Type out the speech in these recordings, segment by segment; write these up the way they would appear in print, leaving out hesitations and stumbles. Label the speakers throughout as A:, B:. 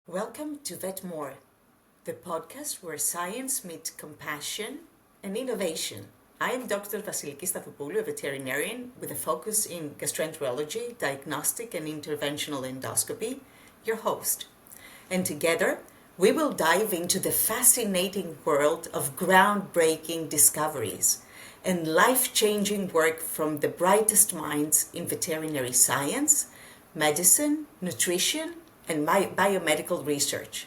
A: Welcome to VetMore, the podcast where science meets compassion and innovation. I am Dr. Vassiliki Stathopoulou, a veterinarian with a focus in gastroenterology, diagnostic and interventional endoscopy, your host. And together, we will dive into the fascinating world of groundbreaking discoveries and life-changing work from the brightest minds in veterinary science, medicine, nutrition, and biomedical research.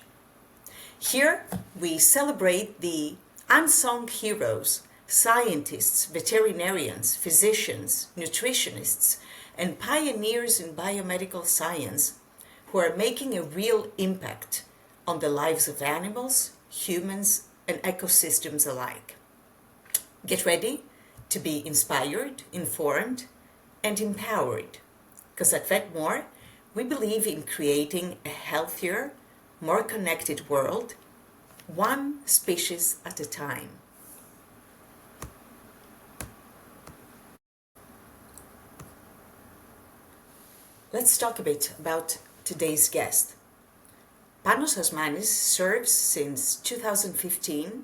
A: Here, we celebrate the unsung heroes, scientists, veterinarians, physicians, nutritionists, and pioneers in biomedical science who are making a real impact on the lives of animals, humans, and ecosystems alike. Get ready to be inspired, informed, and empowered, because at VetMore, we believe in creating a healthier, more connected world, one species at a time. Let's talk a bit about today's guest. Panos Azmanis serves since 2015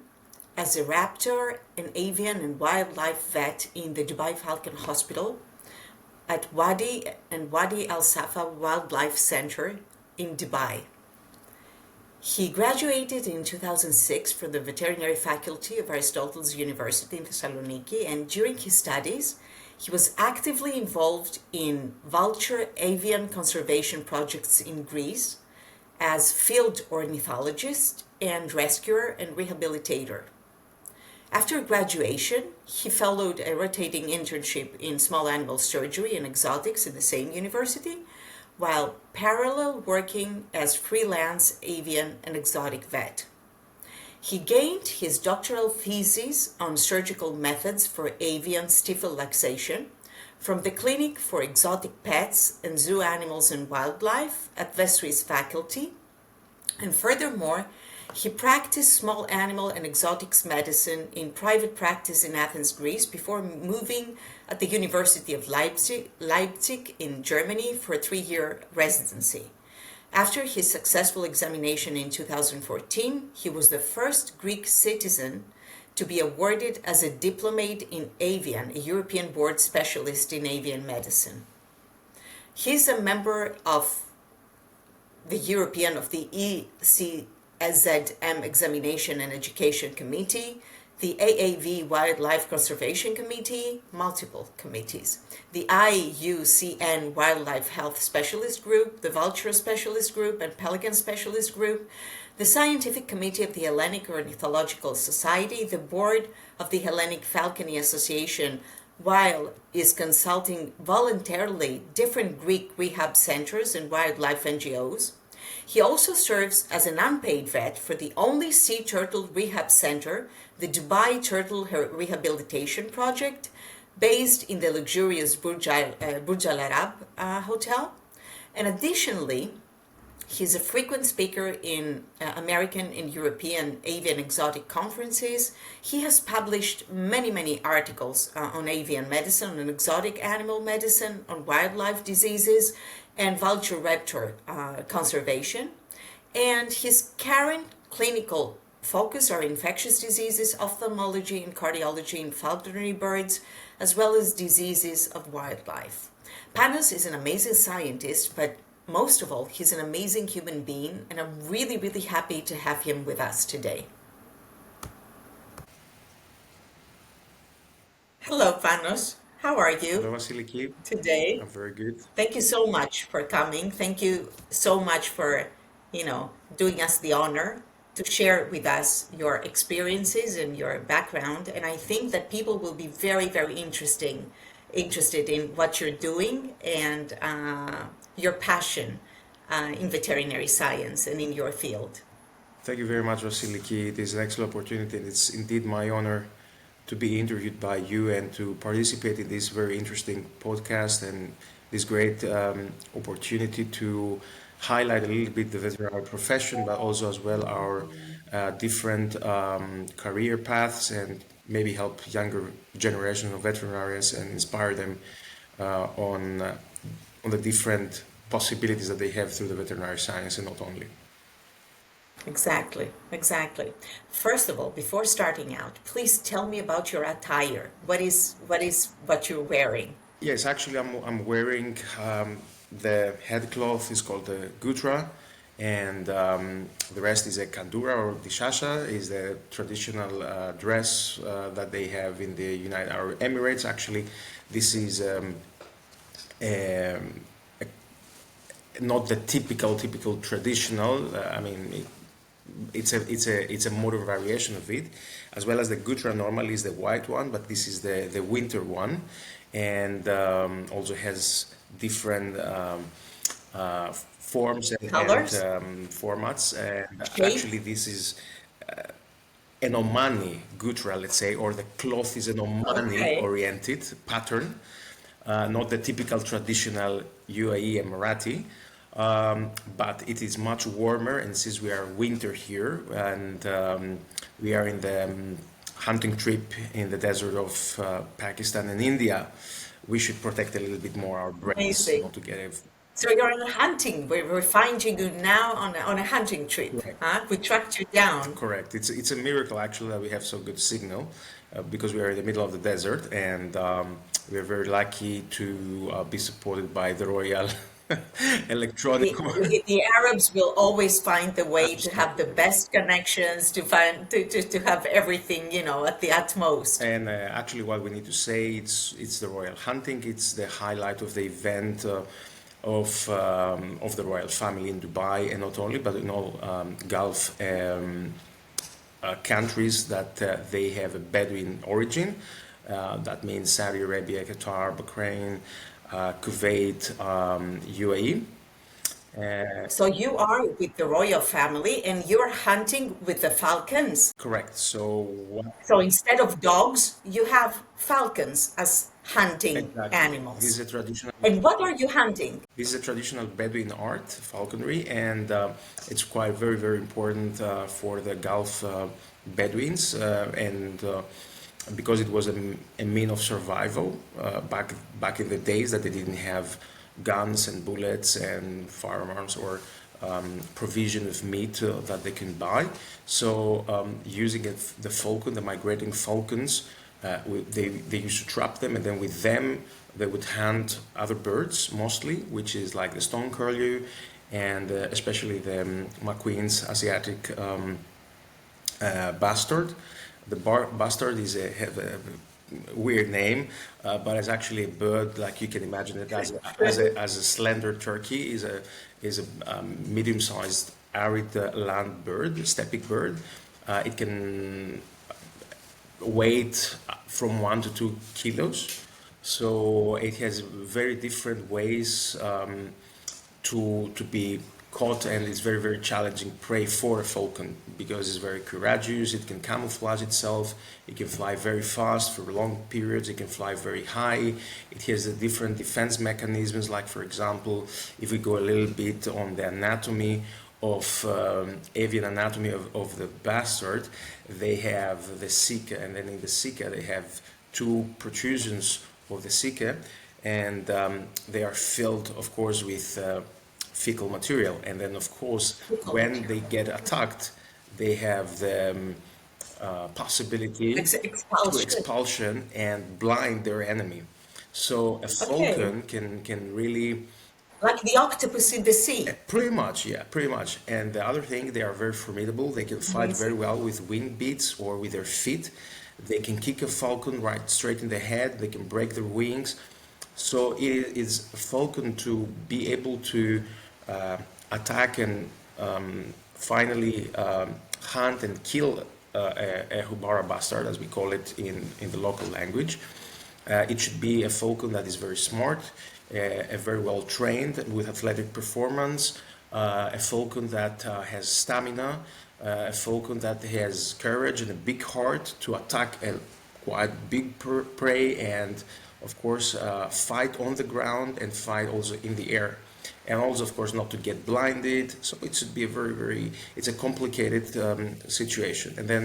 A: as a raptor, an avian and wildlife vet in the Dubai Falcon Hospital at Wadi and Wadi Al Safa Wildlife Center in Dubai. He graduated in 2006 from the Veterinary Faculty of Aristotle University in Thessaloniki, and during his studies, he was actively involved in vulture avian conservation projects in Greece as field ornithologist and rescuer and rehabilitator. After graduation, he followed a rotating internship in small animal surgery and exotics in the same university, while parallel working as freelance avian and exotic vet. He gained his doctoral thesis on surgical methods for avian stifle laxation from the Clinic for Exotic Pets and Zoo Animals and Wildlife at Vessuis Faculty, and furthermore, he practiced small animal and exotics medicine in private practice in Athens, Greece, before moving at the University of Leipzig in Germany for a 3-year residency. After his successful examination in 2014, he was the first Greek citizen to be awarded as a diplomate in avian, a European board specialist in avian medicine. He's a member of the ECZM Examination and Education Committee, the AAV Wildlife Conservation Committee, multiple committees, the IUCN Wildlife Health Specialist Group, the Vulture Specialist Group, and Pelican Specialist Group, the Scientific Committee of the Hellenic Ornithological Society, the Board of the Hellenic Falconry Association, while is consulting voluntarily different Greek rehab centers and wildlife NGOs. He also serves as an unpaid vet for the only sea turtle rehab center, the Dubai Turtle Rehabilitation Project, based in the luxurious Burj Al Arab Hotel. And additionally, he's a frequent speaker in American and European avian exotic conferences. He has published many articles on avian medicine, on exotic animal medicine, on wildlife diseases, and vulture raptor conservation. And his current clinical focus are infectious diseases, ophthalmology, and cardiology in falconry birds, as well as diseases of wildlife. Panos is an amazing scientist, but most of all, he's an amazing human being, and I'm really happy to have him with us today. Hello, Panos. How are you?
B: Hello, Vassiliki.
A: Today?
B: I'm very good.
A: Thank you so much for coming. Thank you so much for, doing us the honor to share with us your experiences and your background. And I think that people will be very interested in what you're doing and your passion in veterinary science and in your field.
B: Thank you very much, Vassiliki. It is an excellent opportunity, and it's indeed my honor to be interviewed by you and to participate in this very interesting podcast and this great opportunity to highlight a little bit the veterinary profession, but also as well our different career paths, and maybe help younger generation of veterinarians and inspire them on the different possibilities that they have through the veterinary science, and not only.
A: Exactly, exactly. First of all, before starting out, please tell me about your attire. What you're wearing?
B: Yes, actually, I'm wearing the head cloth is called the gutra, and the rest is a kandura or dishasha, is the traditional dress that they have in the United Arab Emirates. Actually, this is um, not the typical traditional. It's a modern variation of it, as well as the gutra normally is the white one, but this is the winter one, and also has different forms and
A: Colors?
B: formats. And
A: Shape?
B: actually, this is an Omani gutra, let's say, or the cloth is an Omani
A: Okay.
B: oriented pattern, not the typical traditional UAE Emirati, but it is much warmer. And since we are winter here and we are in the hunting trip in the desert of Pakistan and India, we should protect a little bit more our brains,
A: Amazing.
B: not to get a
A: So you're on a hunting. We're finding you now on a hunting trip.
B: correct.
A: Huh? We tracked you down.
B: Correct. It's a miracle actually that we have so good signal because we are in the middle of the desert and we are very lucky to be supported by the Royal Electronic.
A: The Arabs will always find the way to have the
B: Absolutely.
A: best connections, to find to have everything, at the utmost.
B: And actually, what we need to say it's the royal hunting. It's the highlight of the event of the royal family in Dubai, and not only, but in all Gulf countries that they have a Bedouin origin. That means Saudi Arabia, Qatar, Bahrain, Kuwait, UAE.
A: So you are with the royal family and you're hunting with the falcons.
B: Correct. So what
A: So instead of dogs, you have falcons as hunting
B: exactly? This is
A: animals.
B: a traditional.
A: And what are you hunting?
B: This is a traditional Bedouin art, falconry, and it's quite very important for the Gulf Bedouins, and because it was a mean of survival back in the days that they didn't have guns and bullets and firearms or provision of meat that they can buy. So using the falcon, the migrating falcons, they used to trap them, and then with them they would hunt other birds mostly, which is like the stone curlew and especially the McQueen's Asiatic bastard. The bastard have a weird name, but it's actually a bird like you can imagine it as a slender turkey. Is a medium-sized arid land bird, steppe bird. It can weight from 1 to 2 kilos. So it has very different ways to be caught, and it's very challenging prey for a falcon because it's very courageous. It can camouflage itself. It can fly very fast for long periods. It can fly very high. It has the different defense mechanisms. Like for example, if we go a little bit on the anatomy of avian anatomy of the bastard, they have the cica, and then in the cica they have two protrusions of the cica, and they are filled, of course, with fecal material. And then, of course,
A: Fecal
B: when they
A: material.
B: get attacked, they have the possibility to
A: Expulsion.
B: expulsion and blind their enemy. So a
A: Okay.
B: falcon can really
A: Like the octopus in the sea.
B: pretty much, yeah, pretty much. And the other thing, they are very formidable. They can fight very
A: Amazing.
B: well with wing beats or with their feet. They can kick a falcon right straight in the head. They can break their wings. So it is a falcon to be able to attack and finally hunt and kill a Hubara bastard, as we call it in the local language. It should be a falcon that is very smart, a very well trained with athletic performance, a falcon that has stamina, a falcon that has courage and a big heart to attack a quite big prey, and of course fight on the ground and fight also in the air, and also of course not to get blinded. So it should be a very it's a complicated situation. And then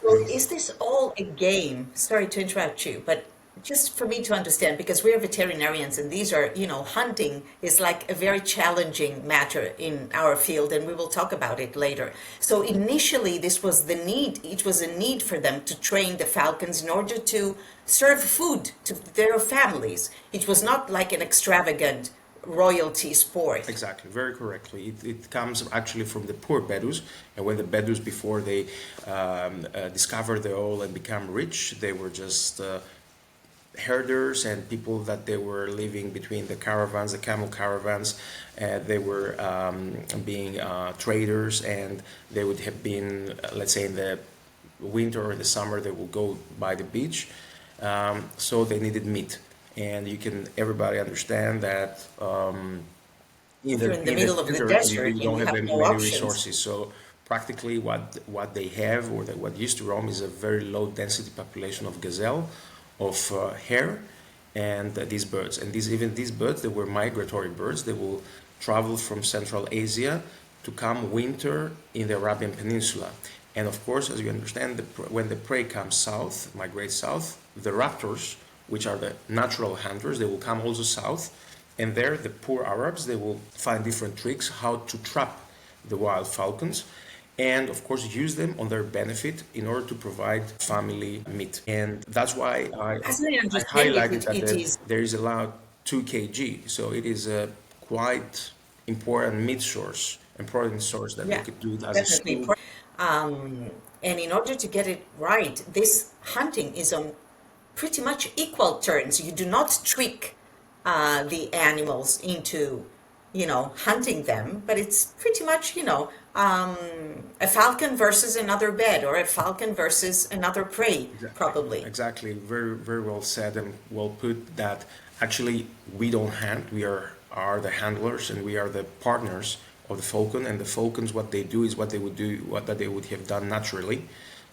A: So is this all a game? Sorry to interrupt you, but just for me to understand, because we're veterinarians and these are, hunting is like a very challenging matter in our field, and we will talk about it later. So initially, this was the need, it was a need for them to train the falcons in order to serve food to their families. It was not like an extravagant royalty sport.
B: Exactly, very correctly. It comes actually from the poor Bedouins, and when the Bedouins, before they discovered the oil and become rich, they were just herders and people that they were living between the caravans, the camel caravans. They were being traders, and they would have been, let's say, in the winter or in the summer, they will go by the beach. So they needed meat, and everybody understand that
A: If you're in the middle of the desert,
B: you don't
A: you
B: have
A: have no
B: many
A: options.
B: resources. So practically, what they have, or what used to roam, is a very low density population of gazelle, of hare, and these birds. And these birds, they were migratory birds. They will travel from Central Asia to come winter in the Arabian Peninsula. And of course, as you understand, when the prey comes south, migrates south, the raptors, which are the natural hunters, they will come also south. And there, the poor Arabs, they will find different tricks how to trap the wild falcons, and of course use them on their benefit in order to provide family meat. And that's why
A: As I
B: I
A: understand it,
B: highlighted that
A: it is,
B: there is allowed 2 kg. So it is a quite important meat source, important source that we
A: yeah,
B: could do as a
A: definitely.
B: soup.
A: And in order to get it right, this hunting is on pretty much equal terms. You do not trick the animals into, hunting them, but it's pretty much, a falcon versus another bed, or a falcon versus another prey, probably.
B: Exactly. Very, very well said and well put. That actually we don't hunt. We are the handlers, and we are the partners of the falcon. And the falcons, what they do is what they would do, what that they would have done naturally.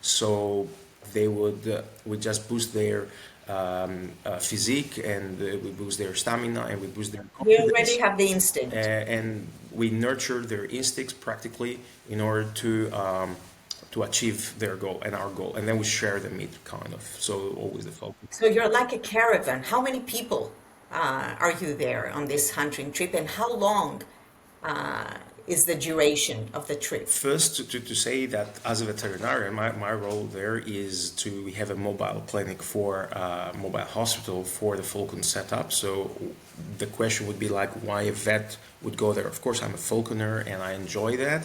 B: So they would just boost their physique, and we boost their stamina, and we boost their
A: We
B: confidence,
A: already have the instinct.
B: and we nurture their instincts practically in order to achieve their goal and our goal, and then we share the meat, kind of. So always the focus.
A: So you're like a caravan. How many people are you there on this hunting trip, and how long is the duration of the trip?
B: First, to say that as a veterinarian, my role there is to have a mobile clinic for mobile hospital for the falcon setup. So the question would be like, why a vet would go there? Of course, I'm a falconer and I enjoy that,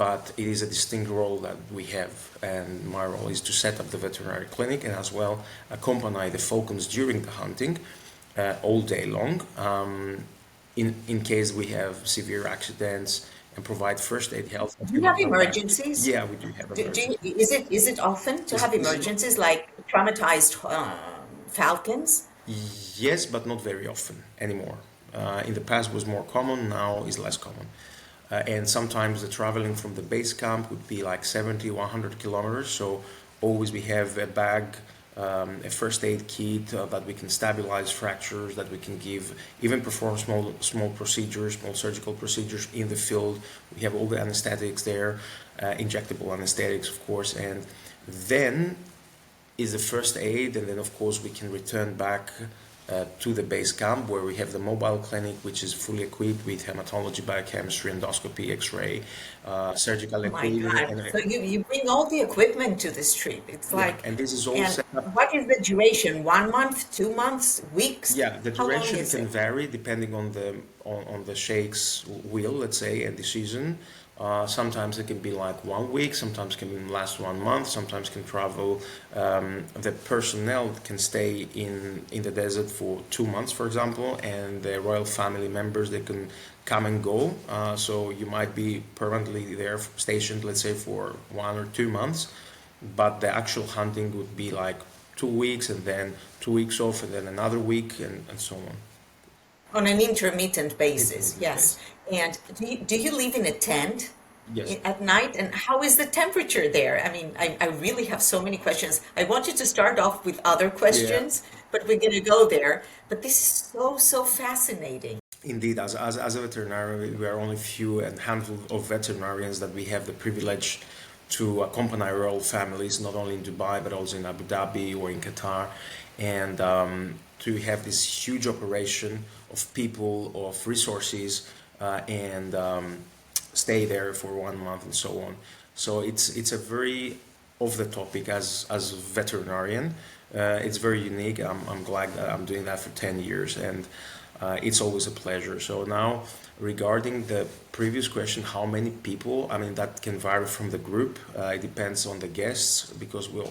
B: but it is a distinct role that we have. And my role is to set up the veterinary clinic and as well accompany the falcons during the hunting all day long. In case we have severe accidents, and provide first aid health.
A: Do you have emergencies?
B: Yeah, we do have emergencies.
A: Is it often to have emergencies like traumatized falcons?
B: Yes, but not very often anymore. In the past was more common, now is less common. And sometimes the traveling from the base camp would be like 70, 100 kilometers. So always we have a bag, a first aid kit that we can stabilize fractures, that we can give, even perform small procedures, small surgical procedures in the field. We have all the anesthetics there, injectable anesthetics, of course, and then is the first aid, and then of course we can return back to the base camp where we have the mobile clinic, which is fully equipped with hematology, biochemistry, endoscopy, X-ray, surgical
A: My
B: equipment.
A: God. So you bring all the equipment to this trip. It's like,
B: and this is all
A: and
B: set up.
A: what is the duration? 1 month, 2 months, weeks?
B: Yeah, the
A: How long
B: duration
A: is
B: can
A: it?
B: vary depending on the sheikh's will, let's say, and the season. Sometimes it can be like 1 week, sometimes can last 1 month, sometimes can travel. The personnel can stay in the desert for 2 months, for example, and the royal family members, they can come and go. So you might be permanently there, stationed, let's say, for 1 or 2 months, but the actual hunting would be like 2 weeks, and then 2 weeks off, and then another week, and so on.
A: On an intermittent basis,
B: Intermittent
A: yes. And do you live in a tent
B: Yes.
A: at night? And how is the temperature there? I mean, I really have so many questions. I wanted to start off with other questions, but we're going to go there. But this is so fascinating.
B: Indeed, as a veterinarian, we are only few and handful of veterinarians that we have the privilege to accompany royal families, not only in Dubai, but also in Abu Dhabi or in Qatar. and to have this huge operation of people, of resources, and stay there for 1 month and so on. So it's a very off the topic as veterinarian. It's very unique. I'm glad that I'm doing that for 10 years, and it's always a pleasure. So now, regarding the previous question, how many people? I mean, that can vary from the group. It depends on the guests, because we're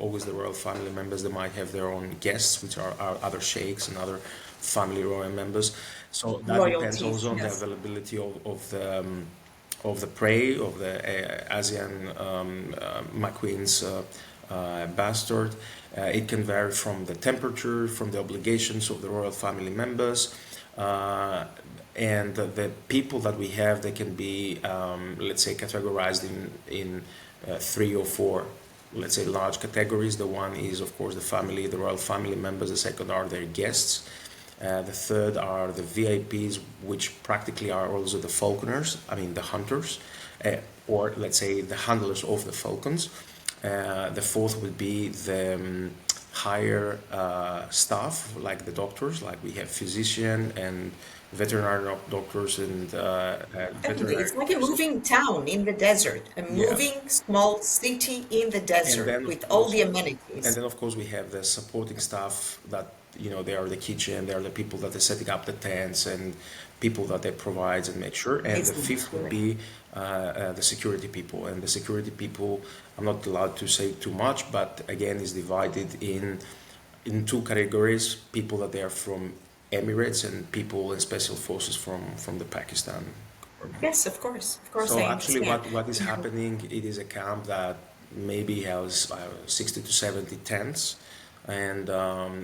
B: always the royal family members. They might have their own guests, which are other sheikhs and other family royal members. So that depends
A: Royalties,
B: also on the
A: yes.
B: availability of the prey, of the Asian McQueen's bastard. It can vary from the temperature, from the obligations of the royal family members, and the people that we have. They can be, let's say, categorized in 3 or 4, let's say, large categories. The one is, of course, the family, the royal family members. The second are their guests. The third are the VIPs, which practically are also the falconers, I mean the hunters, or let's say the handlers of the falcons. The fourth would be the higher staff, like the doctors, like we have physician and veterinary doctors and
A: Definitely.
B: veterinary.
A: It's like a moving town in the desert, a
B: Yeah.
A: moving small city in the
B: And
A: desert
B: then,
A: with
B: of
A: all
B: course,
A: the
B: and
A: amenities.
B: then of course we have the supporting staff that, they are the kitchen, they are the people that are setting up the tents, and people that they provide and make sure. And
A: It's
B: the fifth would be the security people. And the security people, I'm not allowed to say too much, but again, is divided in 2 categories: people that they are from Emirates, and people in special forces from the Pakistan.
A: Yes, of course. Of course,
B: So
A: I
B: actually,
A: understand.
B: what is happening? It is a camp that maybe has 60 to 70 tents, and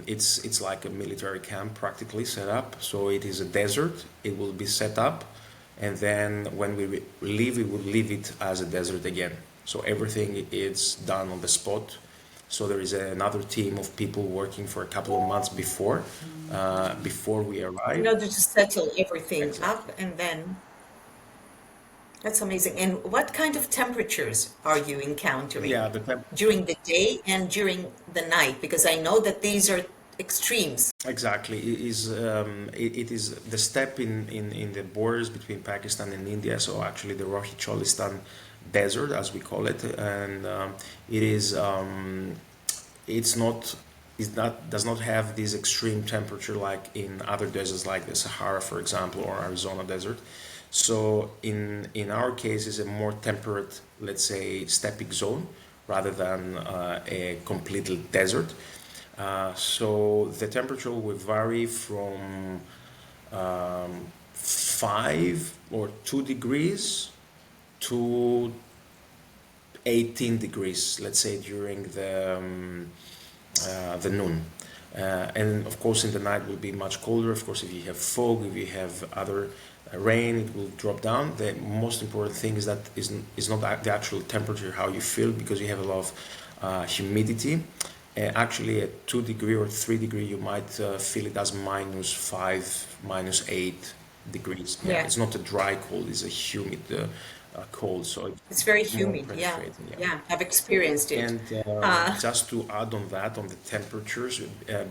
B: it's like a military camp practically set up. So it is a desert. It will be set up, and then when we leave, we will leave it as a desert again. So everything is done on the spot. So there is another team of people working for a couple of months before we
A: In
B: arrive.
A: order to settle everything up,
B: Exactly.
A: and then that's amazing. And what kind of temperatures are you encountering
B: Yeah, the temp
A: during the day and during the night? Because I know that these are extremes.
B: Exactly. It is the step in the borders between Pakistan and India. So actually, the Rohi Cholistan desert, as we call it, and it is it's not does not have this extreme temperature like in other deserts, like the Sahara, for example, or Arizona desert. So in our case, it's a more temperate, let's say, stepping zone rather than a completely desert. So the temperature will vary from 5 or 2 degrees to 18 degrees, let's say, during the noon. And of course, in the night will be much colder. Of course, if you have fog, if you have other rain, it will drop down. The most important thing is that is not the actual temperature, how you feel, because you have a lot of humidity. Actually, at 2 degree or 3 degree, you might feel it as -5, -8 degrees. Yeah,
A: Yeah,
B: it's not a dry cold; it's a humid cold, so
A: it's very
B: it's more
A: humid. Yeah,
B: penetrating. Yeah.
A: yeah, I've experienced it.
B: And
A: Uh,
B: just to add on that, on the temperatures,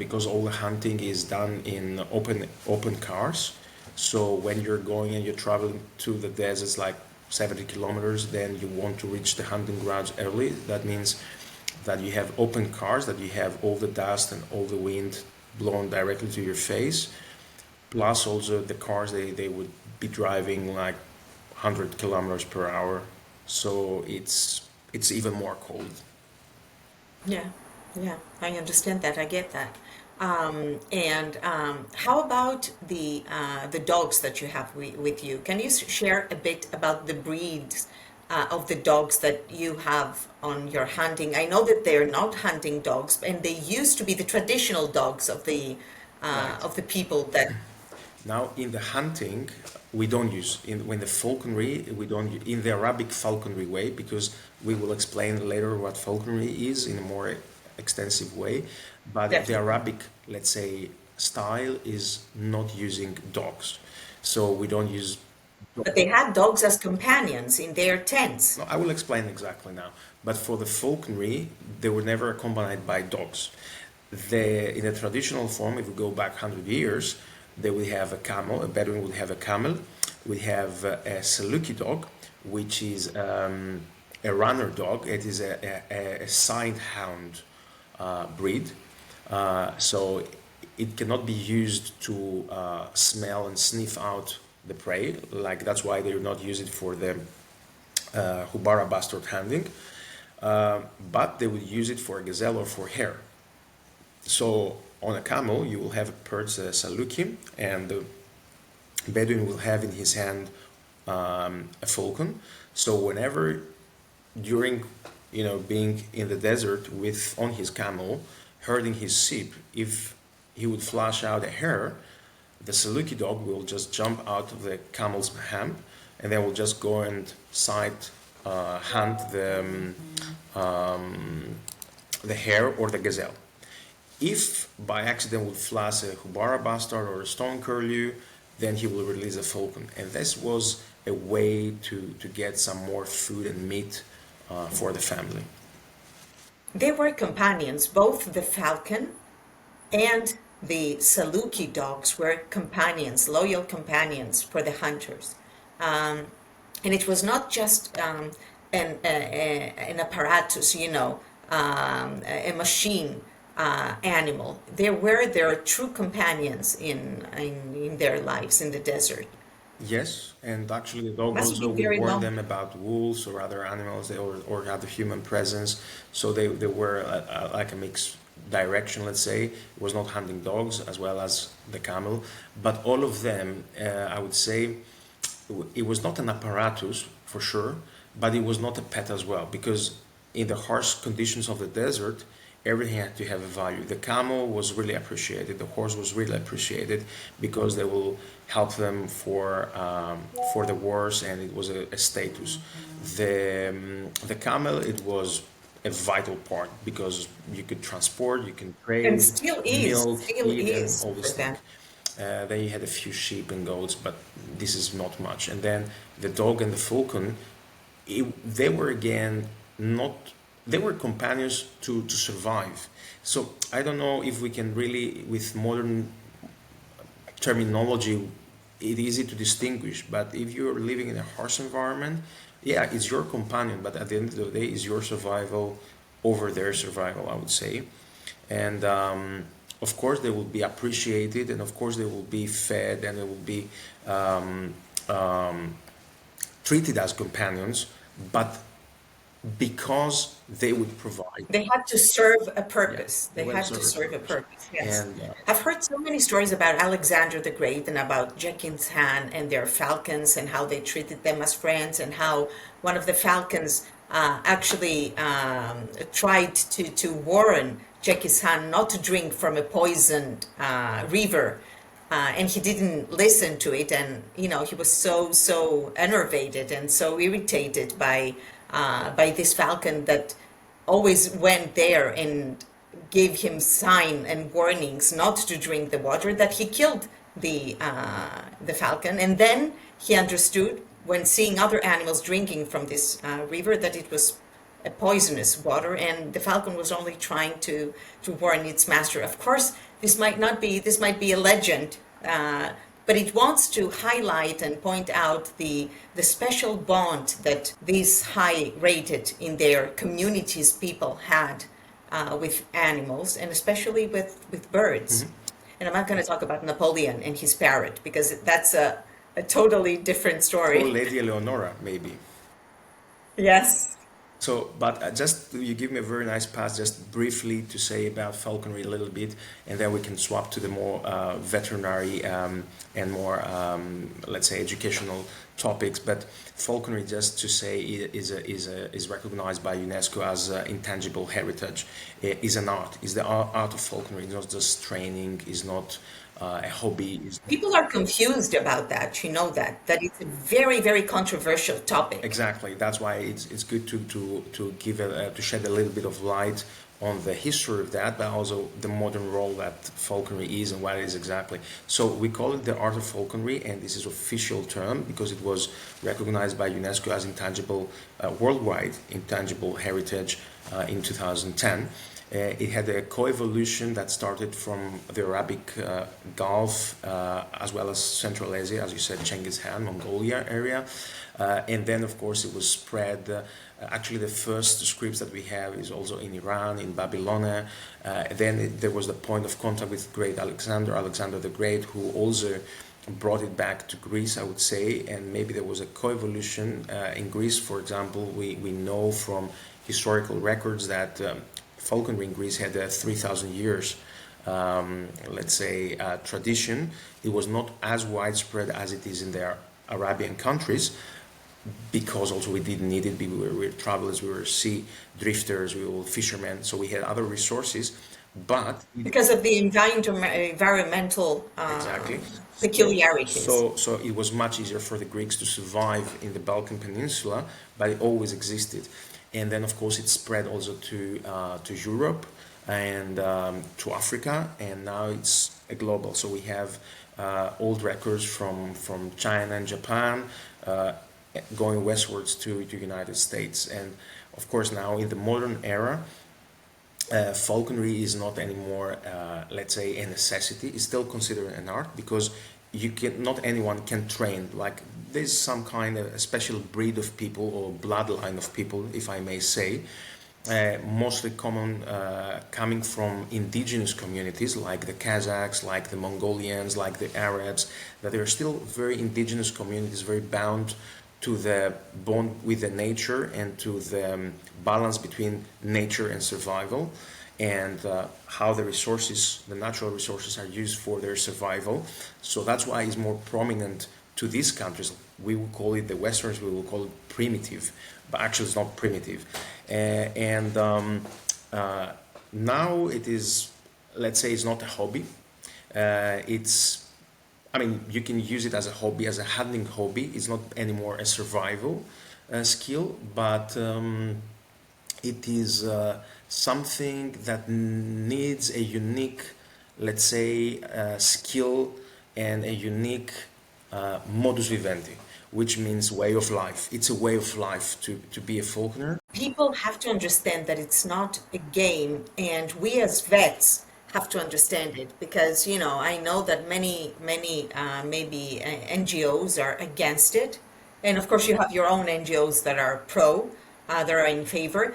B: because all the hunting is done in open cars. So when you're going and you're traveling to the deserts, like 70 kilometers, then you want to reach the hunting grounds early. That means that you have open cars, that you have all the dust and all the wind blown directly to your face. Plus, also the cars, they would be driving like 100 kilometers per hour. So it's even more cold.
A: yeah, yeah, I understand that. I get that. And how about the dogs that you have with you? Can you share a bit about the breeds of the dogs that you have on your hunting? I know that they're not hunting dogs, and they used to be the traditional dogs
B: Right.
A: of the people that.
B: Now, in the hunting, we don't use when the falconry we don't in the Arabic falconry way, because we will explain later what falconry is in a more extensive way. But the
A: Definitely.
B: Arabic, let's say, style is not using dogs, so we don't use.
A: But they had dogs as companions in their tents.
B: No, I will explain exactly now. But for the falconry, they were never accompanied by dogs. In the traditional form, if we go back 100 years, they will have a camel, a Bedouin will have a camel. We have a Saluki dog, which is a runner dog. It is a signed hound breed. So it cannot be used to smell and sniff out the prey. Like that's why they do not use it for the Hubara bastard hunting. But they would use it for a gazelle or for hare. So on a camel, you will have a perched Saluki, and the Bedouin will have in his hand a falcon. So whenever during being in the desert with on his camel, herding his sheep, if he would flash out a hare, the Saluki dog will just jump out of the camel's hump, and then will just go and hunt the hare or the gazelle. If by accident would flash a Hubara bastard or a stone curlew, then he will release a falcon. And this was a way to get some more food and meat for the family.
A: They were companions. Both the falcon and the Saluki dogs were companions, loyal companions for the hunters. And it was not just an apparatus, a machine animal. They were their true companions in their lives in the desert.
B: Yes, and actually the dog
A: Must
B: also
A: be very
B: would warn
A: long.
B: them about wolves or other animals or other human presence. So they were like a mixed direction, let's say. It was not hunting dogs as well as the camel, but all of them, I would say, it was not an apparatus for sure, but it was not a pet as well, because in the harsh conditions of the desert, everything had to have a value. The camel was really appreciated. The horse was really appreciated because they will help them for the wars, and it was a status. The camel, it was a vital part because you could transport, you can
A: And
B: trade,
A: still
B: milk, eat, and
A: is
B: all
A: for
B: these
A: them.
B: things. They had a few sheep and goats, but this is not much. And then the dog and the falcon, they were again not, they were companions to survive. So I don't know if we can really, with modern terminology, it's easy to distinguish. But if you're living in a harsh environment, yeah, it's your companion, but at the end of the day, it's your survival over their survival, I would say. And of course, they will be appreciated, and of course, they will be fed, and they will be treated as companions, but because they would provide.
A: They had to serve a purpose.
B: They
A: They
B: were
A: had to
B: service
A: serve a
B: workers.
A: purpose. Yes.
B: And
A: I've heard so many stories about Alexander the Great and about Genghis Khan and their falcons and how they treated them as friends, and how one of the falcons actually tried to warn Genghis Khan not to drink from a poisoned river. And he didn't listen to it, and he was so enervated and so irritated by this falcon that always went there and gave him sign and warnings not to drink the water, that he killed the falcon. And then he understood, when seeing other animals drinking from this river, that it was a poisonous water, and the falcon was only trying to warn its master. Of course, this might be a legend, but it wants to highlight and point out the special bond that these high-rated in their communities people had with animals, and especially with birds. And I'm not going to talk about Napoleon and his parrot, because that's a totally different
B: or
A: story.
B: Lady Eleonora, maybe.
A: Yes.
B: So, but just you give me a very nice pass, just briefly to say about falconry a little bit, and then we can swap to the more veterinary and more, let's say, educational topics. But falconry, just to say, is recognized by UNESCO as intangible heritage. Is an art. Is the art of falconry. It's not just training. Is not a hobby.
A: People are confused about that. You know that it's a very, very controversial topic.
B: Exactly. That's why it's good to give to shed a little bit of light on the history of that, but also the modern role that falconry is and what it is exactly. So we call it the art of falconry, and this is official term because it was recognized by UNESCO as intangible, worldwide intangible heritage in 2010. It had a co-evolution that started from the Arabic Gulf as well as Central Asia, as you said, Genghis Khan, Mongolia area. And then, of course, it was spread. Actually, the first scripts that we have is also in Iran, in Babylonia. There was the point of contact with great Alexander the Great, who also brought it back to Greece, I would say. And maybe there was a co-evolution. In Greece, for example, we know from historical records that falconry in Greece had a 3,000 years, let's say, tradition. It was not as widespread as it is in the Arabian countries, because also we didn't need it. We were travelers, we were sea drifters, we were fishermen, so we had other resources. But
A: because of the environmental
B: exactly
A: peculiarities.
B: So it was much easier for the Greeks to survive in the Balkan Peninsula, but it always existed. And then, of course, it spread also to Europe and to Africa, and now it's a global. So we have old records from China and Japan, going westwards to the United States. And of course, now in the modern era, falconry is not anymore, let's say, a necessity. It's still considered an art, because not anyone can train. Like, there's some kind of a special breed of people, or bloodline of people, if I may say, mostly coming from indigenous communities like the Kazakhs, like the Mongolians, like the Arabs, that they are still very indigenous communities, very bound to the bond with the nature and to the balance between nature and survival, and how the resources, the natural resources, are used for their survival. So that's why it's more prominent to these countries. We will call it, the Westerners, we will call it primitive, but actually it's not primitive. Now it is, let's say, it's not a hobby. You can use it as a hobby, as a hunting hobby. It's not anymore a survival skill, but it is something that needs a unique, let's say, skill and a unique modus vivendi, which means way of life. It's a way of life to be a falconer.
A: People have to understand that it's not a game, and we as vets have to understand it, because I know that many maybe NGOs are against it, and of course you have your own NGOs that are that are in favor.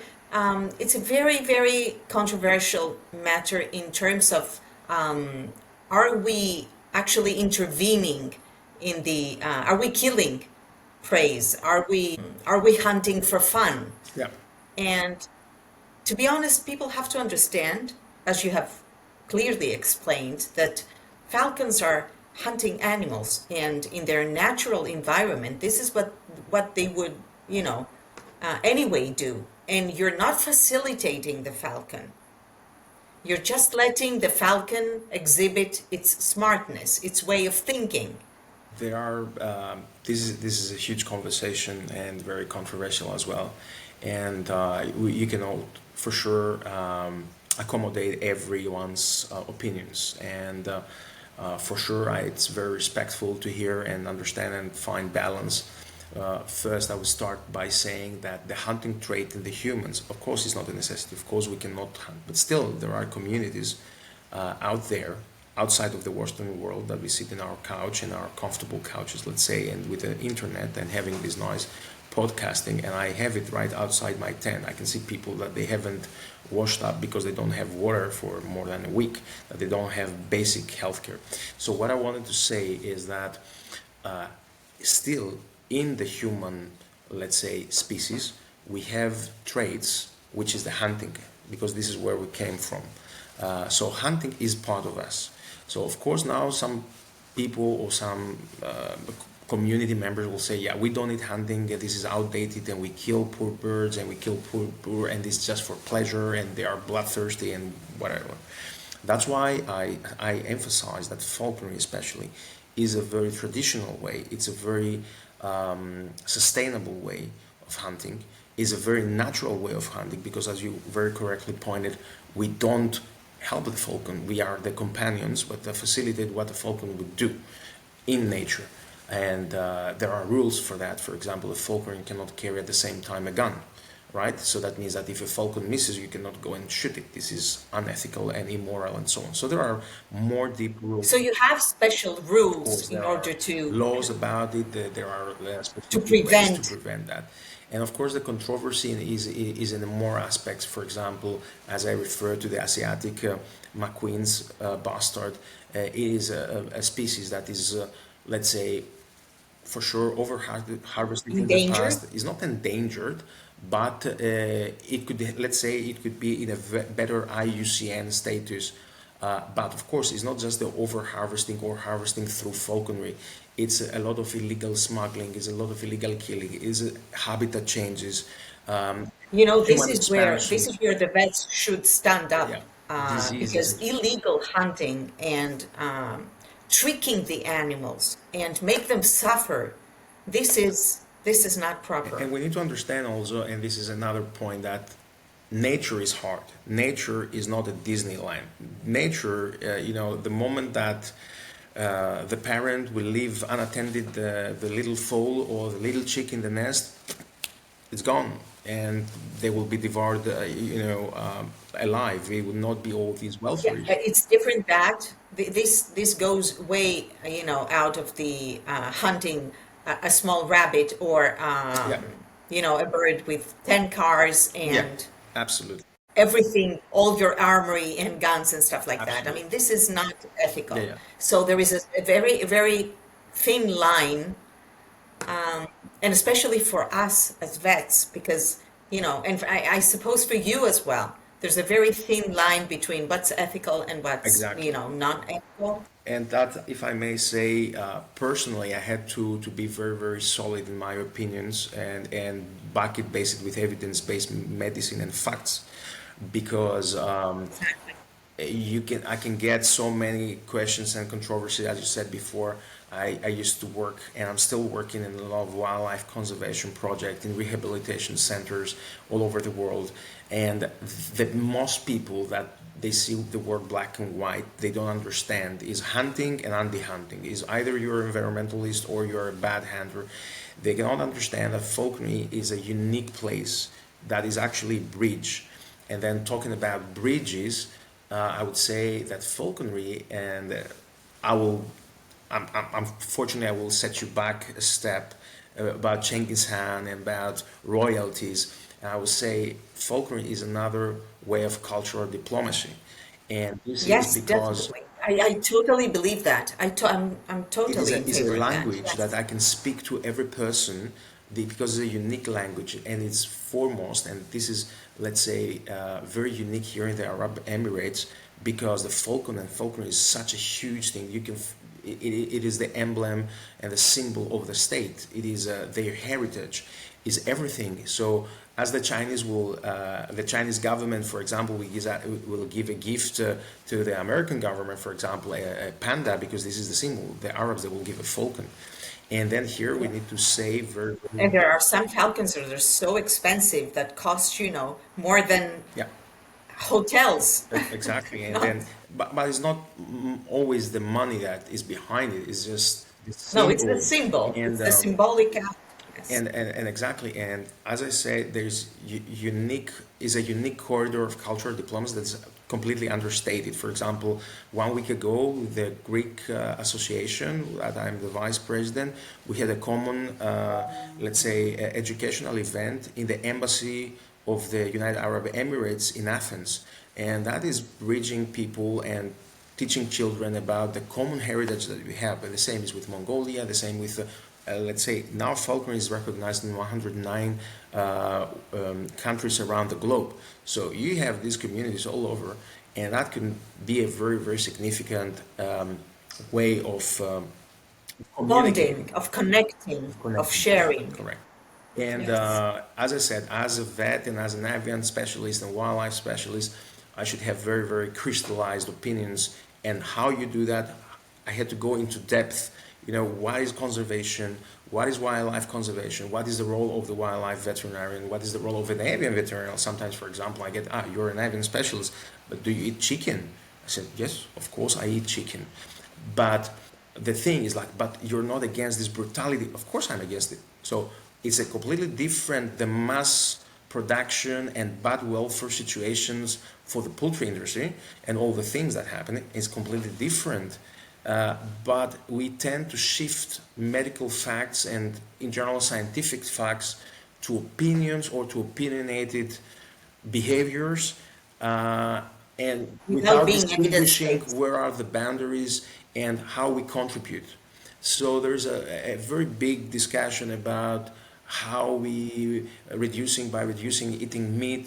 A: It's a very, very controversial matter in terms of are we actually intervening in the are we killing prey? Are we hunting for fun?
B: Yeah.
A: And to be honest, people have to understand, as you have clearly explained, that falcons are hunting animals, and in their natural environment, this is what they would, anyway do. And you're not facilitating the falcon. You're just letting the falcon exhibit its smartness, its way of thinking.
B: There are, this is a huge conversation and very controversial as well. And you can all, for sure, accommodate everyone's opinions. And for sure, it's very respectful to hear and understand and find balance. First, I would start by saying that the hunting trait in the humans, of course, is not a necessity. Of course, we cannot hunt. But still, there are communities out there, outside of the Western world, that we sit in our couch, in our comfortable couches, let's say, and with the internet and having this nice podcasting, and I have it right outside my tent. I can see people that they haven't washed up because they don't have water for more than a week, that they don't have basic healthcare. So what I wanted to say is that still in the human, let's say, species, we have traits, which is the hunting, because this is where we came from. So hunting is part of us. So of course now some people or some community members will say, yeah, we don't need hunting, this is outdated, and we kill poor birds and we kill poor and it's just for pleasure and they are bloodthirsty and whatever. That's why I emphasize that falconry especially is a very traditional way. It's a very sustainable way of hunting, is a very natural way of hunting, because as you very correctly pointed, we don't help the falcon, we are the companions, but facilitate what the falcon would do in nature. And there are rules for that. For example, a falconer cannot carry at the same time a gun, right? So that means that if a falcon misses, you cannot go and shoot it. This is unethical and immoral and so on. So there are more deep rules.
A: So you have special
B: Of
A: rules
B: course,
A: in
B: there are
A: order
B: laws about it. There are
A: to
B: specific ways to
A: prevent.
B: prevent that. And of course, the controversy is in more aspects. For example, as I refer to the Asiatic McQueen's bustard, it is a species that is, let's say, for sure over harvested in the
A: Endangered?
B: past. Is not endangered, but it could, let's say, it could be in a better IUCN status. But of course, it's not just the over harvesting or harvesting through falconry. It's a lot of illegal smuggling. It's a lot of illegal killing. It's habitat changes,
A: You know,
B: human expansion.
A: this is where the vets should stand
B: Yeah,
A: up,
B: diseases.
A: because illegal hunting and tricking the animals and make them suffer, this is not proper.
B: And we need to understand also, and this is another point, that nature is hard. Nature is not a Disneyland. Nature, the moment that the parent will leave unattended the little foal or the little chick in the nest, it's gone, and they will be devoured, alive. They will not be all these
A: Yeah,
B: welfare.
A: it's different that this goes way, out of the hunting a small rabbit or
B: Yeah,
A: a bird with 10 cars
B: yeah,
A: and
B: absolutely.
A: everything, all your armory and guns and stuff like that. I
B: Absolutely.
A: mean, this is not
B: Yeah,
A: ethical.
B: yeah.
A: So there is a very, very thin line, and especially for us as vets, because, and I suppose for you as well, there's a very thin line between what's ethical and what's,
B: Exactly.
A: not ethical.
B: And that, if I may say, personally, I had to be very, very solid in my opinions and back it based with evidence-based medicine and facts, because
A: Exactly.
B: I can get so many questions and controversies. As you said before, I used to work, and I'm still working in a lot of wildlife conservation projects in rehabilitation centers all over the world, and the most people that they see the word black and white, they don't understand is hunting and anti-hunting. Is either you're an environmentalist or you're a bad hunter. They cannot understand that falconry is a unique place that is actually a bridge. And then talking about bridges, I would say that falconry, and I will, I'm fortunately, I will set you back a step about Genghis Khan and about royalties. And I would say falconry is another way of cultural diplomacy, and this is
A: Yes,
B: because
A: definitely. I totally believe that. I'm
B: it is
A: totally in
B: is a
A: favor of that.
B: language that
A: Yes.
B: I can speak to every person, because it's a unique language, and it's foremost, and this is, let's say, very unique here in the Arab Emirates, because the falcon and falconry is such a huge thing. It is the emblem and the symbol of the state. It is their heritage, is everything. So as the Chinese government, for example, will give a gift to the American government, for example, a panda, because this is the symbol. The Arabs, they will give a falcon. And then here we
A: Yeah.
B: need to save very,
A: And there are some falcons that are so expensive that cost, more than
B: yeah,
A: hotels.
B: exactly. And
A: Not,
B: then, but it's not always the money that is behind it. It's just the
A: no, it's the
B: symbol.
A: symbol.
B: And
A: It's the symbolic act. Yes.
B: and exactly. And as I said, there's unique is a unique corridor of cultural diplomacy that's completely understated. For example, 1 week ago, the Greek Association, that I'm the vice president, we had a common, let's say, educational event in the embassy of the United Arab Emirates in Athens, and that is bridging people and teaching children about the common heritage that we have. And the same is with Mongolia, the same with, let's say, now falconry is recognized in 109 countries around the globe. So you have these communities all over, and that can be a very, very significant way of communicating,
A: Bonding, of connecting, of
B: connecting. Yeah,
A: sharing.
B: correct. And
A: Yes.
B: as I said, as a vet and as an avian specialist and wildlife specialist, I should have very, very crystallized opinions. And how you do that, I had to go into depth. What is conservation? What is wildlife conservation? What is the role of the wildlife veterinarian? What is the role of an avian veterinarian? Sometimes, for example, I get, you're an avian specialist, but do you eat chicken? I said, yes, of course I eat chicken. But the thing is like, but you're not against this brutality. Of course I'm against it. So it's a completely different, the mass production and bad welfare situations for the poultry industry and all the things that happen is completely different. But we tend to shift medical facts and, in general, scientific facts to opinions or to opinionated behaviors, and without distinguishing where are the boundaries and how we contribute. So there's a very big discussion about how we by reducing eating meat,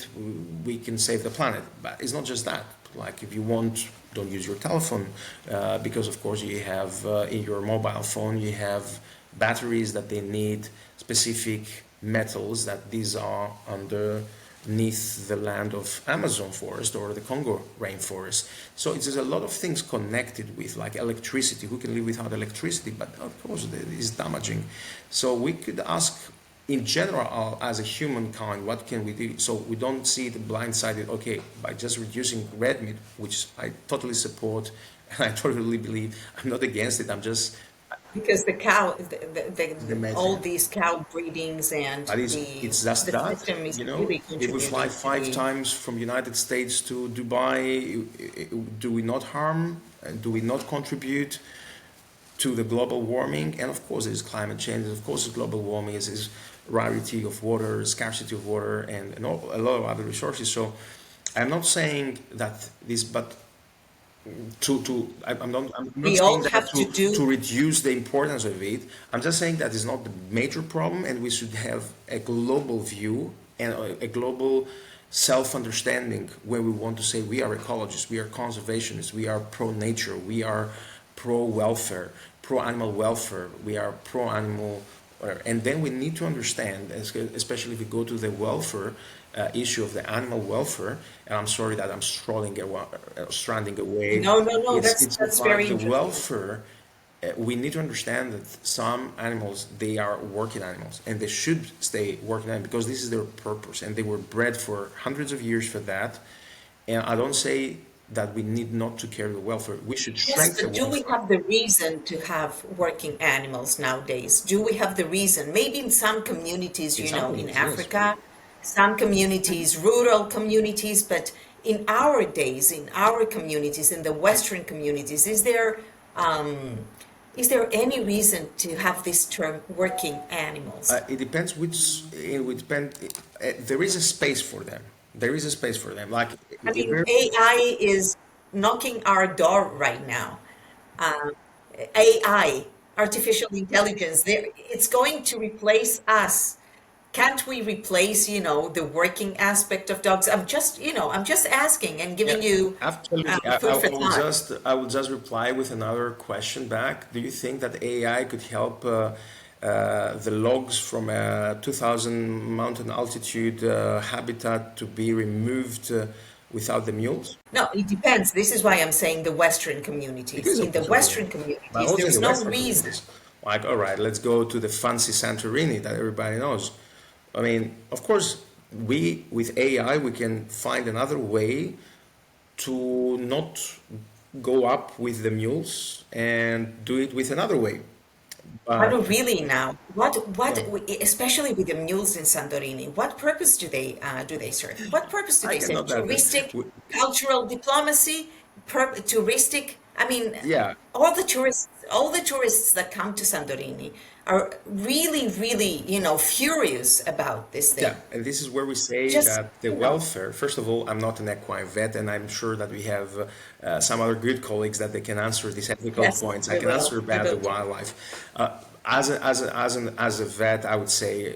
B: we can save the planet. But it's not just that. Like, if you want, don't use your telephone, because of course you have in your mobile phone you have batteries that they need specific metals, that these are underneath the land of Amazon forest or the Congo rainforest. So there's a lot of things connected with, like electricity. Who can live without electricity? But of course it is damaging. So we could ask, in general, as a humankind, what can we do? So we don't see the blindsided, okay, by just reducing red meat, which I totally support and I totally believe. I'm not against it. I'm just...
A: Because the cow, all these cow breedings and
B: it's just
A: the
B: that,
A: system is
B: you know,
A: really
B: if we fly five times from United States to Dubai, do we not harm? Do we not contribute to the global warming? And of course there's climate change, of course there's global warming, is rarity of water, scarcity of water, and a lot of other resources. So I'm not saying that this, but I'm not saying that to reduce the importance of it. I'm just saying that is not the major problem, and we should have a global view and a global self-understanding where we want to say we are ecologists, we are conservationists, we are pro-nature, we are pro-welfare, pro-animal welfare, we are pro-animal whatever. And then we need to understand, especially if we go to the welfare issue of the animal welfare, and I'm sorry that I'm stranding away.
A: No, that's very
B: the
A: interesting.
B: welfare. We need to understand that some animals, they are working animals, and they should stay working animals because this is their purpose, and they were bred for hundreds of years for that. And I don't say that we need not to care the welfare. We should strengthen the welfare.
A: Do we have the reason to have working animals nowadays? Do we have the reason? Maybe in some communities, in Africa, some communities, rural communities, but in our days, in our communities, in the Western communities, is there any reason to have this term working animals?
B: It depends there is a space for them. There is a space for them. Like,
A: I mean, AI is knocking our door right now. AI, artificial intelligence, it's going to replace us. Can't we replace, the working aspect of dogs? I'm just asking and giving you
B: absolutely.
A: food for thought.
B: I will just reply with another question back. Do you think that AI could help the logs from a 2,000 mountain altitude habitat to be removed without the mules?
A: No, it depends. This is why I'm saying the Western communities. In the Western communities, there's no reason.
B: Like, all right, let's go to the fancy Santorini that everybody knows. I mean, of course, with AI, we can find another way to not go up with the mules and do it with another way.
A: I don't really now. Especially with the mules in Santorini, what purpose do they serve? What purpose do they serve? Touristic, cultural diplomacy, touristic. I mean, all the tourists that come to Santorini are really, really, furious about this thing.
B: Yeah, and this is where we say that the welfare, first of all, I'm not an equine vet, and I'm sure that we have some other good colleagues that they can answer these ethical points. I can answer about the wildlife. As a vet, I would say,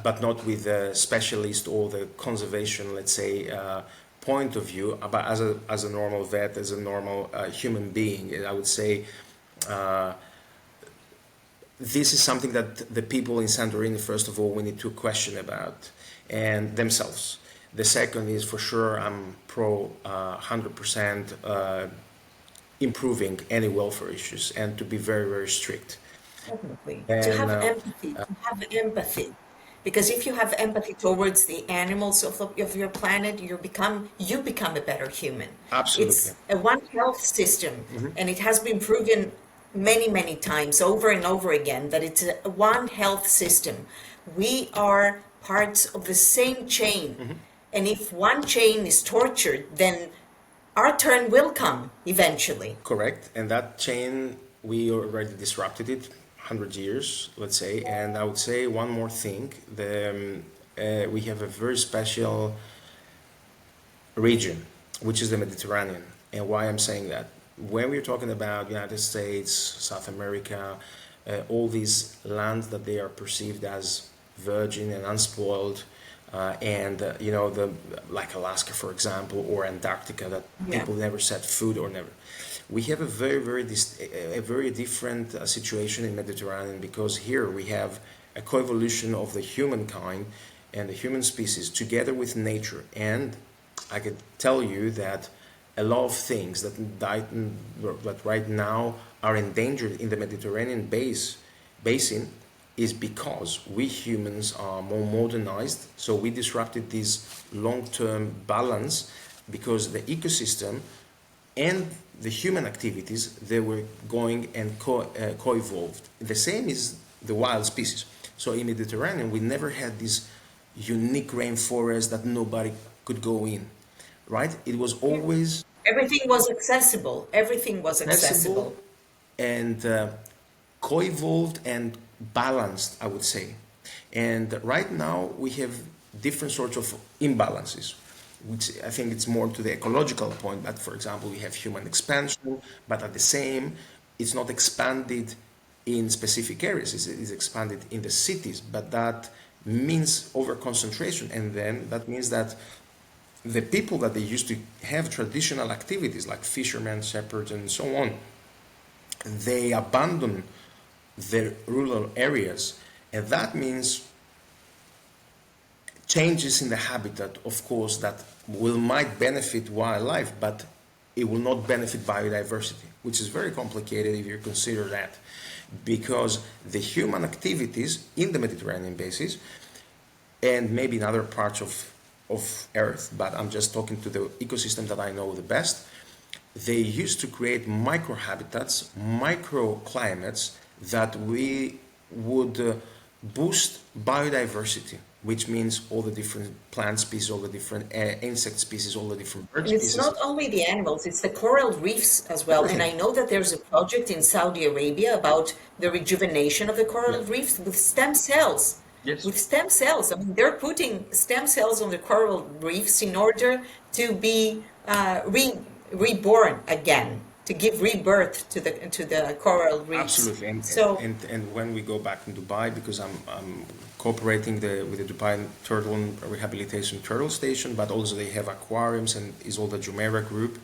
B: but not with the specialist or the conservation, let's say, point of view, but as a normal vet, as a normal human being, I would say, this is something that the people in Santorini, first of all, we need to question about, and themselves. The second is, for sure, I'm pro 100% improving any welfare issues and to be very, very strict.
A: Definitely. To have empathy. Because if you have empathy towards the animals of your planet, you become a better human.
B: Absolutely.
A: It's a one health system, and it has been proven many, many times over and over again that it's a one health system. We are parts of the same chain.
B: Mhm.
A: And if one chain is tortured, then our turn will come eventually.
B: Correct. And that chain, we already disrupted it 100 years, let's say. And I would say one more thing. We have a very special region, which is the Mediterranean. And why I'm saying that? When we're talking about United States, South America, all these lands that they are perceived as virgin and unspoiled, like Alaska, for example, or Antarctica, that
A: Yeah.
B: people never set foot or never. We have a very different situation in Mediterranean, because here we have a coevolution of the humankind and the human species together with nature. And I could tell you that a lot of things that right now are endangered in the Mediterranean basin is because we humans are more modernized. So we disrupted this long-term balance, because the ecosystem and the human activities, they were going and co-evolved. The same is the wild species. So in Mediterranean, we never had this unique rainforest that nobody could go in, right? It was always
A: Everything was accessible. Everything was accessible.
B: accessible and co-evolved and balanced, I would say. And right now we have different sorts of imbalances, which I think it's more to the ecological point. But for example, we have human expansion, but at the same, it's not expanded in specific areas. It's expanded in the cities, but that means over concentration, and then that means that the people that they used to have traditional activities like fishermen, shepherds, and so on, they abandon their rural areas, and that means changes in the habitat, of course, that might benefit wildlife, but it will not benefit biodiversity, which is very complicated if you consider that, because the human activities in the Mediterranean basin and maybe in other parts of Earth, but I'm just talking to the ecosystem that I know the best, they used to create microhabitats, microclimates that we would boost biodiversity, which means all the different plant species, all the different insect species, all the different bird
A: And it's
B: species.
A: not only the animals, it's the coral reefs as well. And I know that there's a project in Saudi Arabia about the rejuvenation of the coral reefs with stem cells.
B: Yes.
A: With stem cells. I mean, they're putting stem cells on the coral reefs in order to be reborn again, to give rebirth to the coral reefs.
B: Absolutely, and when we go back in Dubai, because I'm cooperating with the Dubai Turtle Rehabilitation Turtle Station, but also they have aquariums and is all the Jumeirah group.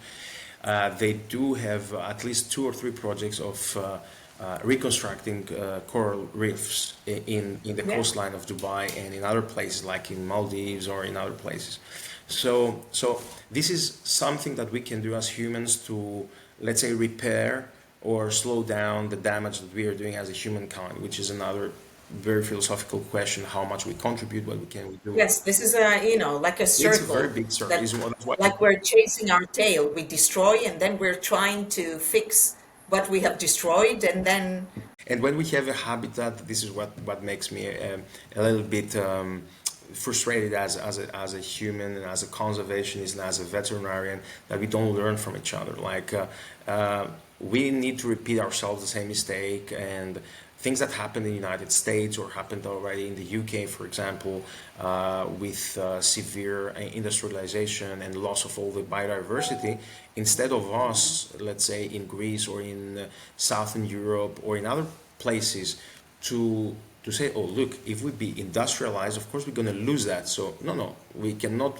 B: They do have at least 2 or 3 projects of reconstructing coral reefs in the coastline of Dubai and in other places like in Maldives or in other places. So this is something that we can do as humans to, let's say, repair or slow down the damage that we are doing as a humankind, which is another very philosophical question: how much we contribute, what we can do.
A: Yes, this is like a circle.
B: It's a very big circle.
A: Like we're chasing our tail. We destroy, and then we're trying to fix what we have destroyed, and then.
B: And when we have a habitat, this is what makes me a little bit frustrated as a human and as a conservationist and as a veterinarian, that we don't learn from each other. Like we need to repeat ourselves the same mistake, and things that happened in the United States or happened already in the UK, for example, with severe industrialization and loss of all the biodiversity, instead of us, let's say in Greece or in Southern Europe or in other places, to say, oh, look, if we be industrialized, of course we're going to lose that. So no, we cannot.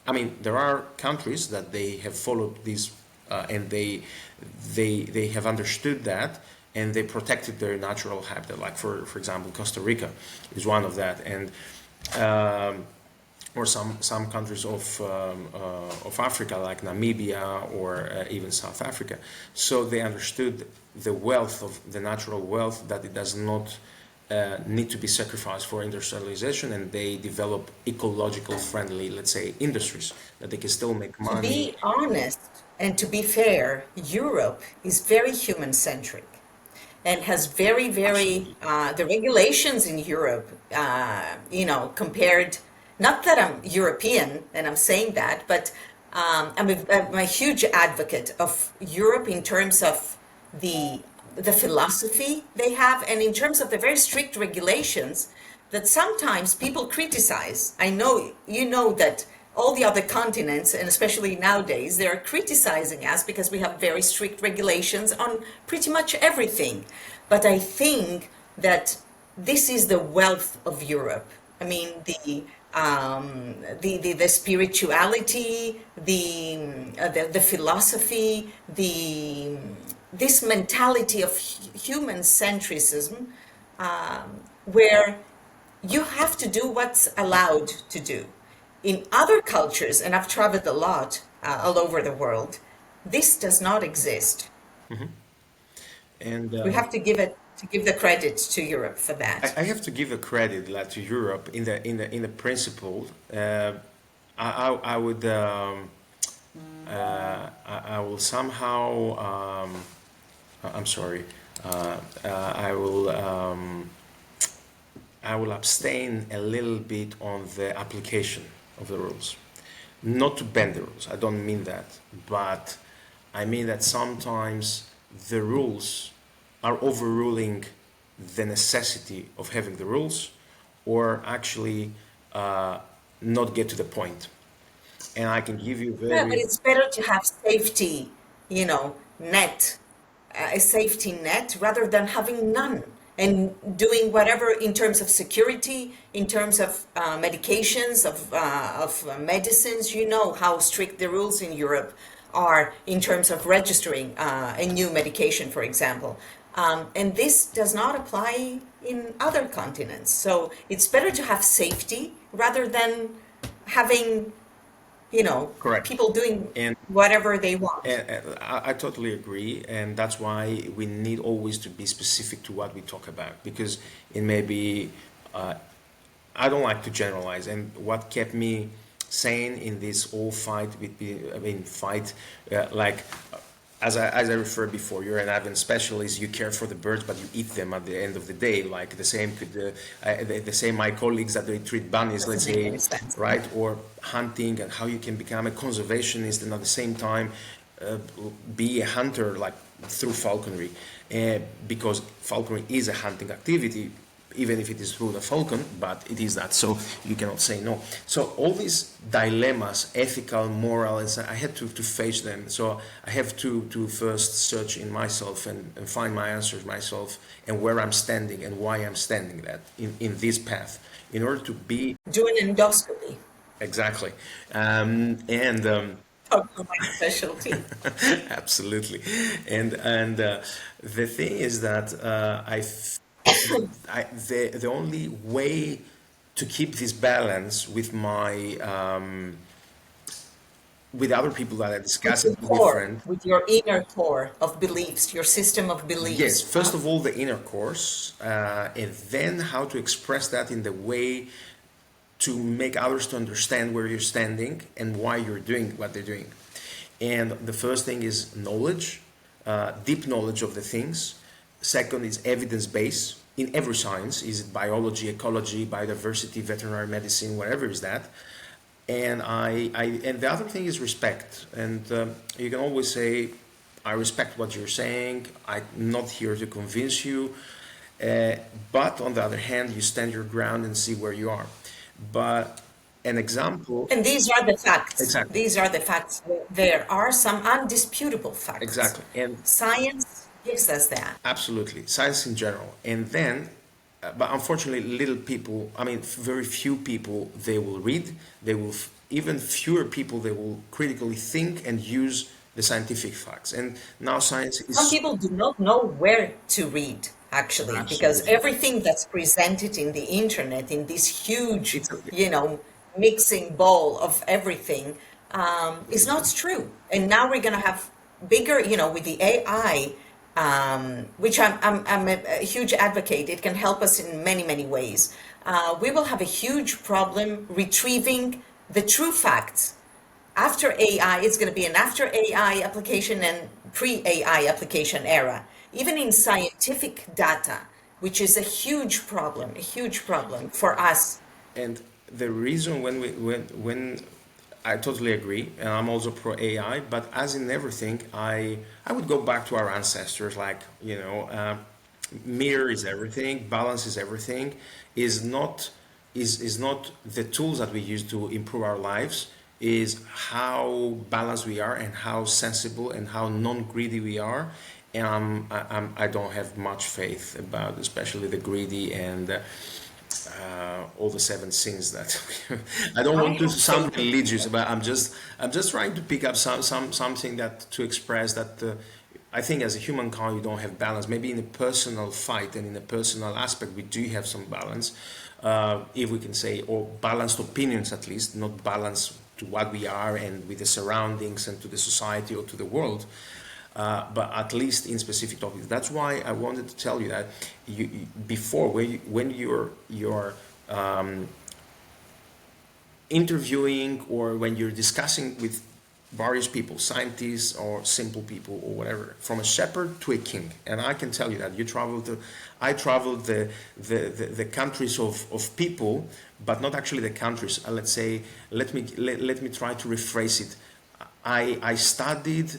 B: I mean, there are countries that they have followed this and they have understood that, and they protected their natural habitat. Like for example, Costa Rica is one of that, and or some countries of Africa, like Namibia or even South Africa. So they understood the wealth of the natural wealth, that it does not need to be sacrificed for industrialization, and they develop ecological friendly, let's say, industries that they can still make money.
A: To be honest and to be fair, Europe is very human centric. and has very, very, the regulations in Europe, compared, not that I'm European and I'm saying that, but I'm a huge advocate of Europe in terms of the the philosophy they have, and in terms of the very strict regulations that sometimes people criticize. I know you know that all the other continents, and especially nowadays, they're criticizing us because we have very strict regulations on pretty much everything. But I think that this is the wealth of Europe. I mean, the spirituality, the philosophy, this mentality of human centricism, where you have to do what's allowed to do. In other cultures, and I've traveled a lot all over the world, this does not exist.
B: And
A: We have to give the credit to Europe for that.
B: I have to give a credit like, to Europe in the principle. I would I will somehow I'm sorry. I will abstain a little bit on the application of the rules. Not to bend the rules, I don't mean that, but I mean that sometimes the rules are overruling the necessity of having the rules, or actually not get to the point. And I can give you
A: Yeah, but
B: very
A: it's better to have safety, net, a safety net, rather than having none and doing whatever in terms of security, in terms of medications, of medicines. You know how strict the rules in Europe are in terms of registering a new medication, for example. And this does not apply in other continents. So it's better to have safety rather than having,
B: correct.
A: people doing
B: And
A: whatever they want.
B: I totally agree, and that's why we need always to be specific to what we talk about, because it may be, I don't like to generalize, and what kept me sane in this whole fight, like, as I referred before, you're an avian specialist, you care for the birds, but you eat them at the end of the day. Like the same could, the same my colleagues that they treat bunnies, let's
A: Doesn't make
B: say,
A: any sense.
B: right? Or hunting and how you can become a conservationist and at the same time be a hunter, like through falconry, because falconry is a hunting activity, even if it is through the falcon, but it is that, so you cannot say no. So all these dilemmas, ethical, moral, and so I had to face them. So I have to first search in myself and find my answers myself, and where I'm standing and why I'm standing that in this path, in order to be
A: Do an endoscopy.
B: exactly.
A: Talk to my specialty.
B: Absolutely, and the thing is that the only way to keep this balance with my with other people that I discuss
A: With
B: it
A: your core,
B: different.
A: with your inner core of beliefs, your system of beliefs.
B: Yes, first of all, the inner course, and then how to express that in the way to make others to understand where you're standing and why you're doing what they're doing. And the first thing is knowledge, deep knowledge of the things. Second is evidence base in every science, is it biology, ecology, biodiversity, veterinary medicine, whatever is that. And and the other thing is respect. And you can always say, I respect what you're saying. I'm not here to convince you. But on the other hand, you stand your ground and see where you are. But an example,
A: And these are the facts.
B: exactly,
A: These are the facts. There are some undisputable facts.
B: exactly, and
A: Science gives us that.
B: absolutely, science in general. And then, but unfortunately, little people, I mean, very few people, they will read, they will, even fewer people, they will critically think and use the scientific facts. And now science
A: Some
B: is
A: people do not know where to read, actually, because
B: absolutely,
A: everything that's presented in the internet, in this huge,
B: it's,
A: mixing bowl of everything, is not true. And now we're going to have bigger, with the AI, which I'm a huge advocate. It can help us in many, many ways. We will have a huge problem retrieving the true facts. After AI, it's going to be an after AI application and pre-AI application era. even in scientific data, which is a huge problem for us.
B: And the reason when I totally agree, and I'm also pro AI, but as in everything, I would go back to our ancestors, like, mirror is everything, balance is everything, is not the tools that we use to improve our lives, is how balanced we are and how sensible and how non-greedy we are. And I don't have much faith about especially the greedy and all the seven sins that I don't
A: I
B: want to
A: have
B: sound
A: faith.
B: religious, but I'm just trying to pick up something that to express that I think as a humankind we don't have balance. Maybe in a personal fight and in a personal aspect we do have some balance, if we can say, or balanced opinions at least, not balance to what we are and with the surroundings and to the society or to the world. But at least in specific topics. That's why I wanted to tell you that before, when you're interviewing or when you're discussing with various people, scientists or simple people or whatever, from a shepherd to a king, and I can tell you that I traveled the countries of people, but not actually the countries. Let's say, let me try to rephrase it. I studied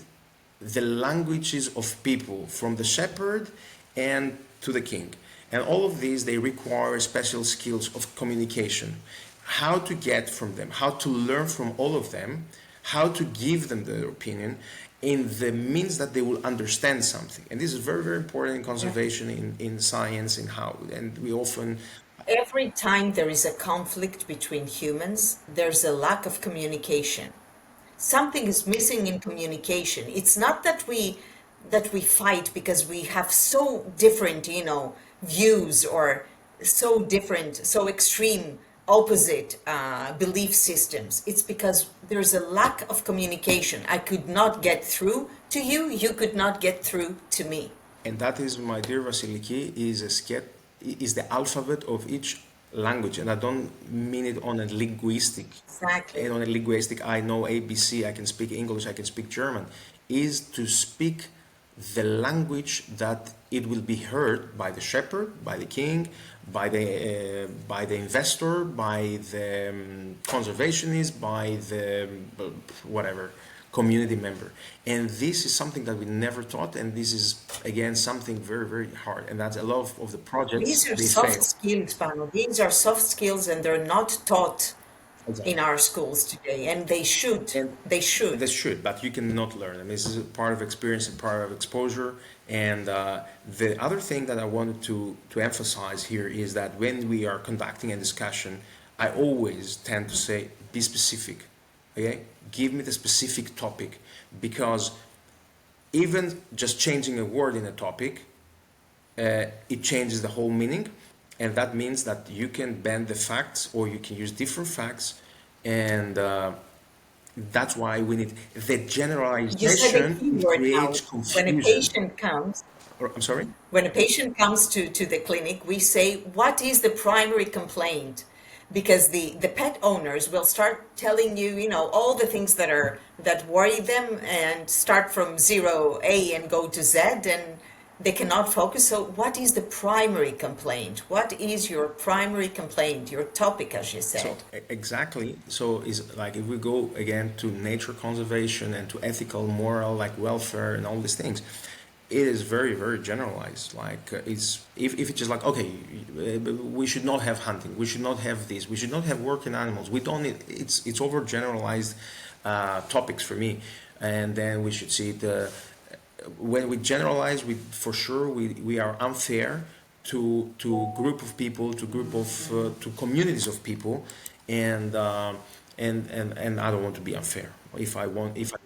B: the languages of people from the shepherd and to the king, and all of these, they require special skills of communication, how to get from them, how to learn from all of them, how to give them their opinion in the means that they will understand something. And this is very, very important in conservation, in science, in how, and we often.
A: Every time there is a conflict between humans, there's a lack of communication. Something is missing in communication. It's not that we fight because we have so different, views, or so different, so extreme, opposite belief systems. It's because there's a lack of communication. I could not get through to you. You could not get through to me.
B: And that is, my dear Vassiliki, is the alphabet of each language, and I don't mean it on a linguistic.
A: Exactly.
B: And on a linguistic, I know ABC, I can speak English, I can speak German, is to speak the language that it will be heard by the shepherd, by the king, by the investor, by the conservationist, by the whatever community member. And this is something that we never taught, and this is again something very, very hard. And that's a lot of the projects
A: These are
B: they
A: soft
B: fail.
A: skills, Pano. These are soft skills, and they're not taught
B: Exactly.
A: in our schools today, and they should.
B: And
A: They should.
B: This should, but you cannot learn. I mean, this is a part of experience and part of exposure. And the other thing that I wanted to emphasize here is that when we are conducting a discussion, I always tend to say, be specific. Okay? Give me the specific topic, because even just changing a word in a topic, it changes the whole meaning. And that means that you can bend the facts or you can use different facts. And that's why we need the
A: You said a
B: generalization
A: key word now.
B: creates
A: When a
B: confusion.
A: patient comes,
B: I'm sorry?
A: when a patient comes to the clinic, we say, what is the primary complaint? Because the pet owners will start telling you, all the things that worry them, and start from zero A and go to Z, and they cannot focus. So what is the primary complaint? What is your primary complaint, your topic, as you
B: So
A: said?
B: exactly. So is like if we go again to nature conservation and to ethical, moral, like welfare and all these things, it is very, very generalized. Like if it's just like, okay, we should not have hunting, we should not have this, we should not have working animals. We don't need, it's over generalized topics for me. And then we should see the when we generalize, for sure we are unfair to group of people, to communities of people, and I don't want to be unfair. If I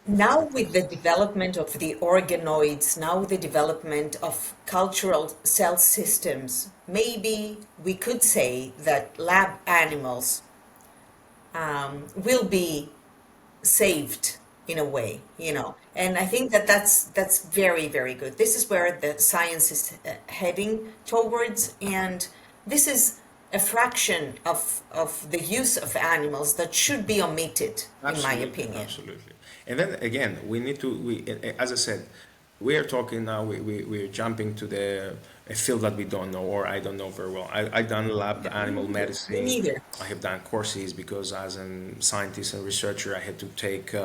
A: Now, with the development of the organoids, now the development of cultural cell systems, maybe we could say that lab animals will be saved in a way, and I think that that's very, very good. This is where the science is heading towards, and this is a fraction of the use of animals that should be omitted, in my
B: absolutely,
A: opinion.
B: absolutely. And then again, we need to, as I said, we are talking now, we're jumping to a field that we don't know, or I don't know very well. I done lab
A: Yeah, me
B: animal
A: neither. Me
B: medicine.
A: neither.
B: I have done courses because as a scientist and researcher, I had to take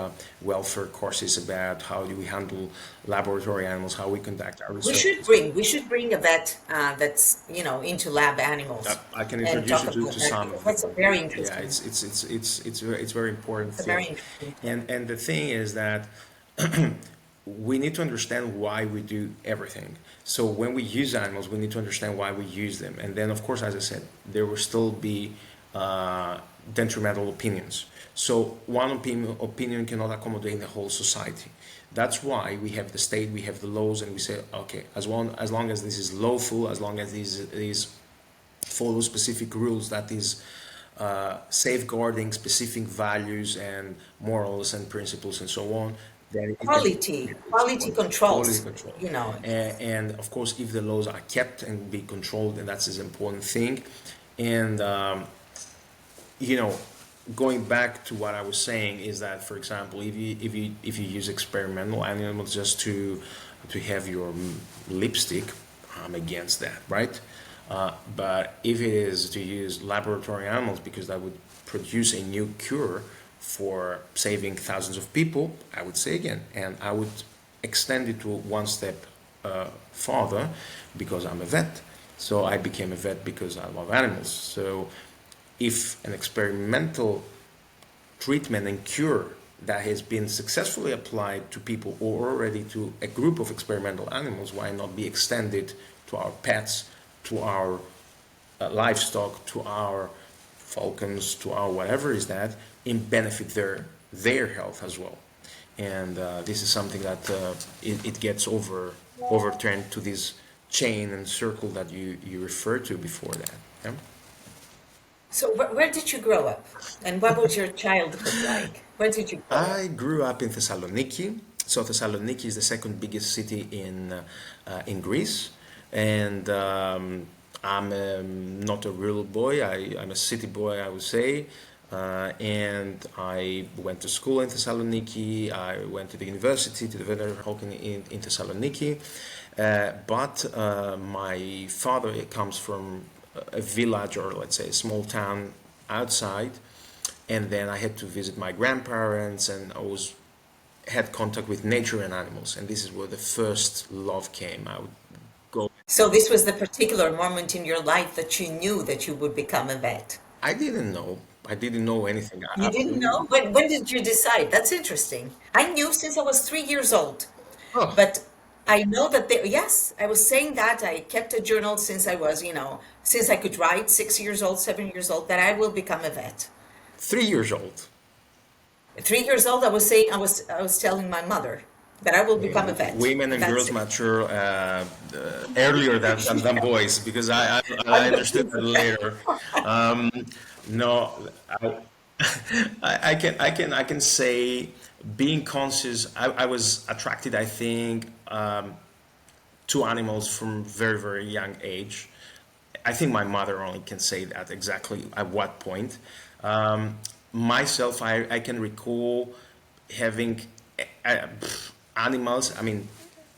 B: welfare courses about how do we handle laboratory animals, how we conduct our research.
A: We should bring a vet that's into lab animals
B: I can
A: and
B: introduce
A: talk
B: you
A: about
B: to
A: that
B: some
A: because
B: of
A: that's
B: them.
A: a very
B: Yeah,
A: interesting.
B: it's very important
A: It's a
B: thing.
A: very interesting.
B: And the thing is that we need to understand why we do everything. So when we use animals, we need to understand why we use them. And then, of course, as I said, there will still be detrimental opinions. So one opinion cannot accommodate the whole society. That's why we have the state, we have the laws, and we say, okay, as long as this is lawful, as long as these follow specific rules, that is safeguarding specific values and morals and principles and so on, then it can
A: Quality
B: quality
A: controls,
B: control.
A: you know.
B: And of course, if the laws are kept and be controlled, and that's an important thing. And you know, going back to what I was saying is that, for example, if you use experimental animals just to have your lipstick, I'm against that, right? But if it is to use laboratory animals because that would produce a new cure for saving thousands of people, I would say again, and I would extend it to one step farther because I'm a vet. So I became a vet because I love animals. So if an experimental treatment and cure that has been successfully applied to people or already to a group of experimental animals, why not be extended to our pets, to our livestock, to our falcons, to our whatever is that, and benefit their health as well. And this is something that it gets overturned to this chain and circle that you referred to before that. Yeah?
A: So where did you grow up? And what was your childhood like? Where did you grow up?
B: I grew up in Thessaloniki. So Thessaloniki is the second biggest city in Greece, and I'm not a rural boy. I'm a city boy, I would say. And I went to school in Thessaloniki. I went to the university, to the veterinary in Thessaloniki. But my father comes from a village, or let's say a small town outside, and then I had to visit my grandparents, and I was had contact with nature and animals, and this is where the first love came. I would go.
A: So this was the particular moment in your life that you knew that you would become a vet.
B: I didn't know. I didn't know anything.
A: You didn't know? When did you decide? That's interesting. I knew since I was 3 years old.
B: Oh,
A: But I know that yes, I was saying that I kept a journal since I was, since I could write, 6 years old, 7 years old, that I will become a vet.
B: 3 years old.
A: 3 years old, I was saying, I was telling my mother that I will become a vet.
B: Women and
A: That's
B: girls
A: it.
B: mature earlier than boys, because I understood that later. No, I, I can say being conscious. I was attracted, I think, to animals from very young age. I think my mother only can say that exactly at what point. Myself, I can recall having uh, animals. I mean,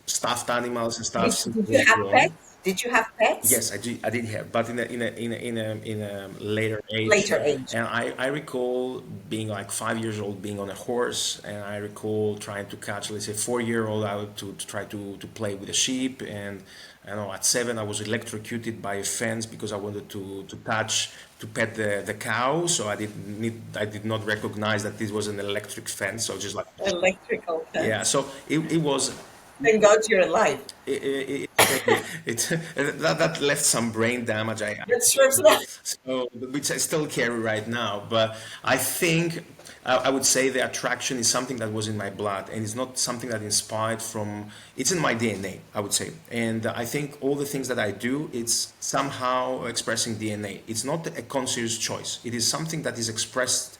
B: stuffed animals and stuff since
A: Did
B: I
A: you
B: was
A: have
B: young.
A: pets? Did you have pets?
B: Yes, I did have, but in a later age.
A: Later age.
B: And I recall being like 5 years old, being on a horse, and I recall trying to catch, let's say, 4 year old out to try to play with a sheep. And I know at 7 I was electrocuted by a fence because I wanted to pet the cow. So I did not recognize that this was an electric fence. So just like,
A: Electrical
B: yeah.
A: fence.
B: So it was
A: Thank God you're alive.
B: that left some brain damage.
A: That serves that.
B: So which I still carry right now. But I think I would say the attraction is something that was in my blood, and it's not something that inspired from. It's in my DNA, I would say. And I think all the things that I do, it's somehow expressing DNA. It's not a conscious choice. It is something that is expressed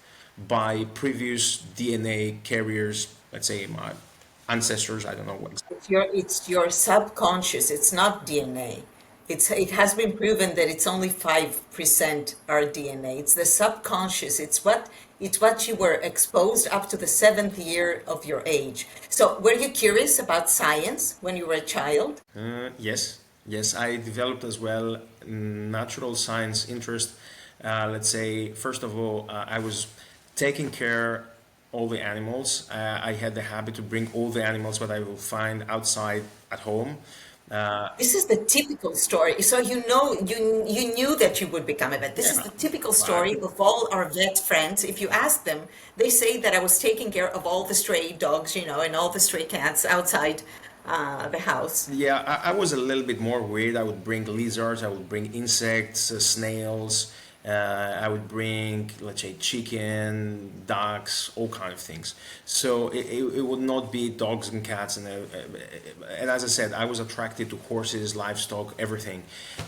B: by previous DNA carriers. Let's say my ancestors. I don't know what.
A: It's your subconscious. It's not DNA. It has been proven that it's only 5% our DNA. It's the subconscious. It's what It's what you were exposed up to the seventh year of your age. So, were you curious about science when you were a child?
B: Yes, yes, I developed as well natural science interest. Let's say, first of all, I was taking care all the animals. I had the habit to bring all the animals that I will find outside at home.
A: This is the typical story. So you knew that you would become a vet. This is
B: Yeah,
A: the typical
B: I,
A: story of all our vet friends. If you ask them, they say that I was taking care of all the stray dogs, and all the stray cats outside the house.
B: yeah, I was a little bit more weird. I would bring lizards, I would bring insects, snails. I would bring, let's say, chicken, ducks, all kind of things. So it would not be dogs and cats, and as I said, I was attracted to horses, livestock, everything.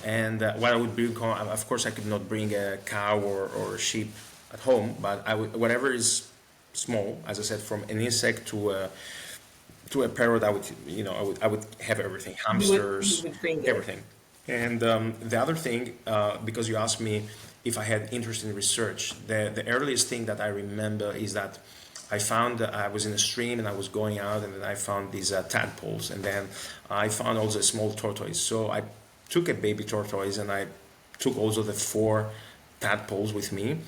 B: And what I would bring, of course, I could not bring a cow or a sheep at home, but I would, whatever is small, as I said, from an insect to a parrot, I would have everything,
A: You
B: hamsters,
A: would bring it.
B: everything. And the other thing, because you asked me if I had interest in research, the earliest thing that I remember is that I found I was in a stream and I was going out, and then I found these tadpoles, and then I found also a small tortoise. So I took a baby tortoise and I took also the four tadpoles with me.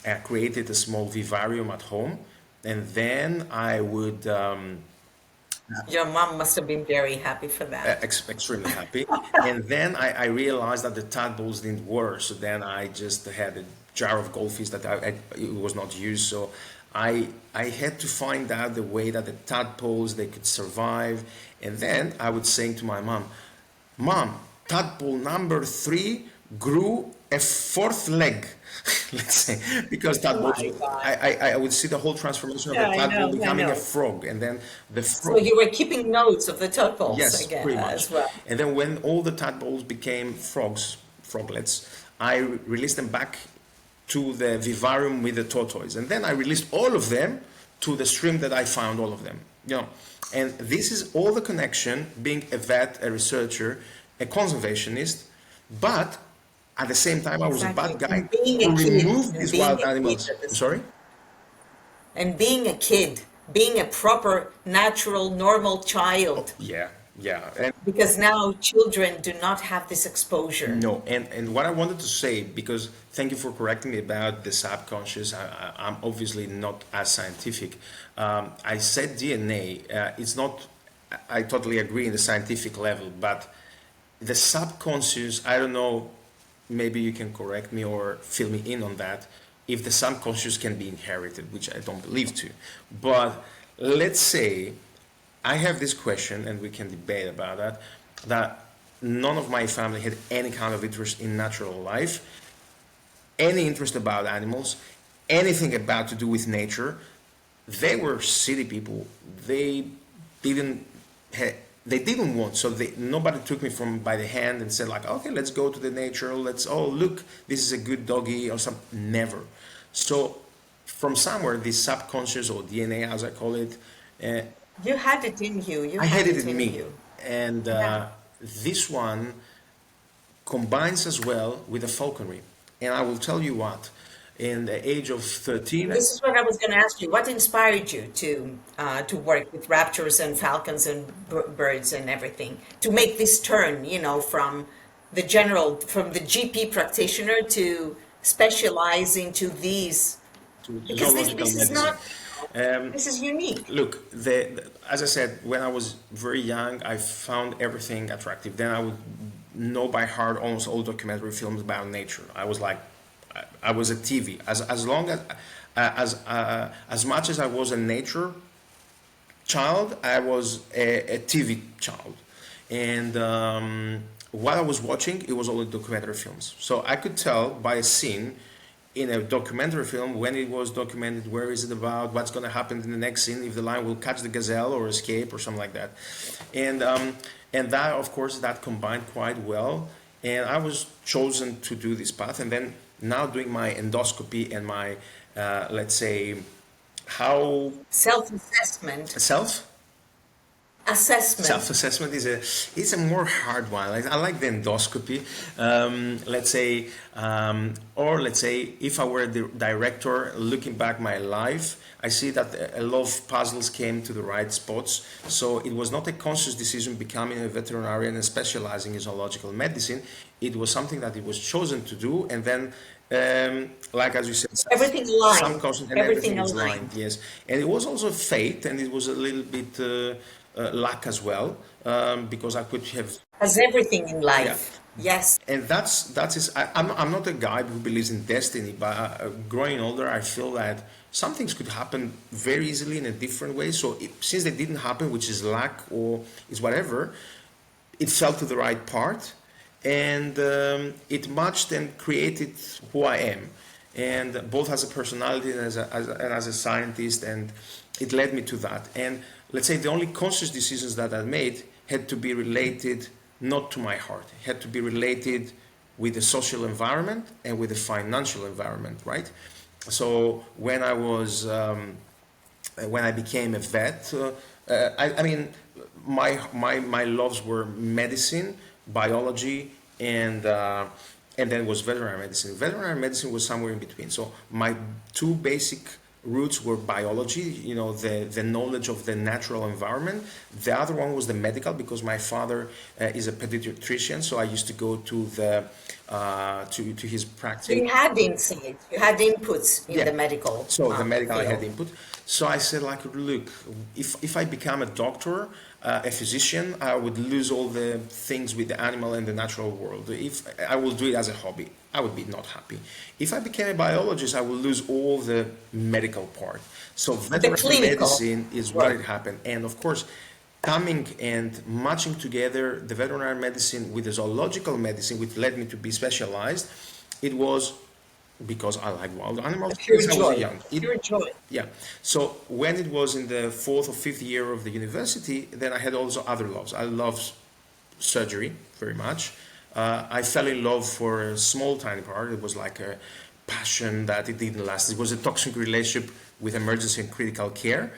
B: I created a small vivarium at home, and then I would.
A: Your mom must have been very happy for that.
B: Extremely happy. And then I realized that the tadpoles didn't work. So then I just had a jar of goldfish that it was not used. So I had to find out the way that the tadpoles they could survive. And then I would say to my mom, "Mom, tadpole number three grew a fourth leg." Let's say, because
A: Oh
B: tadpoles,
A: my God.
B: I would see the whole transformation of
A: Yeah,
B: a
A: I
B: tadpole
A: know, I
B: becoming a
A: know.
B: frog, and then the
A: So
B: frog.
A: you were keeping notes of the tadpoles
B: Yes,
A: again
B: pretty much.
A: as well.
B: And then when all the tadpoles became froglets, I released them back to the vivarium with the tortoise. And then I released all of them to the stream that I found all of them. And this is all the connection, being a vet, a researcher, a conservationist, but at the same time I was a
A: Exactly.
B: bad guy
A: And being
B: who
A: a kid,
B: removed
A: and
B: these
A: being
B: wild
A: a kid
B: animals.
A: at
B: I'm
A: this,
B: sorry?
A: and being a kid, being a proper, natural, normal child,
B: Yeah, yeah. And
A: because now children do not have this exposure.
B: no, and what I wanted to say, because thank you for correcting me about the subconscious. I'm obviously not as scientific. I said DNA. It's not. I totally agree in the scientific level, but the subconscious. I don't know. Maybe you can correct me or fill me in on that. If the subconscious can be inherited, which I don't believe to, but let's say I have this question, and we can debate about that. That none of my family had any kind of interest in natural life, any interest about animals, anything about to do with nature. They were city people. Didn't they didn't want, so nobody took me from by the hand and said like, okay, let's go to the nature. Let's, oh look, this is a good doggy or something. Never. So from somewhere, this subconscious or DNA, as I call it, uh,
A: You had it in you. You
B: I had
A: had
B: it
A: it
B: in
A: in
B: me,
A: you.
B: and
A: Yeah.
B: this one combines as well with the falconry. And I will tell you what, in the age of 13,
A: This is what I was going to ask you. What inspired you to work with raptors and falcons and birds and everything to make this turn, from from the GP practitioner to specializing to these,
B: to
A: because this
B: zoological
A: this is
B: medicine.
A: not
B: Um,
A: this is unique.
B: Look, as I said, when I was very young, I found everything attractive. Then I would know by heart almost all documentary films about nature. I was like, I was a TV. As long as much as I was a nature child, I was a TV child, and what I was watching, it was all documentary films. So I could tell by a scene in a documentary film when it was documented, where is it about, what's going to happen in the next scene, if the lion will catch the gazelle or escape or something like that, and that, of course, that combined quite well, and I was chosen to do this path, and then now doing my endoscopy and my let's say how
A: Self-assessment.
B: self.
A: Assessment.
B: Self-assessment is a more hard one. Like, I like the endoscopy. Let's say, or let's say, if I were the director looking back my life, I see that a lot of puzzles came to the right spots. So it was not a conscious decision becoming a veterinarian and specializing in zoological medicine. It was something that it was chosen to do, and then, like as you said,
A: Everything
B: some
A: aligned.
B: constant and
A: Everything
B: everything is lined.
A: aligned.
B: Yes, and it was also fate, and it was a little bit luck as well, because I could have,
A: As everything in
B: yeah.
A: life. Yes.
B: And that is, I'm not a guy who believes in destiny, but growing older, I feel that some things could happen very easily in a different way. So since they didn't happen, which is luck or is whatever, it fell to the right part, and it matched and created who I am, and both as a personality and as a scientist, and it led me to that. And let's say the only conscious decisions that I made had to be related not to my heart, it had to be related with the social environment and with the financial environment, right? So when I became a vet, I mean, my loves were medicine, biology, and then was veterinary medicine. Veterinary medicine was somewhere in between. So my two basic roots were biology, the knowledge of the natural environment. The other one was the medical, because my father is a pediatrician, so I used to go to to his
A: So
B: practice.
A: you had insight, you had inputs in
B: Yeah.
A: the medical
B: So the medical, I had
A: field.
B: input. So I said, like, look, if I become a doctor, a physician, I would lose all the things with the animal and the natural world. If I will do it as a hobby, I would be not happy. If I became a biologist, I will lose all the medical part. So
A: The
B: veterinary
A: clinical
B: medicine is what
A: work.
B: it happened. And of course, coming and matching together the veterinary medicine with the zoological medicine, which led me to be specialized, it was because I like wild
A: A
B: animals
A: pure
B: since I was
A: joy.
B: young.
A: A pure joy.
B: Yeah. So when it was in the fourth or fifth year of the university, then I had also other loves. I loved surgery very much. I fell in love for a small, tiny part. It was like a passion that it didn't last. It was a toxic relationship with emergency and critical care.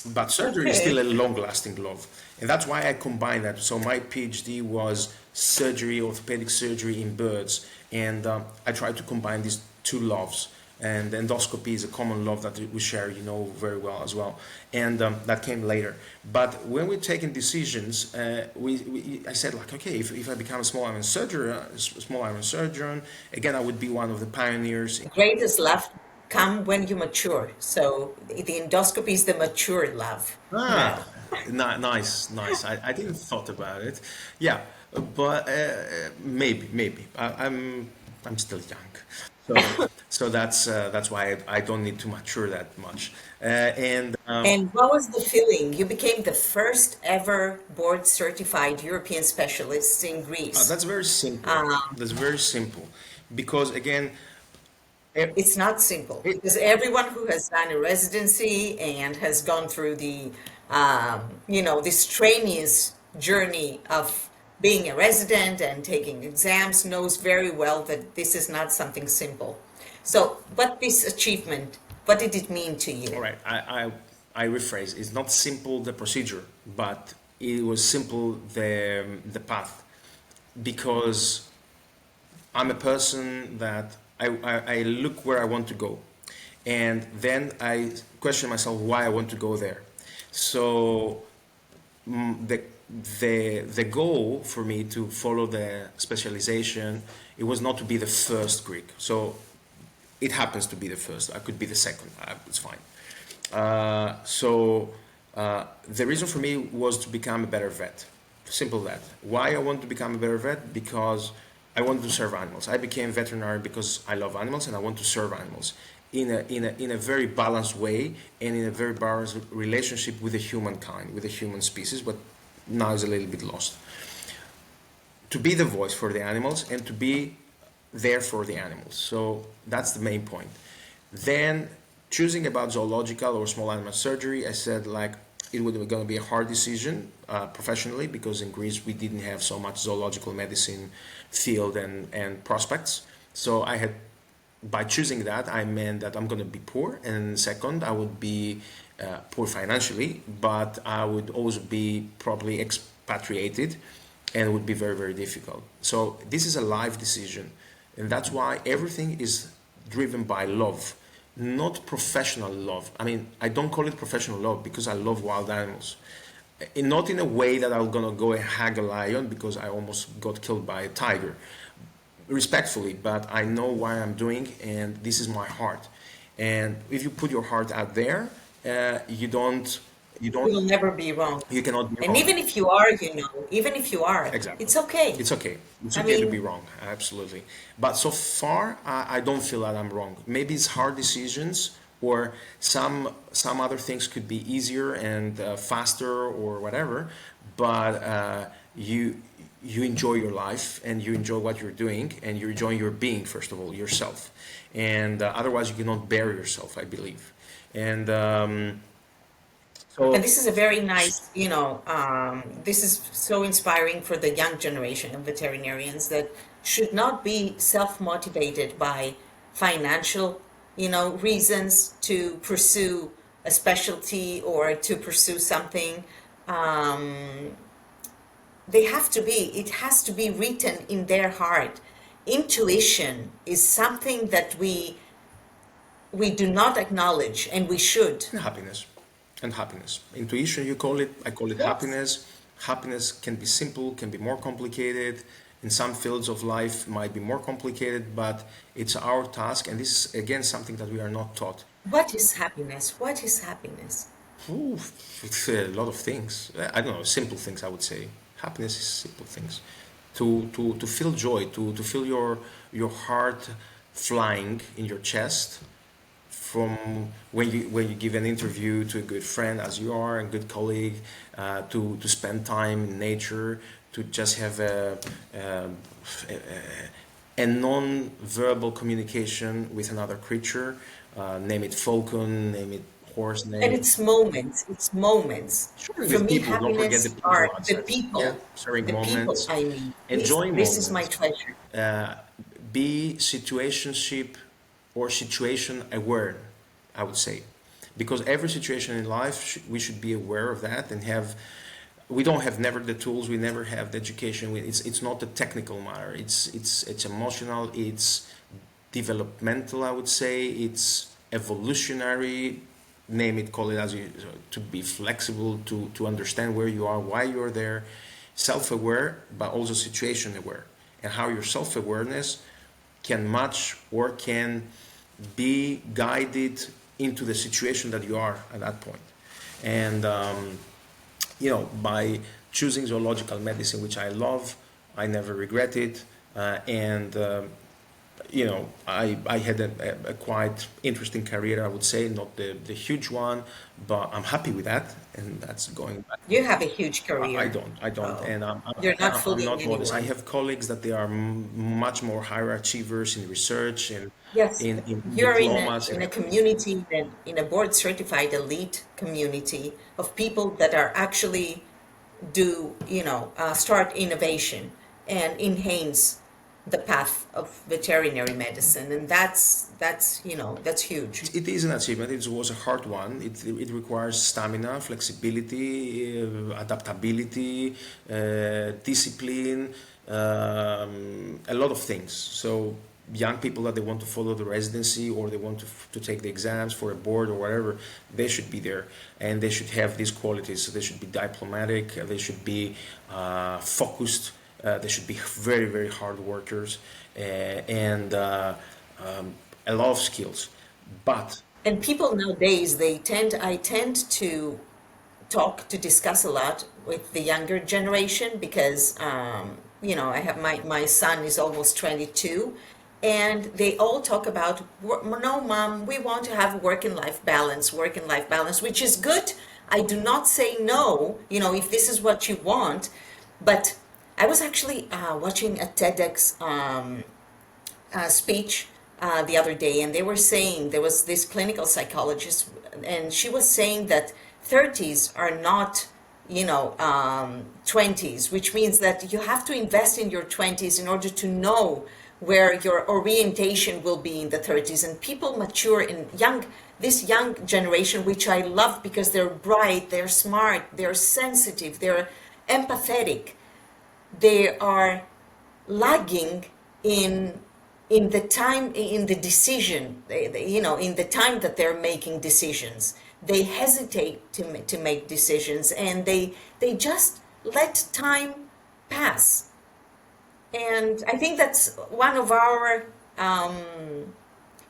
B: But surgery is still
A: Okay.
B: a long-lasting love. And that's why I combined that. So my PhD was surgery, orthopedic surgery in birds. And I tried to combine these two loves. And endoscopy is a common love that we share, very well as well. And that came later. But when we're taking decisions, I said, like, okay, if I become a small iron surgeon, again, I would be one of the pioneers.
A: The greatest love come when you mature. So the endoscopy is the mature love
B: Ah,
A: now.
B: nice, nice. I didn't thought about it. Yeah, but maybe. I'm still young, so that's why I don't need to mature that much. And
A: And what was the feeling? You became the first ever board certified European specialist in Greece.
B: that's very simple.
A: Um,
B: That's very simple, because again, e-
A: it's not simple
B: it,
A: because everyone who has done a residency and has gone through this strenuous journey of being a resident and taking exams knows very well that this is not something simple. So, but this achievement, what did it mean to
B: all
A: you?
B: right. I rephrase. It's not simple the procedure, but it was simple the path, because I'm a person that I look where I want to go, and then I question myself why I want to go there. So the the goal for me to follow the specialization, it was not to be the first Greek. So it happens to be the first. I could be the second. It's fine. The reason for me was to become a better vet. Simple that. Why I want to become a better vet? Because I want to serve animals. I became veterinary because I love animals and I want to serve animals in a very balanced way and in a very balanced relationship with the humankind, with the human species, but now is a little bit lost. To be the voice for the animals and to be there for the animals. So that's the main point. Then choosing about zoological or small animal surgery, I said, like, it was going to be a hard decision professionally, because in Greece we didn't have so much zoological medicine field and prospects. So I had, by choosing that, I meant that I'm going to be poor, and second, I would be poor financially, but I would also be probably expatriated, and it would be very, very difficult. So this is a life decision, and that's why everything is driven by love, not professional love. I mean, I don't call it professional love because I love wild animals. Not in a way that I'm gonna go and hag a lion because I almost got killed by a tiger, respectfully, but I know why I'm doing, and this is my heart. And if you put your heart out there, you don't,
A: You'll never be wrong.
B: you cannot be
A: And
B: wrong.
A: even if you are, even if you are,
B: Exactly.
A: it's okay.
B: It's okay. It's
A: I
B: okay to
A: mean,
B: be wrong. Absolutely. But so far, I don't feel that I'm wrong. Maybe it's hard decisions, or some other things could be easier and faster or whatever. But you enjoy your life, and you enjoy what you're doing, and you enjoy your being, first of all, yourself. And otherwise, you cannot bear yourself, I believe. And
A: and
B: so
A: this is a very nice, this is so inspiring for the young generation of veterinarians that should not be self-motivated by financial, reasons to pursue a specialty or to pursue something. Um, it has to be written in their heart. Intuition is something that we do not acknowledge, and we should.
B: and happiness. And happiness. Intuition, you call it, I call it
A: Yes.
B: happiness. Happiness can be simple, can be more complicated. In some fields of life might be more complicated, but it's our task, and this is again something that we are not taught.
A: What is happiness? What is happiness?
B: Ooh, it's a lot of things. I don't know, simple things I would say. Happiness is simple things. To feel joy, to feel your heart flying in your chest, from when you give an interview to a good friend, as you are, a good colleague, to spend time in nature, to just have a non-verbal communication with another creature, name it falcon, name it horse, name
A: And
B: it
A: it's moments. It's moments.
B: sharing
A: For
B: with
A: me,
B: people. Don't forget the
A: happiness
B: people
A: are
B: outside. Yeah, sharing
A: the people
B: moments,
A: I meet.
B: enjoying
A: This is my
B: moments,
A: treasure.
B: uh, be situationship or situation aware, I would say, because every situation in life we should be aware of that, and have, we don't have never the tools, we never have the education. It's not a technical matter. It's emotional. It's developmental, I would say. It's evolutionary. Name it, call it as you, to be flexible, to understand where you are, why you're there, self-aware, but also situation aware, and how your self-awareness can match or can be guided into the situation that you are at that point. And by choosing zoological medicine, which I love, I never regret it. And I had a quite interesting career, I would say, not the huge one, but I'm happy with that, and that's going back.
A: You have a huge
B: I
A: career.
B: don't,
A: Oh,
B: and
A: you're not
B: I'm
A: fooling
B: not modest. I
A: anyone.
B: have colleagues that they are much more higher achievers in research and
A: Yes,
B: in
A: you're
B: diplomas
A: in
B: and
A: a community, in a board certified elite community of people that are actually start innovation and enhance the path of veterinary medicine, and that's huge.
B: it is an achievement. It was a hard one. It requires stamina, flexibility, adaptability, discipline, a lot of things. So young people that they want to follow the residency, or they want to take the exams for a board or whatever, they should be there, and they should have these qualities. So they should be diplomatic. They should be focused. They should be very, very hard workers, and a lot of skills. But
A: And people nowadays, I tend to discuss a lot with the younger generation because, I have my son is almost 22, and they all talk about, no, mom, we want to have work and life balance, which is good. I do not say no, if this is what you want, but I was actually watching a TEDx speech the other day, and they were saying there was this clinical psychologist, and she was saying that 30s are not, 20s, which means that you have to invest in your 20s in order to know where your orientation will be in the 30s. And people mature in young this young generation, which I love because they're bright, they're smart, they're sensitive, they're empathetic, they are lagging in the time, in the decision, in the time that they're making decisions. They hesitate to make decisions, and they just let time pass. And I think that's one of our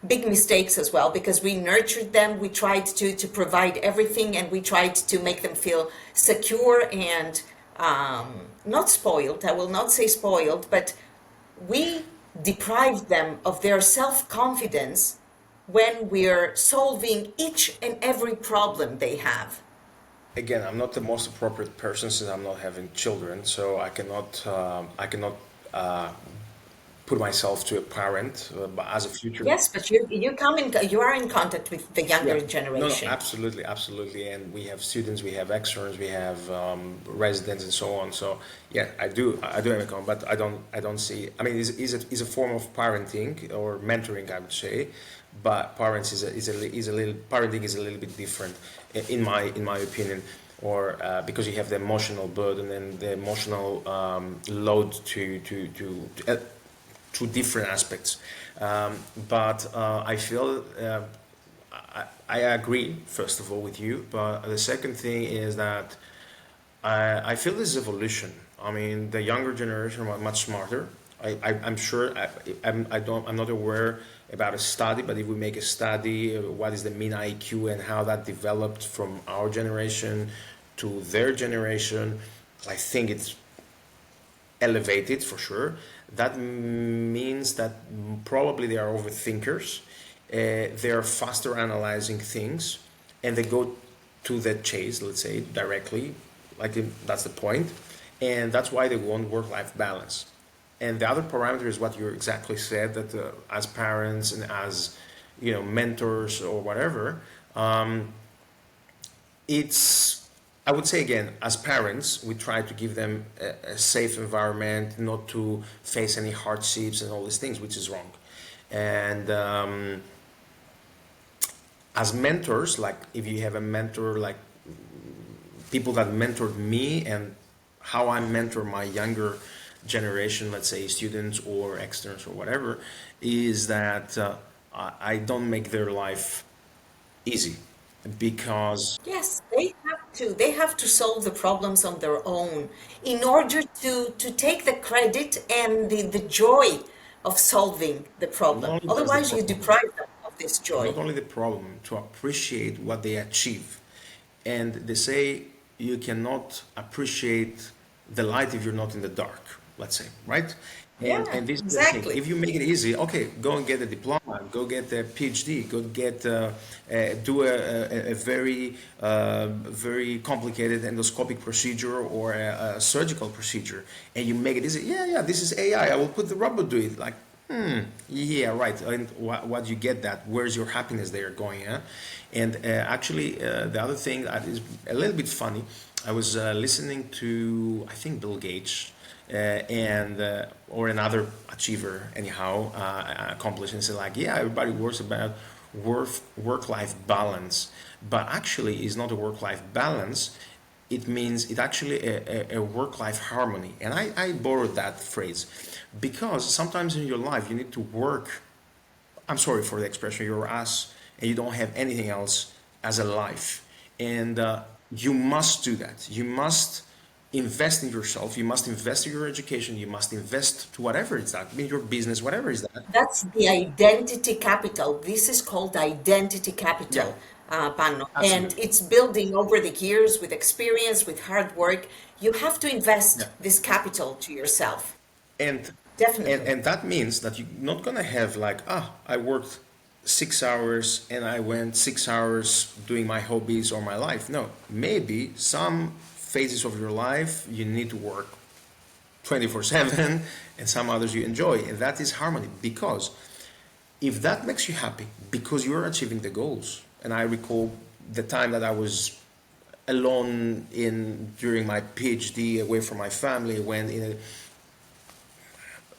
A: big mistakes as well, because we nurtured them, we tried to provide everything, and we tried to make them feel secure and not spoiled. I will not say spoiled, but we deprived them of their self-confidence when we're solving each and every problem they have.
B: Again, I'm not the most appropriate person since I'm not having children, so I cannot put myself to a parent, but as a future.
A: Yes, but you are in contact with the
B: Yeah,
A: younger
B: no,
A: generation.
B: absolutely, absolutely, and we have students, we have externs, we have residents, and so on. So yeah, I do have a comment, but I don't see. I mean, is a form of parenting or mentoring, I would say, but parents is a little parenting is a little bit different, in my opinion, or because you have the emotional burden and the emotional load to different aspects. But I feel I agree, first of all, with you. But the second thing is that I feel this is evolution. I mean, the younger generation are much smarter. I'm sure I'm not aware about a study, but if we make a study, what is the mean IQ and how that developed from our generation to their generation, I think it's elevated for sure. That means that probably they are overthinkers. They are faster analyzing things, and they go to the chase, let's say, directly. Like that's the point, and that's why they want work-life balance. And the other parameter is what you exactly said, that as parents and as mentors or whatever, it's I would say again, as parents, we try to give them a safe environment, not to face any hardships and all these things, which is wrong. And as mentors, like if you have a mentor, like people that mentored me and how I mentor my younger generation, let's say students or externs or whatever, is that I don't make their life easy because
A: Yes, they have to. They have to solve the problems on their own in order to take the credit and the joy of solving the
B: not
A: problem.
B: only that's the
A: Otherwise, you
B: problem,
A: deprive them of this joy.
B: not only the problem, to appreciate what they achieve. And they say you cannot appreciate the light if you're not in the dark, let's say, right?
A: Yeah,
B: And this is the thing.
A: exactly.
B: If you make it easy, okay, go and get a diploma, go get a PhD, go get do a very very complicated endoscopic procedure or a surgical procedure, and you make it easy. Yeah, yeah, this is AI. I will put the robot do it. Like, yeah, right. And what you get that? Where's your happiness there going? Huh? And actually, the other thing that is a little bit funny, I was listening to, I think, Bill Gates and or another achiever, anyhow, accomplished, and said like, yeah, everybody works about work-life balance, but actually, it's not a work-life balance. It means it actually a work-life harmony, and I borrowed that phrase because sometimes in your life you need to work. I'm sorry for the expression, your ass, and you don't have anything else as a life. And you must do that. You must invest in yourself. You must invest in your education. You must invest to whatever it's that, in your business, whatever is that.
A: That's the identity capital. This is called identity
B: Yeah,
A: capital, Pano. And
B: absolutely.
A: it's building over the years with experience, with hard work. You have to
B: Yeah.
A: invest this capital to yourself.
B: And
A: Definitely.
B: that means that you're not gonna have like, I worked 6 hours and I went 6 hours doing my hobbies or my life. No, maybe some phases of your life you need to work 24/7 and some others you enjoy, and that is harmony. Because if that makes you happy because you're achieving the goals, and I recall the time that I was alone in during my PhD, away from my family, when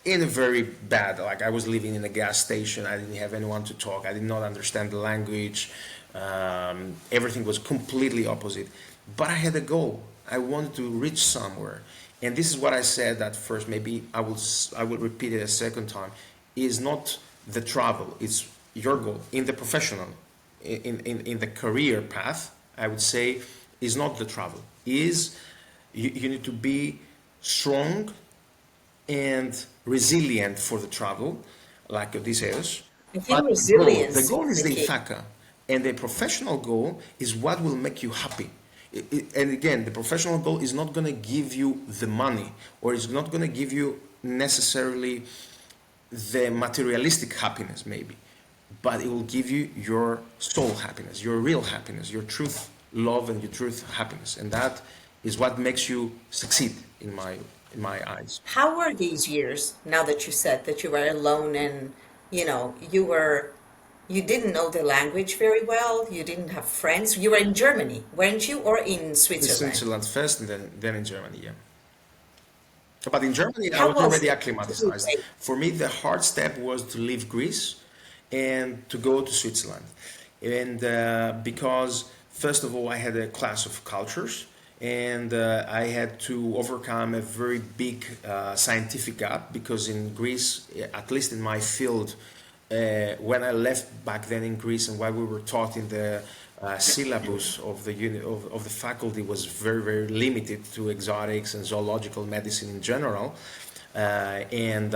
B: in a very bad, like I was living in a gas station, I didn't have anyone to talk, I did not understand the language, Everything was completely opposite. But I had a goal. I wanted to reach somewhere. And this is what I said at first. Maybe I will repeat it a second time. Is not the travel. It's your goal in the professional, in the career path. I would say is not the travel. Is you need to be strong and resilient for the travel, like Odysseus.
A: I think
B: But the
A: resilience
B: goal
A: is
B: is
A: the
B: the
A: key.
B: ithaka, and the professional goal is what will make you happy. And again, the professional goal is not going to give you the money, or it's not going to give you necessarily the materialistic happiness, maybe, but it will give you your soul happiness, your real happiness, your truth love, and your truth happiness, and that is what makes you succeed in my eyes.
A: How were these years now that you said that you were alone and you didn't know the language very well, you didn't have friends. You were in Germany, weren't you, or in
B: In
A: Switzerland?
B: Switzerland first, and then in Germany, yeah. But in Germany, I
A: How
B: was
A: was
B: already
A: it to be
B: acclimatized.
A: away?
B: For me, the hard step was to leave Greece and to go to Switzerland. And because, first of all, I had a clash of cultures, and I had to overcome a very big scientific gap, because in Greece, at least in my field, when I left back then in Greece, and what we were taught in the syllabus of of the faculty was very limited to exotics and zoological medicine in general, and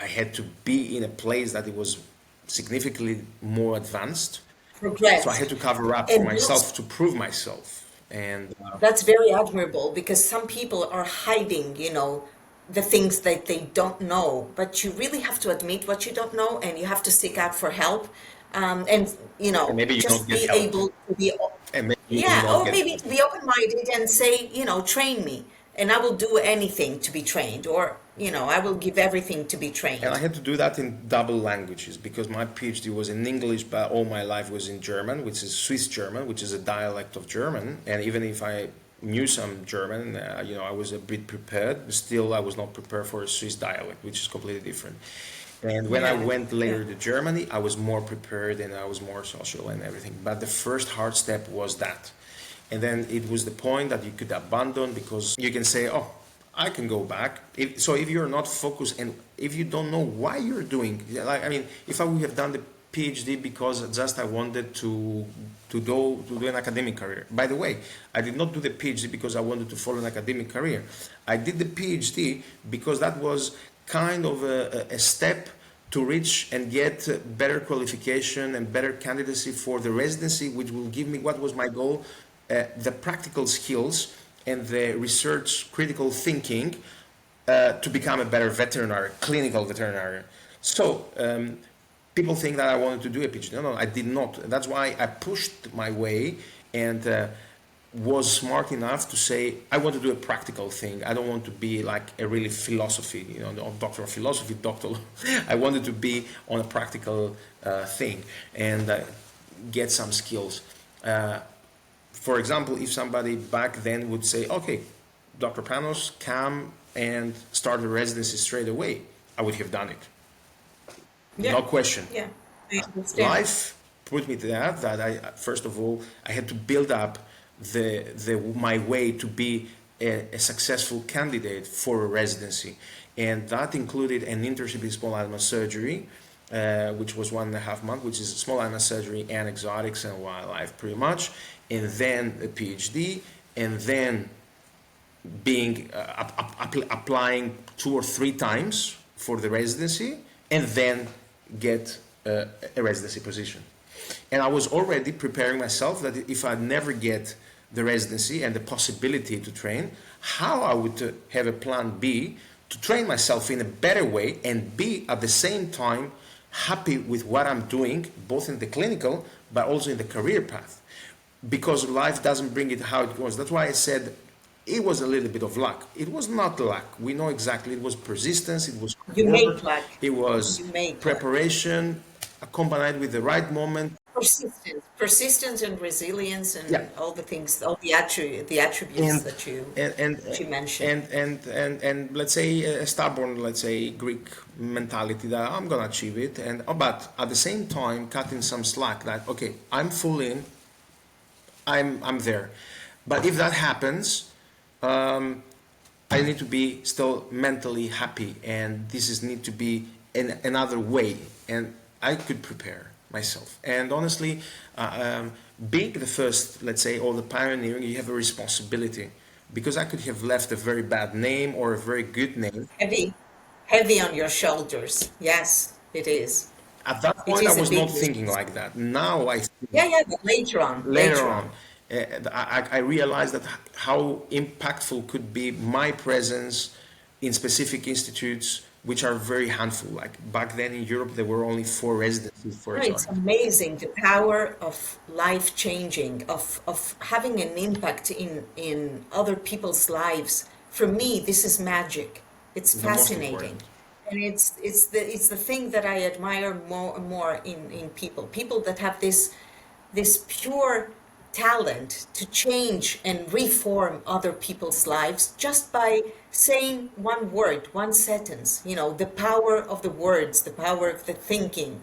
B: I had to be in a place that it was significantly more advanced. So I had
A: Progressed.
B: to cover up for
A: And that's
B: myself to prove myself. And
A: That's very admirable because some people are hiding, the things that they don't know. But you really have to admit what you don't know and you have to seek out for help. And,
B: maybe you don't
A: just
B: get
A: be
B: help,
A: able to be,
B: and maybe you
A: yeah,
B: don't
A: or
B: get
A: maybe
B: help.
A: to be open-minded and say, train me and I will do anything to be trained, or, I will give everything to be
B: And I
A: trained.
B: had to do that in double languages, because my PhD was in English, but all my life was in German, which is Swiss German, which is a dialect of German. And even if I knew some German, I was a bit prepared. Still, I was not prepared for a Swiss dialect, which is completely different. And when I
A: Yeah,
B: went
A: yeah.
B: later to Germany, I was more prepared and I was more social and everything. But the first hard step was that. And then it was the point that you could abandon, because you can say, oh, I can go back. If you're not focused, and if you don't know why you're doing, like, I mean, if I would have done the PhD because just I wanted to do an academic career. By the way, I did not do the PhD because I wanted to follow an academic career. I did the PhD because that was kind of a step to reach and get better qualification and better candidacy for the residency, which will give me what was my goal, the practical skills and the research critical thinking, to become a better veterinary, clinical veterinarian. So people think that I wanted to do a PhD. No, I did not. That's why I pushed my way and was smart enough to say I want to do a practical thing. I don't want to be like a really philosophy, doctor of philosophy, doctor. I wanted to be on a practical thing and get some skills. For example, if somebody back then would say, okay, Dr. Panos, come and start a residency straight away, I would have done it.
A: Yeah,
B: No question.
A: yeah, I understand.
B: Life put me to that I, first of all, I had to build up my way to be a successful candidate for a residency. And that included an internship in small animal surgery, which was 1.5 months, which is small animal surgery and exotics and wildlife pretty much, and then a PhD, and then being applying 2 or 3 times for the residency, and then get a residency position. And I was already preparing myself that if I never get the residency and the possibility to train, how I would have a plan B to train myself in a better way and be at the same time happy with what I'm doing, both in the clinical but also in the career path. Because life doesn't bring it how it goes. That's why I said it was a little bit of luck. It was not luck. We know exactly. It was persistence. It was
A: You
B: work.
A: make luck.
B: It was
A: You make luck.
B: preparation accompanied with the right moment.
A: persistence and resilience
B: Yeah.
A: and all the things, all the attributes
B: and
A: that
B: and and
A: you mentioned.
B: and let's say a stubborn, let's say Greek mentality that I'm gonna achieve it, and but at the same time cutting some slack that okay, I'm full in, I'm there, but if that happens, I need to be still mentally happy, and this is need to be in another way, and I could prepare myself. And honestly, being the first, let's say, or the pioneer, you have a responsibility because I could have left a very bad name or a very good name.
A: Heavy, heavy on your shoulders. Yes, it is.
B: At that
A: It
B: point, I
A: is a
B: was not
A: big
B: thinking
A: responsibility.
B: like that. Now I
A: Yeah,
B: think
A: yeah, but later on,
B: later
A: later
B: on,
A: on.
B: I realized that how impactful could be my presence in specific institutes, which are very handful. Like back then in Europe, there were only 4 residencies for a
A: No, it's
B: joint.
A: amazing the power of life changing, of having an impact in other people's lives. For me, this is magic. It's
B: The most
A: fascinating.
B: important.
A: And it's the thing that I admire more and more in people. People that have this pure talent to change and reform other people's lives just by saying one word, one sentence. You know, the power of the words, the power of the thinking.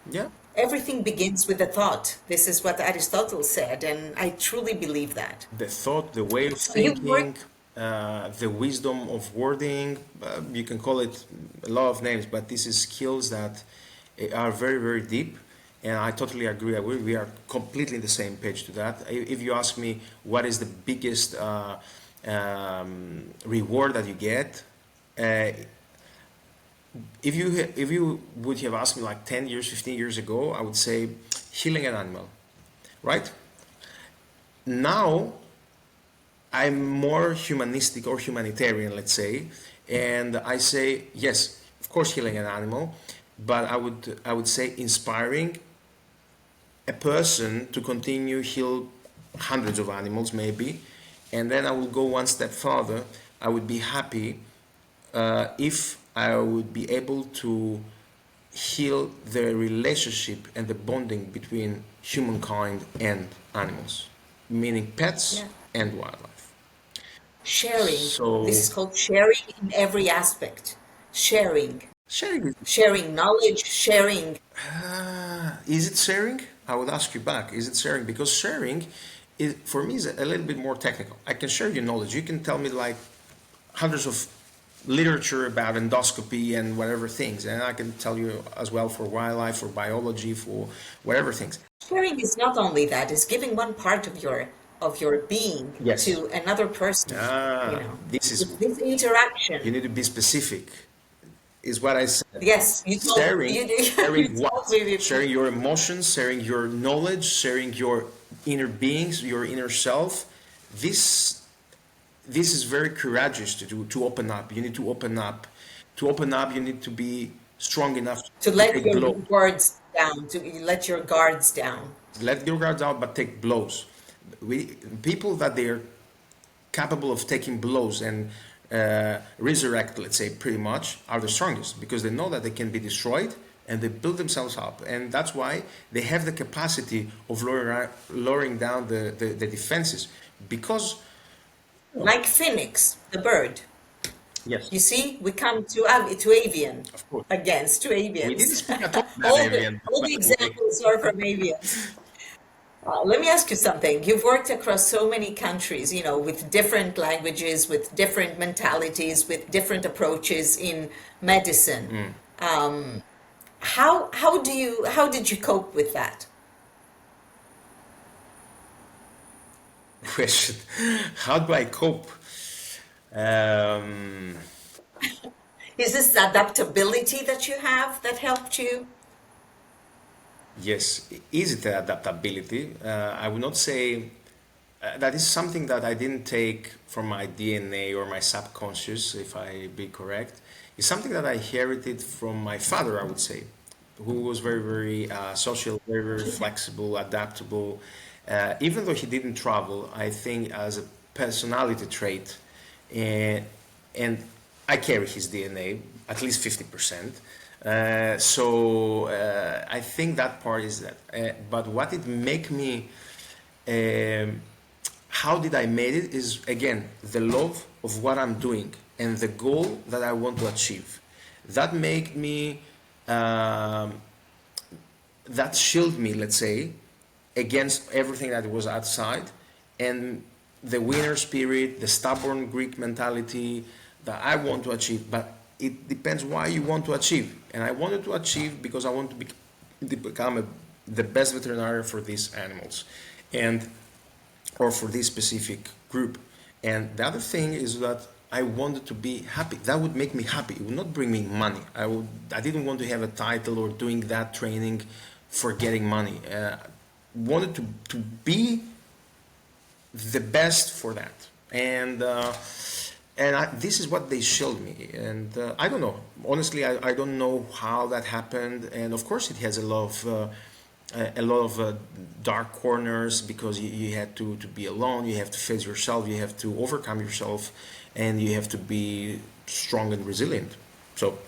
B: Yeah.
A: Everything begins with a thought. This is what Aristotle said, and I truly believe that.
B: The thought, the way of
A: So you work,
B: thinking, the wisdom of wording, you can call it a lot of names, but this is skills that are very, very deep. And I totally agree. We are completely in the same page to that. If you ask me what is the biggest reward that you get, uh, if you would have asked me like 10 years, 15 years ago, I would say healing an animal, right? Now I'm more humanistic or humanitarian, let's say, and I say yes, of course, healing an animal, but I would say inspiring a person to continue heal hundreds of animals maybe, and then I will go one step further. I would be happy if I would be able to heal the relationship and the bonding between humankind and animals, meaning pets
A: yeah,
B: and wildlife.
A: sharing. This
B: So
A: is called sharing in every aspect. Sharing,
B: sharing
A: sharing knowledge, sharing.
B: is it sharing? I would ask you back. Is it sharing? Because sharing is for me is a little bit more technical. I can share your knowledge. You can tell me like hundreds of literature about endoscopy and whatever things, and I can tell you as well for wildlife, for biology, for whatever things.
A: Sharing is not only that, it's giving one part of your being
B: Yes.
A: to another person, you know.
B: This is
A: It's this
B: you
A: interaction.
B: need to be specific. Is what I said.
A: Yes,
B: Sharing, sharing
A: you told
B: what?
A: me before.
B: Sharing your emotions, sharing your knowledge, sharing your inner beings, your inner self. This this is very courageous to do, to open up. You need to open up. To open up, you need to be strong enough
A: To
B: to
A: let
B: take
A: your
B: blows.
A: guards down, to let your guards down.
B: Let your guards out, but take blows. People that they are capable of taking blows and resurrect, let's say, pretty much, are the strongest because they know that they can be destroyed and they build themselves up. And that's why they have the capacity of lowering down the defenses because,
A: Like Phoenix, the bird.
B: yes,
A: You see, we come to avian
B: of course.
A: against to
B: We didn't
A: avians.
B: speak at all about avian,
A: All
B: by
A: the
B: the way.
A: examples are from avians. Let me ask you something. You've worked across so many countries, you know, with different languages, with different mentalities, with different approaches in medicine. How did you cope with that?
B: Question. How do I cope? Um,
A: Is this adaptability that you have that helped you?
B: yes, is it adaptability? I would not say that is something that I didn't take from my DNA or my subconscious, if I be correct. It's something that I inherited from my father, I would say, who was very, very social, very, very flexible, adaptable. Even though he didn't travel, I think as a personality trait, and, and I carry his DNA, at least 50%. I think that part is that. But what it make me, how did I made it is again the love of what I'm doing and the goal that I want to achieve. That make me, that shield me, let's say, against everything that was outside, and the winner spirit, the stubborn Greek mentality that I want to achieve. But it depends why you want to achieve. And I wanted to achieve because I want to become the best veterinarian for these animals, and or for this specific group. And the other thing is that I wanted to be happy. That would make me happy. It would not bring me money. I didn't want to have a title or doing that training for getting money. Wanted to be the best for that. And this is what they showed me. And I don't know. Honestly, I don't know how that happened. And of course, it has a lot of dark corners, because you had to be alone, you have to face yourself, you have to overcome yourself, and you have to be strong and resilient. So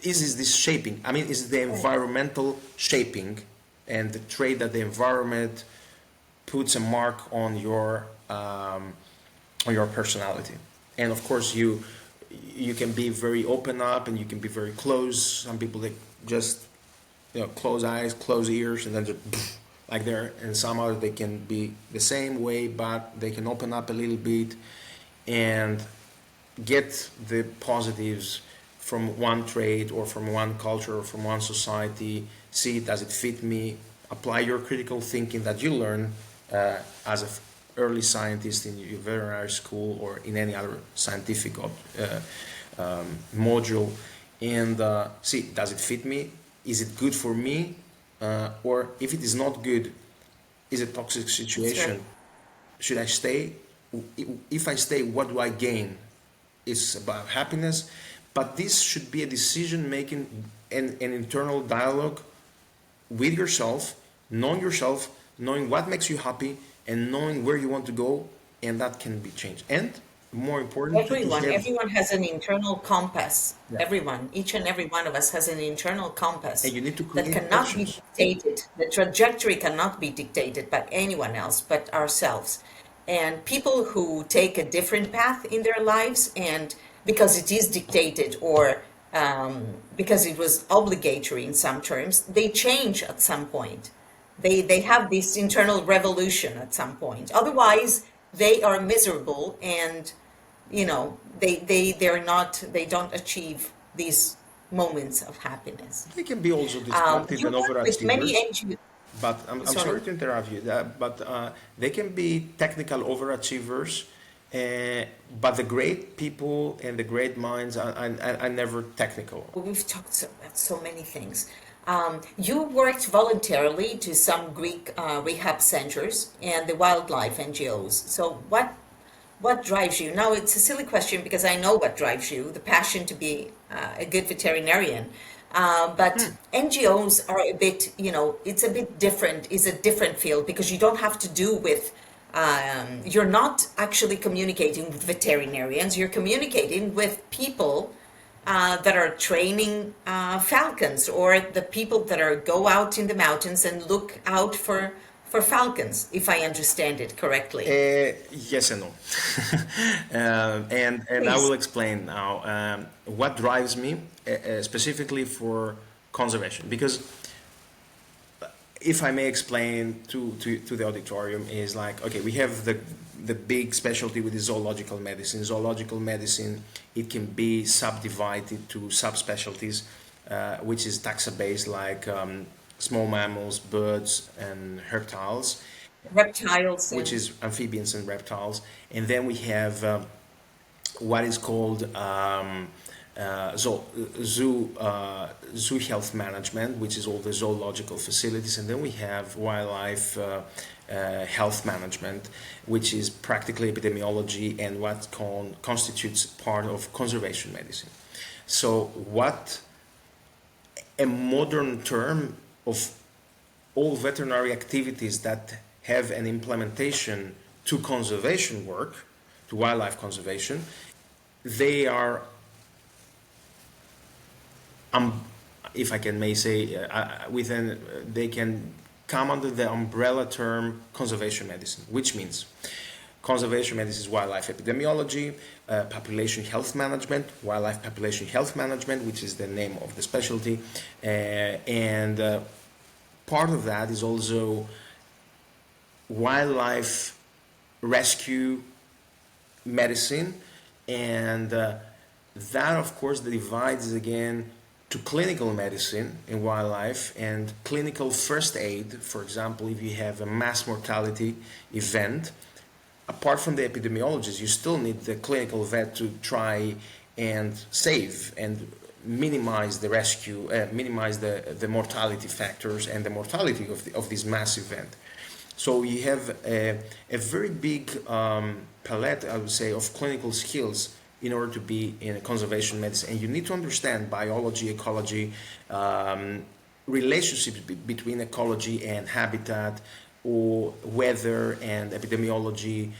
B: is this shaping? I mean, is the environmental shaping and the trait that the environment puts a mark on your personality. And of course, you can be very open up, and you can be very close. Some people, they just close eyes, close ears, and then just like there. And some others, they can be the same way, but they can open up a little bit and get the positives from one trait or from one culture or from one society. See, does it fit me? Apply your critical thinking that you learn as an early scientist in your veterinary school or in any other scientific module, and see, does it fit me? Is it good for me? Or if it is not good, is it a toxic situation? Should I stay? If I stay, what do I gain? It's about happiness, but this should be a decision making and an internal dialogue with yourself, knowing what makes you happy, and knowing where you want to go, and that can be changed. And more important,
A: everyone has an internal compass.
B: Yeah.
A: Everyone, each and every one of us has an internal compass,
B: and you need to
A: that
B: create
A: cannot
B: options.
A: be dictated. The trajectory cannot be dictated by anyone else but ourselves. And people who take a different path in their lives, and because it is dictated, or because it was obligatory in some terms, they change at some point. They have this internal revolution at some point. Otherwise, they are miserable, and they don't achieve these moments of happiness.
B: They can be also destructive
A: You
B: and
A: work with many
B: overachievers.
A: NGOs.
B: But I'm sorry to interrupt you. But they can be technical overachievers. But the great people and the great minds are never technical.
A: We've talked about so many things. You worked voluntarily to some Greek rehab centers and the wildlife NGOs. So what drives you? Now, it's a silly question because I know what drives you, the passion to be a good veterinarian. But NGOs are a bit, it's a bit different, is a different field, because you don't have to do with, you're not actually communicating with veterinarians, you're communicating with people that are training falcons, or the people that go out in the mountains and look out for falcons, if I understand it correctly.
B: Yes and no. And I will explain now what drives me specifically for conservation. Because if I may explain to the auditorium, is like, okay, we have the big specialty with the zoological medicine. Zoological medicine, it can be subdivided to subspecialties, which is taxa-based, like small mammals, birds, and reptiles.
A: Reptiles.
B: Which is amphibians and reptiles. And then we have what is called zoo health management, which is all the zoological facilities. And then we have wildlife health management, which is practically epidemiology and what constitutes part of conservation medicine. So what a modern term of all veterinary activities that have an implementation to conservation work, to wildlife conservation, they are if I can may say, within they can come under the umbrella term conservation medicine, which means conservation medicine is wildlife epidemiology, population health management, wildlife population health management, which is the name of the specialty, and part of that is also wildlife rescue medicine, and that of course divides again to clinical medicine in wildlife and clinical first aid. For example, if you have a mass mortality event, apart from the epidemiologist, you still need the clinical vet to try and save and minimize the rescue, minimize the mortality factors and the mortality of this mass event. So you have a very big palette, I would say, of clinical skills in order to be in a conservation medicine. And you need to understand biology, ecology, relationships between ecology and habitat, or weather and epidemiology,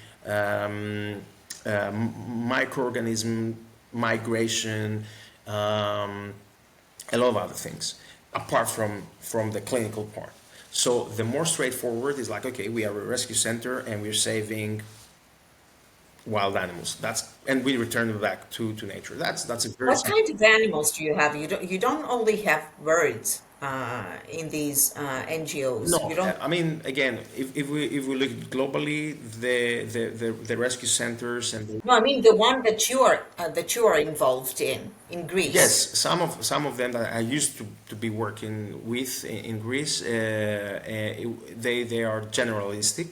B: microorganism migration, a lot of other things, apart from the clinical part. So the more straightforward is like, okay, we are a rescue center and we're saving wild animals. And we return them back to nature. That's a very
A: What kind of animals do you have? You don't only have birds in these NGOs.
B: no.
A: You don't.
B: I mean, again, if we look globally, the rescue centers and
A: No, I mean the one that you are involved in Greece.
B: yes, some of them that I used to be working with in Greece, they are generalistic.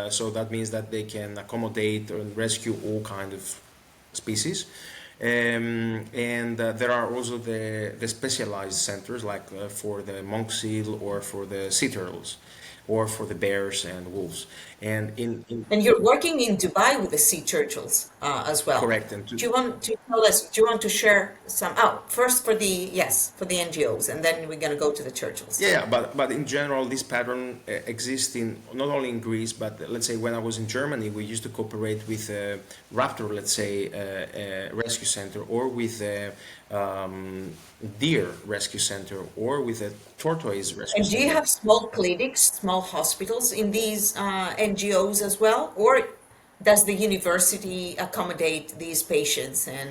B: So that means that they can accommodate and rescue all kind of species. And there are also the specialized centers, like for the monk seal or for the sea turtles or for the bears and wolves. And in
A: And you're working in Dubai with the sea turtles as well.
B: correct, and to,
A: Do you want to tell us? Do you want to share some? Oh, first for the NGOs, and then we're gonna go to the turtles.
B: yeah, but in general, this pattern exists in not only in Greece, but let's say when I was in Germany, we used to cooperate with a raptor, let's say, rescue center, or with a deer rescue center, or with a tortoise rescue
A: And do you
B: center.
A: have small clinics, small hospitals in these NGOs as well, or does the university accommodate these patients? And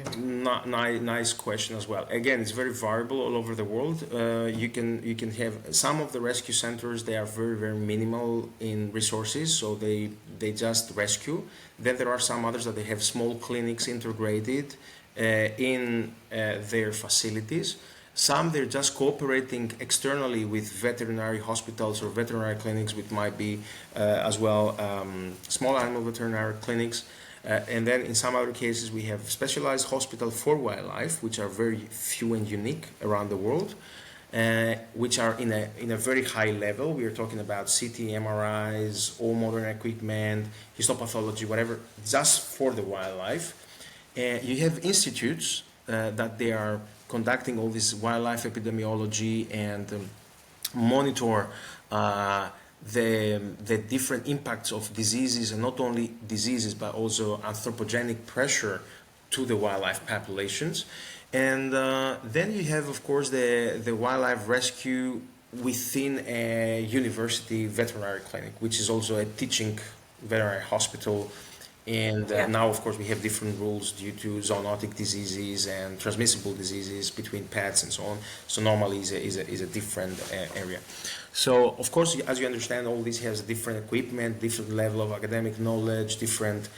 B: Nice question as well. Again, it's very variable all over the world. You can have some of the rescue centers. They are very minimal in resources, so they just rescue. Then there are some others that they have small clinics integrated in their facilities. Some they're just cooperating externally with veterinary hospitals or veterinary clinics, which might be as well small animal veterinary clinics. And then in some other cases, we have specialized hospital for wildlife, which are very few and unique around the world, which are in a very high level. We are talking about CT, MRIs, all modern equipment, histopathology, whatever, just for the wildlife. You have institutes that they are conducting all this wildlife epidemiology and monitor the different impacts of diseases, and not only diseases but also anthropogenic pressure to the wildlife populations. And then you have, of course, the wildlife rescue within a university veterinary clinic, which is also a teaching veterinary hospital. And
A: yeah,
B: now, of course, we have different rules due to zoonotic diseases and transmissible diseases between pets and so on. So normally is a different area. So, of course, as you understand, all this has different equipment, different level of academic knowledge, different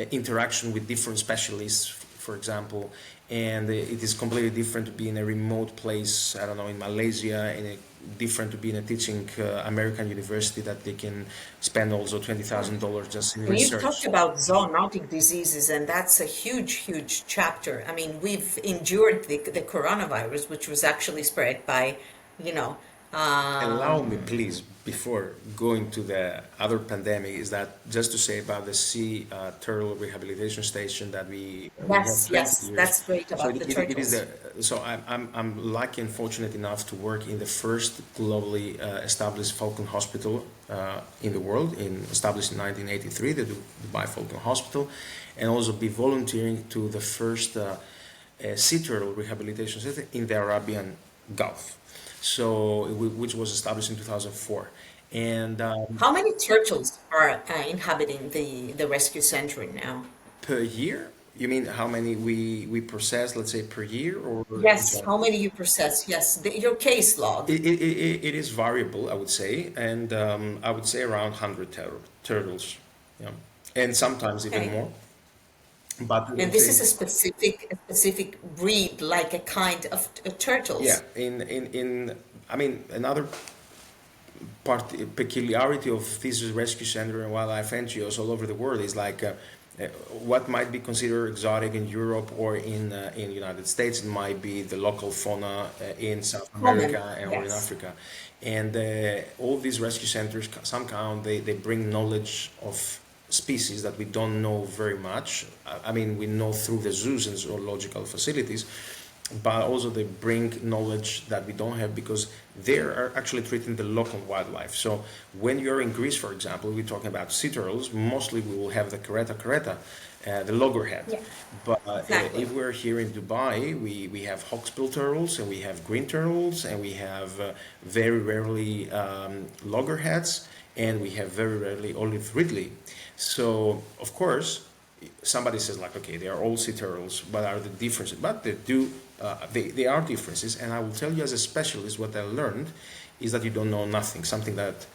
B: interaction with different specialists, for example. And it is completely different to be in a remote place, I don't know, in Malaysia, and different to be in a teaching American university that they can spend also $20,000 just in
A: and you've talked
B: research.
A: about zoonotic diseases, and that's a huge chapter. I mean, we've endured the coronavirus, which was actually spread by, you know,
B: Allow me,
A: um,
B: please, before going to the other pandemic, is that just to say about the sea turtle rehabilitation station that we have
A: yes,
B: 20 years.
A: that's great
B: So
A: about the
B: it is
A: turtles.
B: so I'm lucky and fortunate enough to work in the first globally established falcon hospital in the world, established in 1983, the Dubai Falcon Hospital, and also be volunteering to the first sea turtle rehabilitation center in the Arabian Gulf, which was established in 2004. And
A: How many turtles are inhabiting the rescue center now?
B: per year, you mean how many we process, let's say, per year, or in
A: Yes,
B: general?
A: how many you process? Yes, your case log.
B: It is variable, I would say, and I would say around 100 turtles, yeah, and sometimes even
A: Okay.
B: more. But I
A: And
B: would
A: this
B: say,
A: is a specific breed, like a kind of
B: yeah,
A: turtles.
B: I mean, another peculiarity of this rescue center and wildlife NGOs all over the world is like what might be considered exotic in Europe or in the United States, it might be the local fauna in South
A: Common,
B: America or in
A: yes.
B: Africa. And all these rescue centers, somehow they bring knowledge of species that we don't know very much. I mean, we know through the zoos and zoological facilities, but also they bring knowledge that we don't have because they are actually treating the local wildlife. So when you're in Greece, for example, we're talking about sea turtles, mostly we will have the caretta, the loggerhead.
A: Yeah,
B: But
A: exactly.
B: if we're here in Dubai, we have hawksbill turtles and we have green turtles and we have very rarely loggerheads and we have very rarely olive ridley. So of course, somebody says like, okay, they are all sea turtles. What are the differences? But they are differences. And I will tell you as a specialist, what I learned is that you don't know nothing. Something that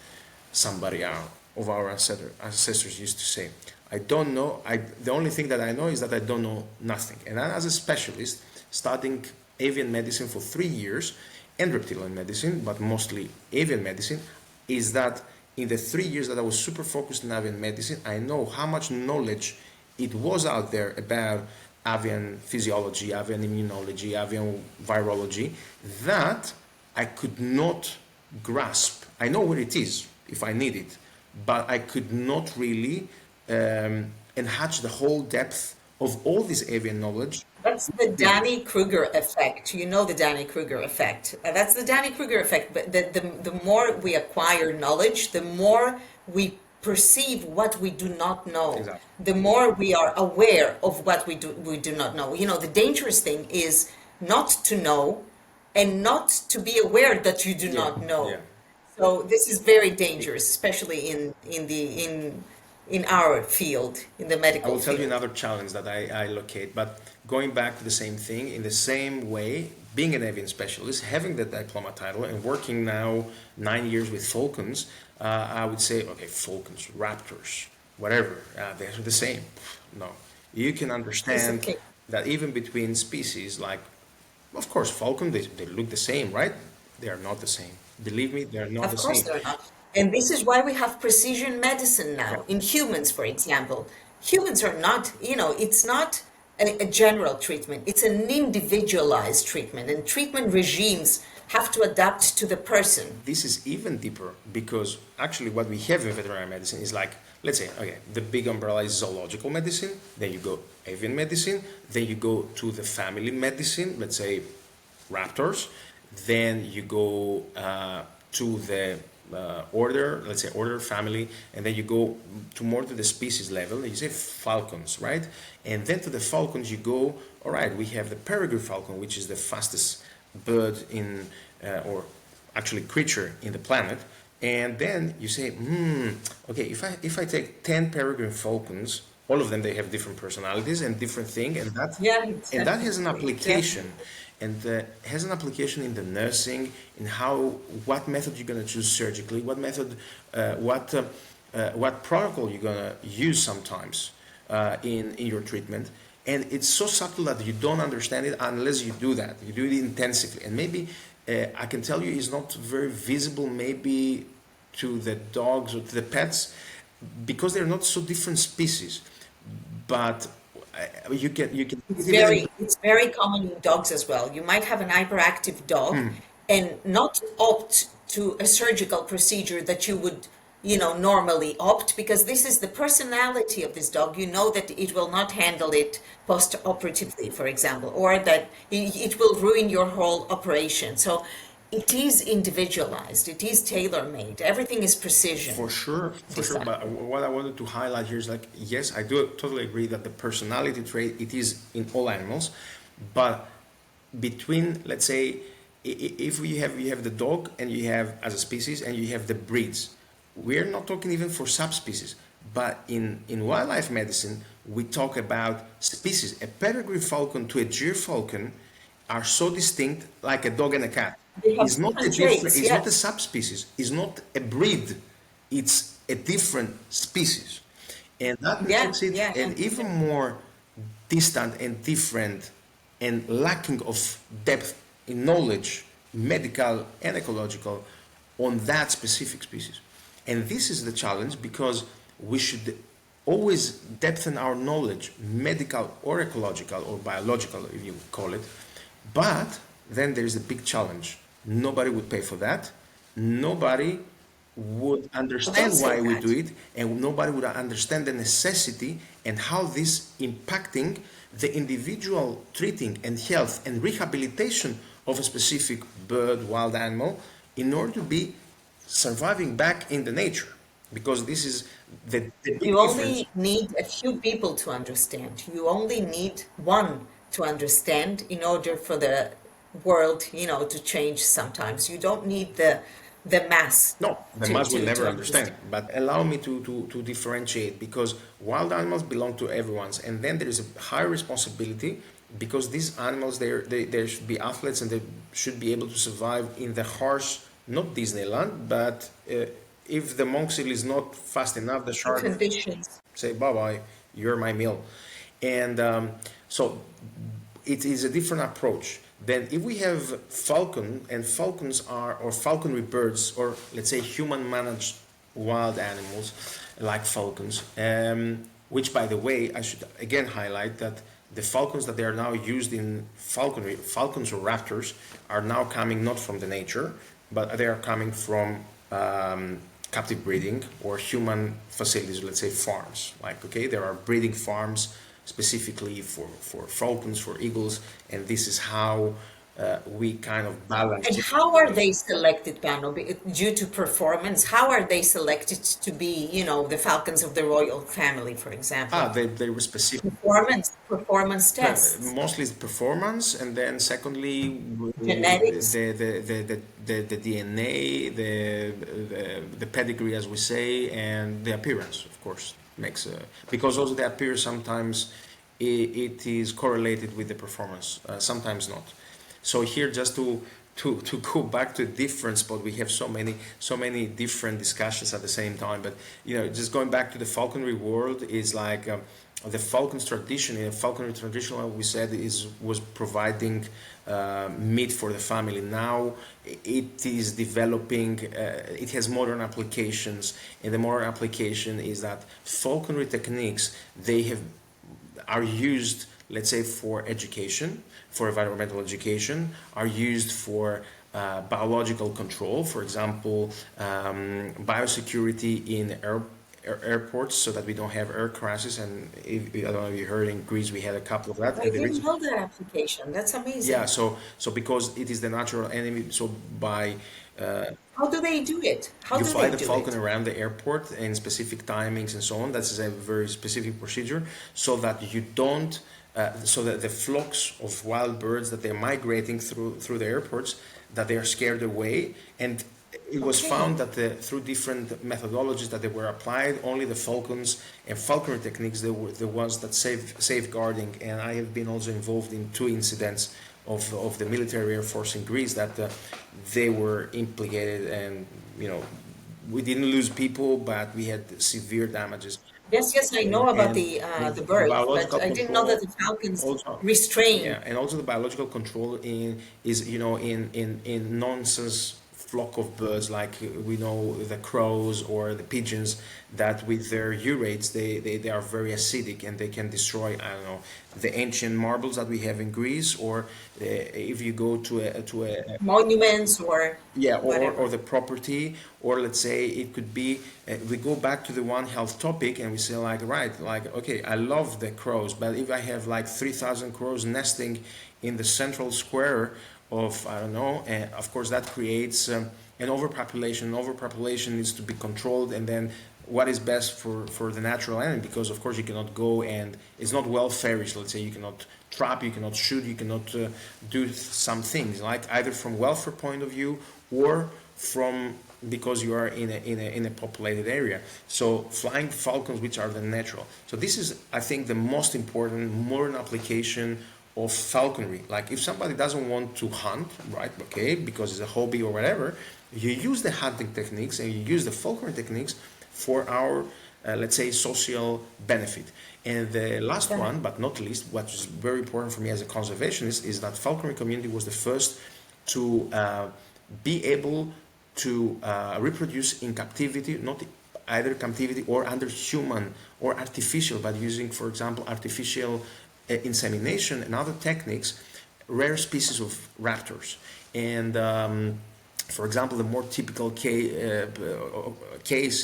B: somebody of our ancestors used to say. I don't know. The only thing that I know is that I don't know nothing. And as a specialist, studying avian medicine for 3 years and reptilian medicine, but mostly avian medicine, is that in the 3 years that I was super focused on avian medicine, I know how much knowledge it was out there about avian physiology, avian immunology, avian virology, that I could not grasp. I know where it is if I need it, but I could not really enhance the whole depth of all this avian knowledge.
A: That's the Danny Kruger effect. You know the Danny Kruger effect. That's the Danny Kruger effect. But the more we acquire knowledge, the more we perceive what we do not know.
B: Exactly.
A: The more we are aware of what we do not know. You know, the dangerous thing is not to know and not to be aware that you do
B: Yeah,
A: not know.
B: yeah.
A: So this is very dangerous, especially in our field, in the
B: I
A: medical
B: will tell you
A: field.
B: another challenge that I locate, but going back to the same thing, in the same way, being an avian specialist, having the diploma title, and working now 9 years with falcons, I would say, okay, falcons, raptors, whatever, they're the same. No, you can
A: It's
B: understand
A: okay.
B: that even between species, like, of course, falcon, they look the same, right? They are not the same. Believe me, they are not
A: Of
B: the
A: course
B: same.
A: they're not. And this is why we have precision medicine
B: Yeah.
A: now in humans, for example. Humans are not, it's not a general treatment, it's an individualized treatment, and treatment regimes have to adapt to the person.
B: This is even deeper because actually what we have in veterinary medicine is like, let's say, okay, the big umbrella is zoological medicine, then you go avian medicine, then you go to the family medicine, let's say raptors, then you go to the order, let's say order family, and then you go to more to the species level, you say falcons, right? And then to the falcons you go, all right, we have the peregrine falcon, which is the fastest bird in, or actually creature in the planet. And then you say, okay, if I take 10 peregrine falcons, all of them they have different personalities and different thing,
A: Yeah,
B: and that has an
A: definitely,
B: application,
A: definitely.
B: and has an application in the nursing, in how what method you're going to choose surgically, what method, what protocol you're going to use sometimes in your treatment. And it's so subtle that you don't understand it unless you do that. You do it intensively. And maybe I can tell you it's not very visible maybe to the dogs or to the pets because they're not so different species. But you can
A: It's very common in dogs as well. You might have an hyperactive dog and not opt to a surgical procedure that you would, normally opt because this is the personality of this dog. You know that it will not handle it post-operatively, for example, or that it will ruin your whole operation. So it is individualized. It is tailor-made. Everything is precision
B: For sure.
A: design.
B: But what I wanted to highlight here is like, yes, I do totally agree that the personality trait it is in all animals, but between, let's say, if you have the dog and you have as a species and you have the breeds, we're not talking even for subspecies, but in wildlife medicine we talk about species. A pedigree falcon to a gyr falcon are so distinct, like a dog and a cat.
A: They have
B: It's not a
A: different
B: different,
A: traits,
B: it's not a
A: yes.
B: subspecies, it's not a breed, it's a different species. And that
A: Yeah,
B: makes it
A: yeah,
B: an even more distant and different and lacking of depth in knowledge, medical and ecological, on that specific species. And this is the challenge, because we should always depthen our knowledge, medical or ecological or biological, if you call it. But then there is a big challenge. Nobody would pay for that. Nobody would
A: don't
B: understand
A: say
B: why we do
A: that.
B: it, and nobody would understand the necessity and how this impacting the individual treating and health and rehabilitation of a specific bird, wild animal, in order to be surviving back in the nature. Because this is the big
A: You
B: difference.
A: only need a few people to understand. You only need one to understand in order for the world, to change sometimes. You don't need the mass
B: No, the
A: to,
B: mass will
A: to,
B: never
A: to
B: understand.
A: understand.
B: But allow me to differentiate, because wild animals belong to everyone's, and then there is a high responsibility, because these animals, they should be athletes and they should be able to survive in the harsh, not Disneyland, but if the monk seal is not fast enough, the shark
A: Conditions.
B: say bye bye, you're my meal. And so it is a different approach. Then if we have falcon, and falcons are, or falconry birds, or let's say human managed wild animals like falcons, which by the way, I should again highlight that the falcons that they are now used in falconry, falcons or raptors, are now coming not from the nature, but they are coming from captive breeding or human facilities, let's say farms. Like, okay, there are breeding farms specifically for falcons, for eagles, and this is how we kind of balance
A: And
B: it.
A: how are they selected, Pano? Due to performance, how are they selected to be, the falcons of the royal family, for example?
B: They were specific.
A: Performance tests,
B: Mostly it's performance, and then secondly,
A: genetics.
B: the DNA, the pedigree, as we say, and the appearance, of course, makes because also the appearance sometimes it is correlated with the performance, sometimes not. So here, just to go back to a different spot, we have so many different discussions at the same time. But just going back to the falconry world is like. The falcon's tradition, in a falconry tradition, like we said, was providing meat for the family. Now it is developing, it has modern applications, and the modern application is that falconry techniques, are used, let's say, for education, for environmental education, are used for biological control, for example, biosecurity in airports, so that we don't have air crashes. And I don't know if you heard, in Greece we had a couple of that.
A: I didn't know that application. That's
B: Yeah,
A: amazing.
B: so because it is the natural enemy, so by
A: How do they do it? How
B: you
A: do
B: fly
A: they
B: the
A: do
B: falcon
A: it?
B: around the airport in specific timings and so on. That's a very specific procedure, so that you don't, so that the flocks of wild birds that they're migrating through the airports, that they are scared away. And it was
A: Okay.
B: found that through different methodologies that they were applied, only the falcons and falconry techniques, they were the ones that safeguarding. And I have been also involved in two incidents of the military air force in Greece that they were implicated, and we didn't lose people, but we had severe damages.
A: Yes, yes, I know about
B: And
A: the
B: the
A: birds, but
B: biological
A: I didn't know that
B: control
A: the falcons
B: also,
A: restrain.
B: yeah, and also the biological control is in nonsense flock of birds, like we know the crows or the pigeons, that with their urates they are very acidic, and they can destroy, I don't know, the ancient marbles that we have in Greece, or if you go to a
A: Monuments or
B: yeah, or
A: whatever.
B: the property, or let's say it could be, we go back to the One Health topic, and we say, like, right, like, okay, I love the crows, but if I have like 3,000 crows nesting in the central square of, I don't know, of course that creates an overpopulation. Overpopulation needs to be controlled, and then what is best for the natural animal, because of course you cannot go, and it's not welfarish, let's say. You cannot trap, you cannot shoot, you cannot do some things, like either from welfare point of view or from because you are in a populated area. So flying falcons, which are the natural. So this is, I think, the most important modern application of falconry. Like if somebody doesn't want to hunt, right, okay, because it's a hobby or whatever, you use the hunting techniques and you use the falconry techniques for our, let's say, social benefit. And the last one, but not least, what is very important for me as a conservationist, is that falconry community was the first to be able to reproduce in captivity, not either captivity or under human or artificial, but using, for example, artificial insemination and other techniques, rare species of raptors. And for example, the more typical case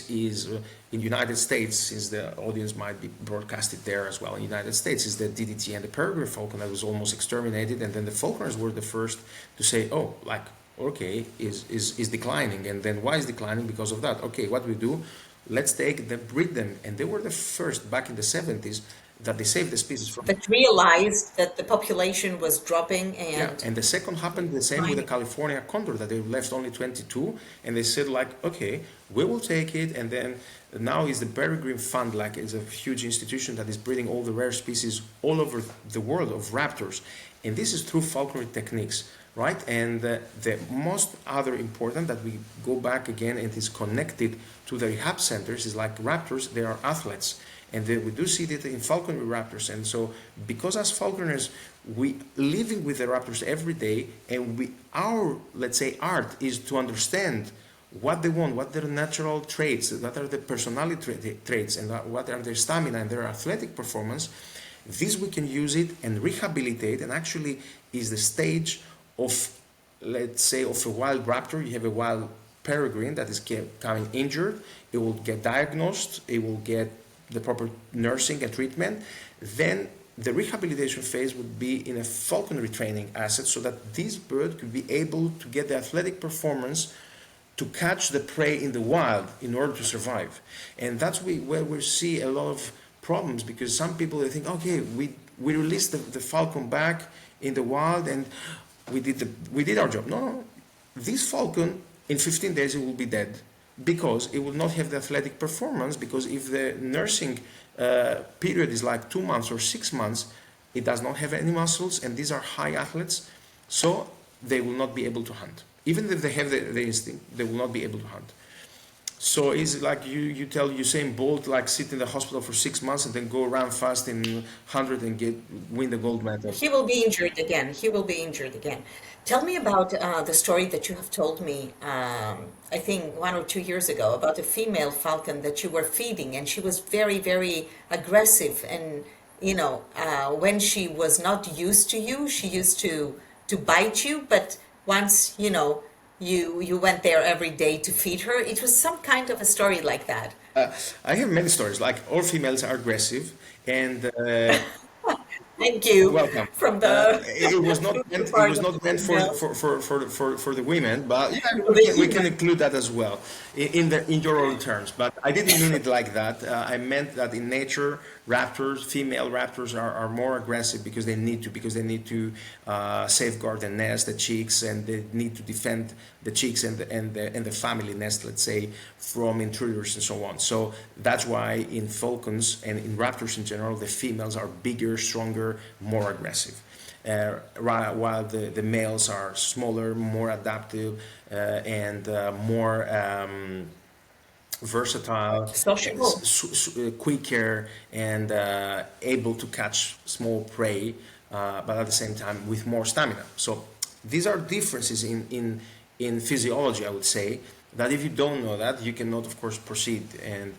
B: is in the United States, since the audience might be broadcasted there as well. In the United States is the DDT and the peregrine falcon that was almost exterminated, and then the falconers were the first to say, oh, like, okay, is declining. And then why is declining? Because of that. Okay, what we do, let's take them, breed them. And they were the first back in the 70s that they saved the species from.
A: That realized that the population was dropping, and
B: yeah, and the second happened the same with the California condor, that they left only 22, and they said like, okay, we will take it. And then now is the Peregrine Fund, like it's a huge institution that is breeding all the rare species all over the world of raptors, and this is through falconry techniques, right? And the most other important that we go back again, and is connected to the rehab centers, is like raptors, they are athletes. And we do see that in falconry raptors. And so because as falconers, we living with the raptors every day, and our, let's say, art is to understand what they want, what their natural traits, what are the personality traits, and what are their stamina and their athletic performance. This we can use it and rehabilitate, and actually is the stage of, let's say, of a wild raptor. You have a wild peregrine that is becoming injured. It will get diagnosed. It will get the proper nursing and treatment. Then the rehabilitation phase would be in a falconry training asset, so that this bird could be able to get the athletic performance to catch the prey in the wild in order to survive. And that's where we see a lot of problems, because some people, they think, okay, we released the falcon back in the wild and we did our job. No, this falcon in 15 days it will be dead, because it will not have the athletic performance, because if the nursing period is like 2 months or 6 months, it does not have any muscles, and these are high athletes, so they will not be able to hunt. Even if they have the instinct, they will not be able to hunt. So it's like you tell Usain Bolt, like, sit in the hospital for 6 months and then go around fast in 100 and win the gold medal.
A: he will be injured again. He will be injured again. Tell me about the story that you have told me, I think 1 or 2 years ago, about a female falcon that you were feeding, and she was very, very aggressive. And, when she was not used to you, she used to bite you. But once, you went there every day to feed her, it was some kind of a story like that.
B: I have many stories. Like, all females are aggressive, and
A: Thank you.
B: welcome.
A: From the
B: It was not meant. It was not meant for the women, but yeah, we can include that as well in your own terms. But I didn't mean it like that. I meant that in nature, female raptors are more aggressive because they need to safeguard the nest, the chicks, and they need to defend the chicks and the family nest, let's say, from intruders and so on. So that's why in falcons and in raptors in general, the females are bigger, stronger, more aggressive, while the males are smaller, more adaptive, and more versatile,
A: sociable,
B: quicker, and able to catch small prey, but at the same time with more stamina. So these are differences in physiology, I would say, that if you don't know that, you cannot, of course, proceed. And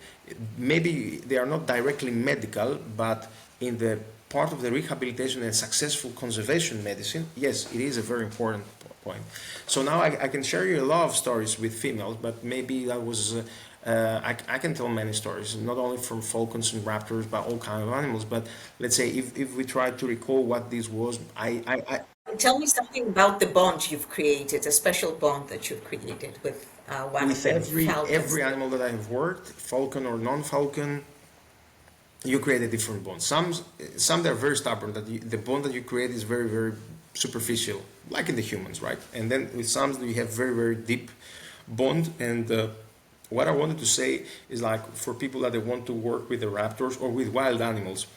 B: maybe they are not directly medical, but in the part of the rehabilitation and successful conservation medicine, yes, it is a very important point. So now I can share you a lot of stories with females, but maybe that was, I can tell many stories, not only from falcons and raptors, but all kinds of animals. But let's say if we try to recall what this was,
A: tell me something about the bond you've created, a special bond that you've created with one of
B: With
A: the
B: every
A: falcons.
B: animal that I have worked, falcon or non-falcon, you create a different bond. Some that are very stubborn. The bond that you create is very very superficial, like in the humans, right? And then with some you have very very deep bond. And what I wanted to say is like for people that they want to work with the raptors or with wild animals,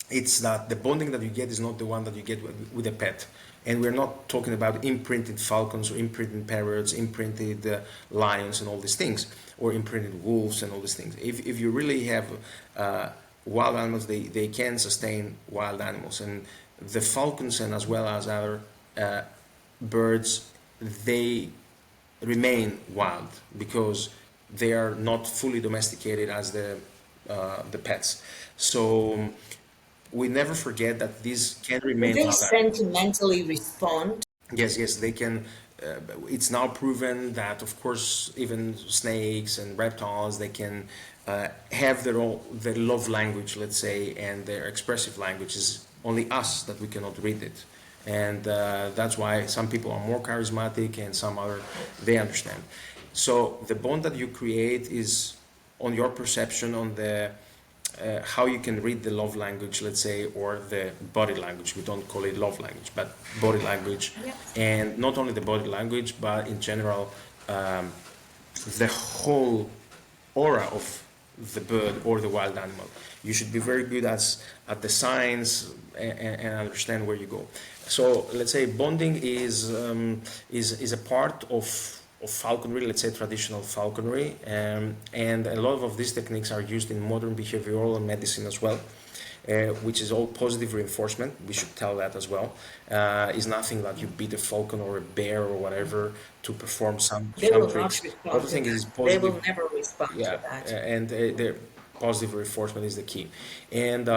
B: it's that the bonding that you get is not the one that you get with a pet. And we're not talking about imprinted falcons or imprinted parrots, imprinted lions and all these things, or imprinted wolves and all these things. If you really have wild animals, they can sustain wild animals. And the falcons and as well as other birds, they remain wild because they are not fully domesticated as the pets. So we never forget that these can
A: Do
B: remain
A: they
B: wild animals.
A: sentimentally respond?
B: Yes, they can. It's now proven that, of course, even snakes and reptiles, they can have their love language, let's say, and their expressive language is only us that we cannot read it. And that's why some people are more charismatic and some other, they understand. So the bond that you create is on your perception, on the how you can read the love language, let's say, or the body language. We don't call it love language, but body language.
A: Yeah.
B: And not only the body language, but in general, the whole aura of the bird or the wild animal. You should be very good at the signs and understand where you go. So let's say bonding is a part of falconry, let's say traditional falconry, and a lot of these techniques are used in modern behavioral medicine as well, which is all positive reinforcement. We should tell that as well. Is nothing like you beat a falcon or a bear or whatever to perform some
A: They will
B: tricks.
A: not respond
B: Other
A: to
B: thing is
A: that. They
B: positive.
A: will never respond
B: Yeah,
A: to that.
B: and the positive reinforcement is the key. And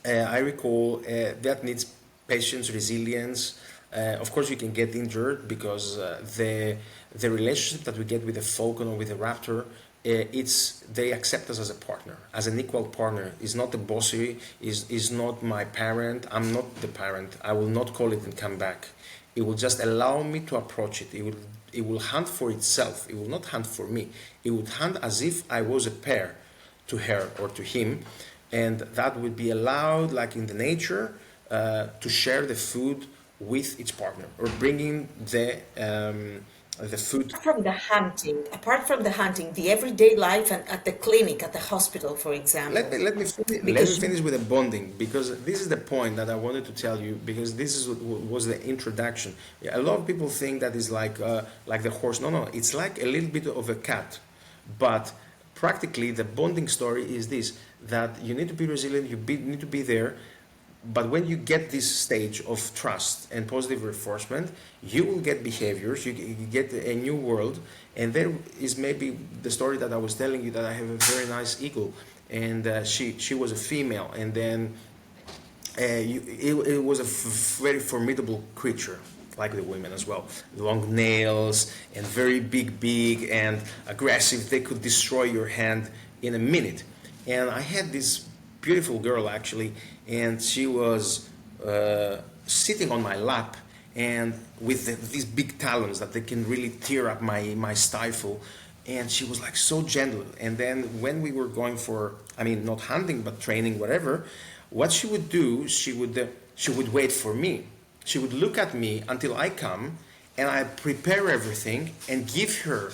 B: I recall that needs patience, resilience. Of course, you can get injured because the relationship that we get with a falcon or with a raptor, it's they accept us as a partner, as an equal partner. Is not the bossy, is not my parent. I'm not the parent. I will not call it and come back. It will just allow me to approach it. It will hunt for itself. It will not hunt for me. It would hunt as if I was a pair to her or to him, and that would be allowed, like in the nature, to share the food with its partner or bringing the food.
A: Apart from the hunting, the everyday life and at the clinic, at the hospital, for
B: Let me
A: example,
B: let me finish, let me
A: because
B: finish with the bonding because this is the point that I wanted to tell you because this is what was the introduction. Yeah, a lot of people think that is like the horse. No, no, it's like a little bit of a cat, but practically the bonding story is this: that you need to be resilient, need to be there. But when you get this stage of trust and positive reinforcement, you will get behaviors, you get a new world, and there is maybe the story that I was telling you that I have a very nice eagle, and she was a female, and then it was a very formidable creature, like the women as well, long nails and very big and aggressive. They could destroy your hand in a minute, and I had this beautiful girl actually, and she was sitting on my lap, and with these big talons that they can really tear up my stifle, and she was like so gentle. And then when we were going for, I mean, not hunting but training, whatever, what she would do, she would wait for me. She would look at me until I come, and I prepare everything and give her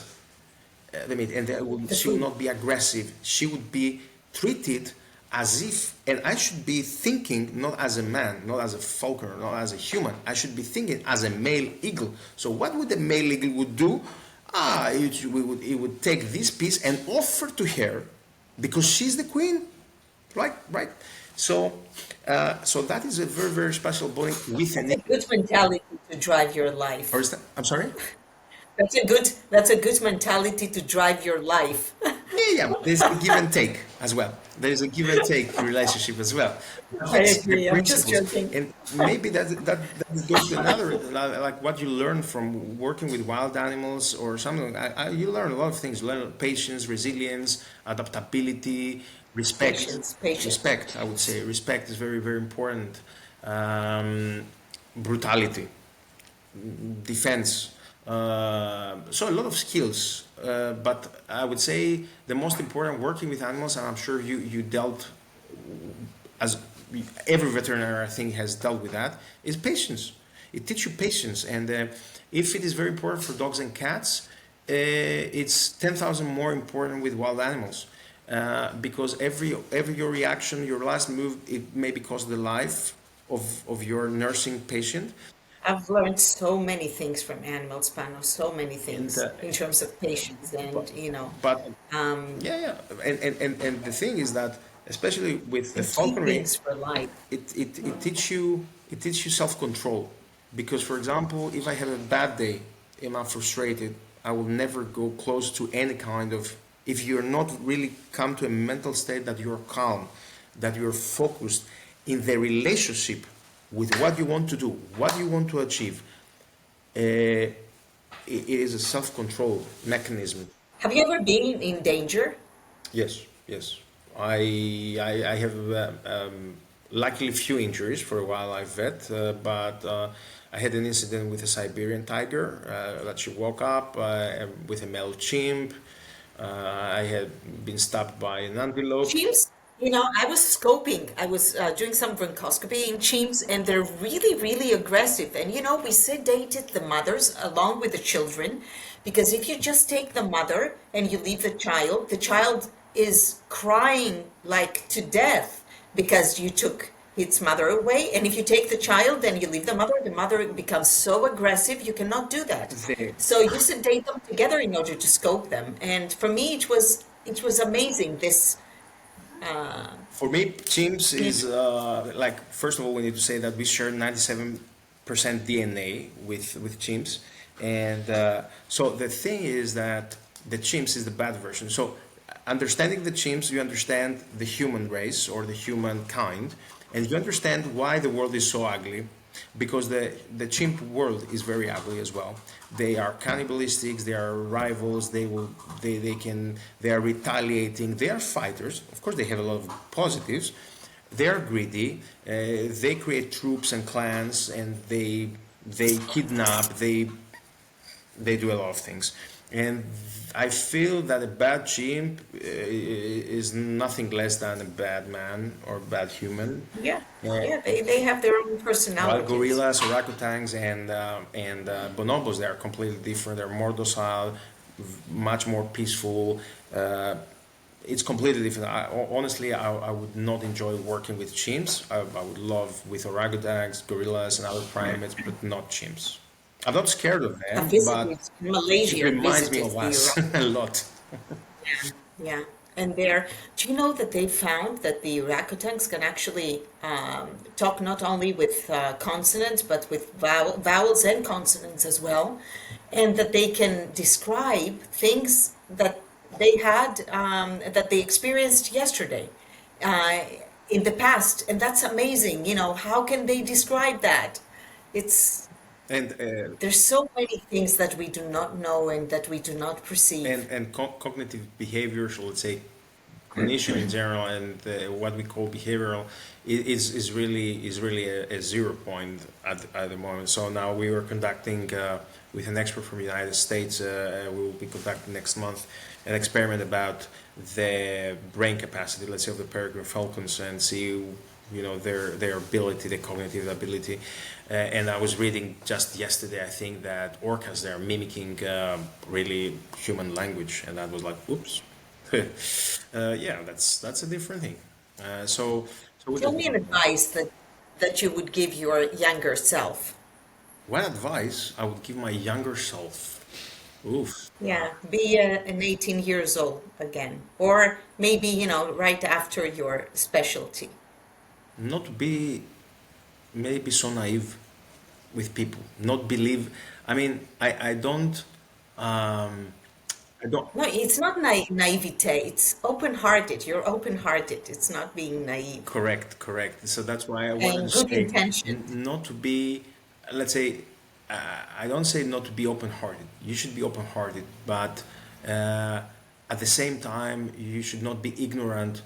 B: the meat, and she would not be aggressive. She would be treated as if, and I should be thinking not as a man, not as a falconer, not as a human. I should be thinking as a male eagle. So what would the male eagle would do? It would take this piece and offer to her because she's the queen, right. So so that is a very very special bonding with an
A: that's a
B: eagle.
A: good mentality to drive your
B: Or
A: life.
B: is that? I'm sorry.
A: That's a good mentality to drive your life.
B: Yeah, but there's a give and take as well. There's a give and take relationship as well.
A: I
B: That's the
A: agree. I'm just
B: principles,
A: joking.
B: and maybe that goes to another like what you learn from working with wild animals or something. You learn a lot of things. You learn patience, resilience, adaptability, respect.
A: Patience, patience.
B: Respect, I would say, respect is very very important. Um, brutality, defense. So a lot of skills, but I would say the most important working with animals, and I'm sure you dealt as every veterinarian I think has dealt with that, is patience. It teaches you patience, and if it is very important for dogs and cats, it's 10,000 more important with wild animals. Because every your reaction, your last move, it may cost the life of your nursing patient.
A: I've learned so many things from animals, Panos, so many
B: And
A: things in terms of patience
B: but,
A: and,
B: but
A: um,
B: yeah, and the thing is that especially with the
A: and
B: falconry,
A: keepings for life.
B: it teach you self-control. Because for example, if I have a bad day and I'm frustrated, I will never go close to any kind of, if you're not really come to a mental state that you're calm, that you're focused in the relationship with what you want to do, what you want to achieve, it is a self-control mechanism.
A: Have you ever been in danger?
B: Yes, yes. I have luckily few injuries for a while I vet, but I had an incident with a Siberian tiger that she woke up with a male chimp. I had been stabbed by an antelope.
A: Chimps, I was scoping. I was doing some bronchoscopy in chimps, and they're really, really aggressive. And we sedated the mothers along with the children, because if you just take the mother and you leave the child is crying like to death because you took its mother away. And if you take the child and you leave the mother becomes so aggressive you cannot do that.
B: They,
A: So you sedate them together in order to scope them. And for me, it was amazing. This
B: for me, chimps
A: you
B: is like, first of all, we need to say that we share 97% DNA with chimps. And so the thing is that the chimps is the bad version. So understanding the chimps, you understand the human race or the human kind, and you understand why the world is so ugly, because the chimp world is very ugly as well. They are cannibalistic, they are rivals, they are retaliating, they are fighters. Of course they have a lot of positives. They are greedy, they create troops and clans, and they kidnap, they do a lot of things. And I feel that a bad chimp is nothing less than a bad man or bad human.
A: yeah,
B: Uh,
A: yeah, they have their own
B: while
A: personalities.
B: gorillas, orangutans, and bonobos, they are completely different. They're more docile, much more peaceful. It's completely different. Honestly, I would not enjoy working with chimps. I would love with orangutans, gorillas, and other primates, but not chimps. I'm not scared of
A: I
B: them, but
A: visited
B: it
A: Malaysia,
B: reminds me
A: visited
B: of
A: the
B: us a lot.
A: Yeah, yeah. And do you know that they found that the orangutans can actually talk not only with consonants, but with vowels and consonants as well, and that they can describe things that that they experienced yesterday, uh, in the past, and that's amazing. How can they describe that? It's
B: And
A: There's so many things that we do not know and that we do not perceive.
B: cognitive behaviors, or let's say cognition in general, and what we call behavioral, is really a 0 point at the moment. So now we are conducting with an expert from the United States. We will be conducting next month an experiment about the brain capacity, let's say, of the peregrine falcons, and see their ability, their cognitive ability. And I was reading just yesterday, I think, that orcas, they are mimicking really human language, and that was like, oops. Yeah, that's a different thing. So we
A: Tell
B: just
A: me an advice that you would give your younger self.
B: what advice I would give my younger self? Oof,
A: Yeah, be an 18 years old again, or maybe, right after your specialty.
B: not to be maybe so naive with people, not believe. I mean, I don't.
A: No, it's not naivete, it's open-hearted. You're open-hearted. It's not being naive
B: Correct, correct. So that's why I wanted to
A: and good
B: say
A: intentions.
B: not to be, let's say, I don't say not to be open-hearted. You should be open-hearted, but uh, at the same time, you should not be ignorant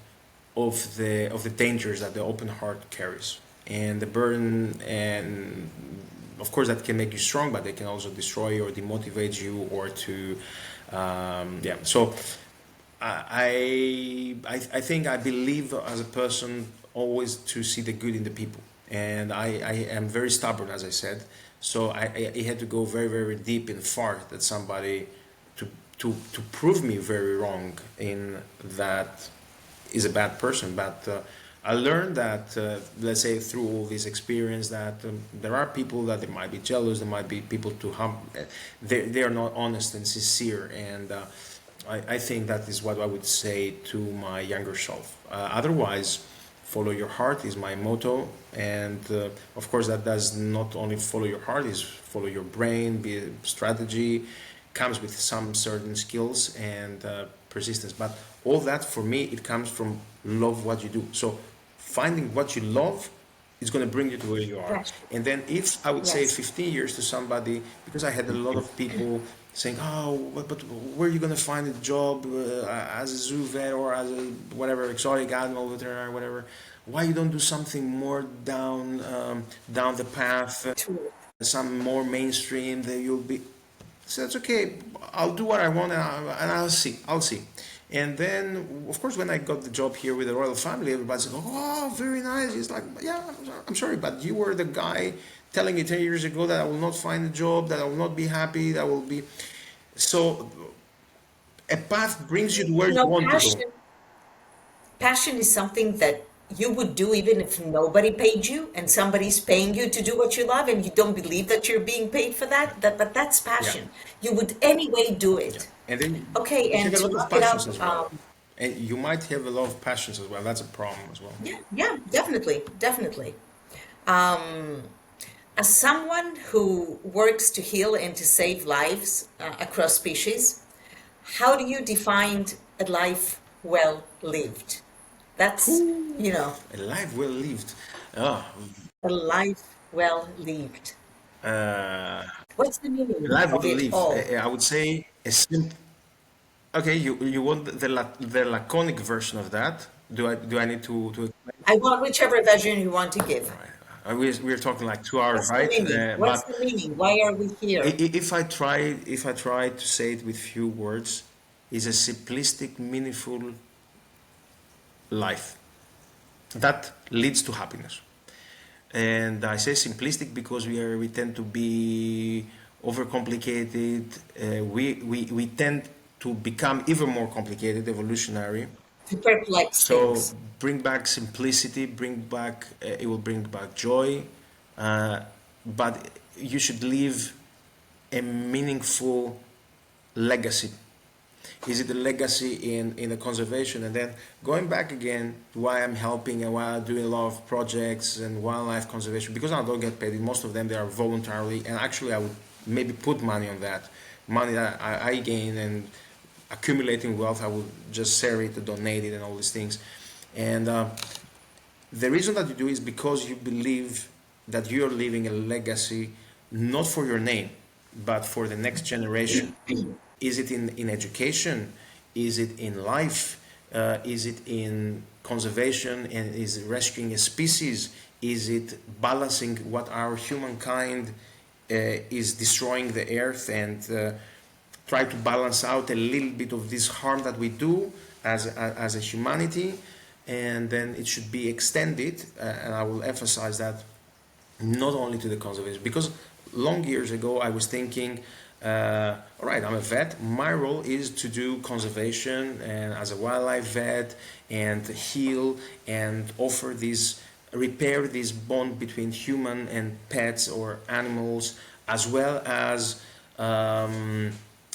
B: of the dangers that the open heart carries. and the burden, and of course that can make you strong, but they can also destroy you or demotivate you or to so I think I believe as a person always to see the good in the people, and I am very stubborn, as I said. So I had to go very, very deep and far that somebody to to prove me very wrong in that is a bad person. But I learned that let's say through all this experience that there are people that they might be jealous, there might be people to they are not honest and sincere, and I think that is what I would say to my younger self. Otherwise, follow your heart is my motto, and of course that does not only follow your heart, is follow your brain, be a strategy, comes with some certain skills and persistence. But all that for me, it comes from love what you do. So finding what you love is going to bring you to where you are.
A: Yes.
B: And then if I would say
A: Yes.
B: 15 years to somebody, because I had a lot of people saying, oh, but where are you going to find a job as a zoo vet or as a whatever exotic animal veterinarian, whatever? Why you don't do something more down the path,
A: True.
B: some more mainstream that you'll be. So that's okay. I'll do what I want, and I'll see. I'll see. And then, of course, when I got the job here with the royal family, everybody said, "Oh, very nice." He's like, "Yeah, I'm sorry, but you were the guy telling me 10 years ago that I will not find a job, that I will not be happy, that I will be." So, a path brings you to where
A: You
B: you
A: know,
B: want to go.
A: passion is something that you would do even if nobody paid you and somebody's paying you to do what you love and you don't believe that you're being paid for that. But that's
B: Yeah,
A: passion. You would anyway do
B: yeah.
A: it.
B: And then
A: Okay,
B: you
A: and
B: have a
A: to
B: lot of
A: wrap it
B: passions
A: up,
B: as well. And you might have a lot of passions as well. That's a problem as well.
A: yeah, yeah, definitely, definitely. Um, as someone who works to heal and to save lives across species, how do you define a life well lived? That's, you know,
B: A life well lived. Ah,
A: a life well lived.
B: uh,
A: What's the meaning
B: life
A: of
B: well
A: it
B: lived.
A: all?
B: I would say a simple. Okay, you want the laconic version of that? Do I need to explain?
A: I want whichever version you want to give.
B: We're talking like 2 hours,
A: What's the
B: right?
A: meaning? What's
B: But
A: the meaning? Why are we here?
B: if I try to say it with few words, is a simplistic, meaningful life that leads to happiness. And I say simplistic because we tend to be overcomplicated. We tend to become even more complicated, evolutionary.
A: To perplex
B: So
A: things.
B: bring back simplicity, bring back it will bring back joy, uh, but you should leave a meaningful legacy. Is it a legacy in the conservation? And then going back again to why I'm helping and why I'm doing a lot of projects and wildlife conservation, because I don't get paid. Most of them they are voluntarily, and actually I would maybe put money on that, money that I gain and accumulating wealth. I would just share it, donate it, and all these things. And the reason that you do is because you believe that you're leaving a legacy, not for your name, but for the next generation. Is it in education? Is it in life? Is it in conservation? And is it rescuing a species? Is it balancing what our humankind is destroying the earth and try to balance out a little bit of this harm that we do as a humanity? And then it should be extended, and I will emphasize that not only to the conservation, because long years ago I was thinking, all right, I'm a vet, my role is to do conservation and as a wildlife vet and heal and offer this, repair this bond between human and pets or animals, as well as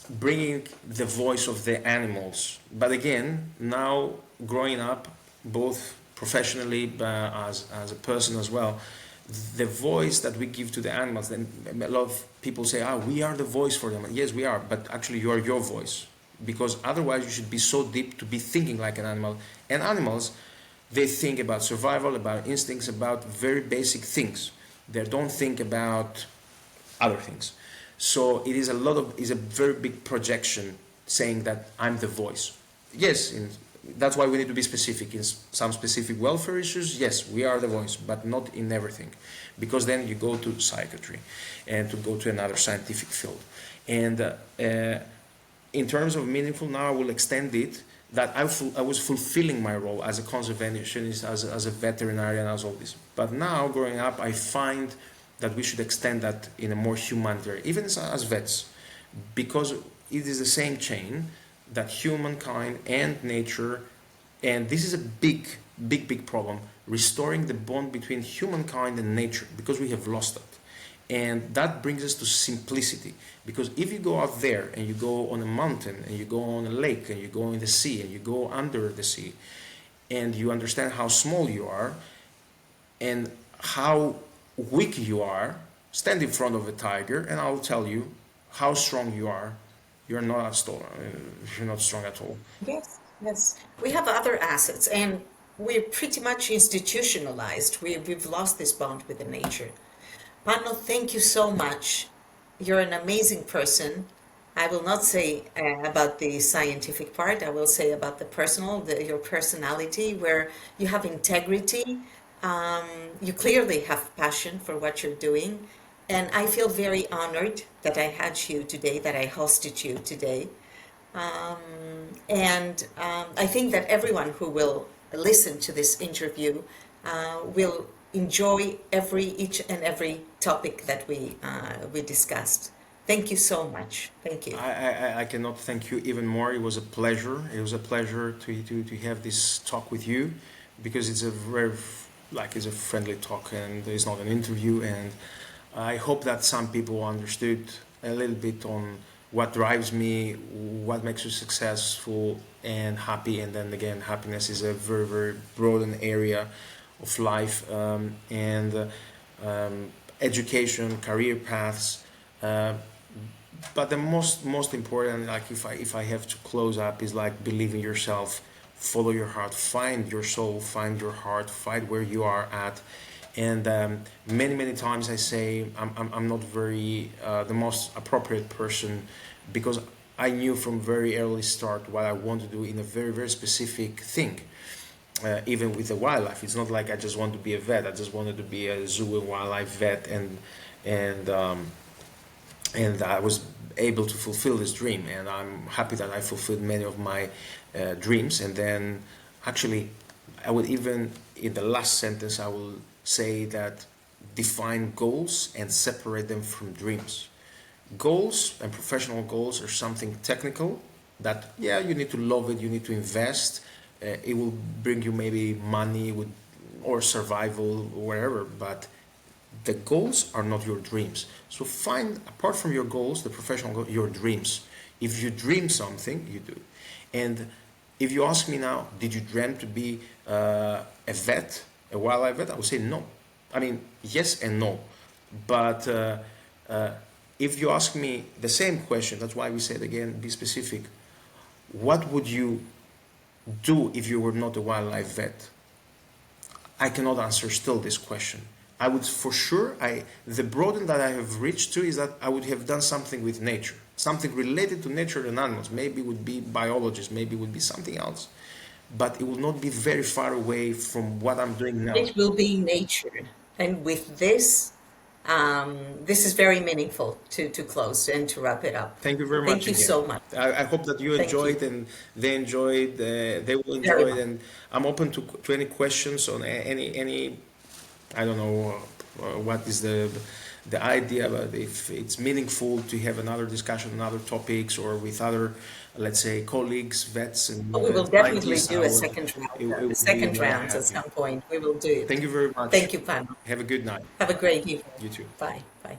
B: bringing the voice of the animals. But again, now growing up, both professionally as a person as well, the voice that we give to the animals, then a lot of people say, we are the voice for them. Yes, we are, but actually you are your voice, because otherwise you should be so deep to be thinking like an animal. And animals, they think about survival, about instincts, about very basic things. They don't think about other things. So is a very big projection saying that I'm the voice. Yes, that's why we need to be specific. In some specific welfare issues, yes, we are the voice, but not in everything, because then you go to psychiatry and to go to another scientific field. And in terms of meaningful, now I will extend it, that I was fulfilling my role as a conservationist, as a veterinarian, as all this. But now, growing up, I find that we should extend that in a more humanitarian, even as vets, because it is the same chain that humankind and nature, and this is a big, big, big problem, restoring the bond between humankind and nature, because we have lost it. And that brings us to simplicity, because if you go out there and you go on a mountain and you go on a lake and you go in the sea and you go under the sea and you understand how small you are and how weak you are, stand in front of a tiger and I'll tell you how strong you are. You're not strong at all.
A: Yes, yes. We have other assets, and we're pretty much institutionalized. We've lost this bond with the nature. Pano, thank you so much. You're an amazing person. I will not say about the scientific part. I will say about the personal, your personality, where you have integrity. You clearly have passion for what you're doing. And I feel very honored that I had you today, that I hosted you today. I think that everyone who will listen to this interview will enjoy each and every topic that we discussed. Thank you so much. Thank you.
B: I cannot thank you even more. It was a pleasure. It was a pleasure to have this talk with you, because it's a very, it's a friendly talk and it's not an interview. And I hope that some people understood a little bit on what drives me, what makes you successful and happy. And then again, happiness is a very, very broad area of life, education, career paths. But the most important, if I have to close up, is believe in yourself, follow your heart, find your soul, find your heart, find where you are at. And many times I say I'm not very the most appropriate person, because I knew from very early start what I want to do in a very, very specific thing. Even with the wildlife, it's not like I just want to be a vet. I just wanted to be a zoo and wildlife vet, and I was able to fulfill this dream, and I'm happy that I fulfilled many of my dreams. And then actually I would even, in the last sentence, I will say that define goals and separate them from dreams. Goals and professional goals are something technical that, yeah, you need to love it, you need to invest. It will bring you maybe money or survival or wherever, but the goals are not your dreams. So find, apart from your goals, the professional goals, your dreams. If you dream something, you do. And if you ask me now, did you dream to be a vet, a wildlife vet? I would say no. I mean, yes and no. But if you ask me the same question, that's why we said again, be specific. What would you do if you were not a wildlife vet? I cannot answer still this question. I would for sure, the broaden that I have reached to is that I would have done something with nature, something related to nature and animals. Maybe it would be biologist, maybe it would be something else, but it will not be very far away from what I'm doing now.
A: It will be nature. And with this, this is very meaningful to close and to wrap it up.
B: Thank you very much.
A: Thank you
B: again.
A: so much.
B: I hope that you enjoyed and they enjoyed, they will enjoy it. And I'm open to any questions on any I don't know what is the idea, but if it's meaningful to have another discussion on other topics or with other, let's say, colleagues, vets, and
A: we will definitely do a second round. Second round at some point. We will do it.
B: Thank you very much.
A: Thank you, Pano.
B: Have a good night.
A: Have a great evening.
B: You too.
A: Bye. Bye.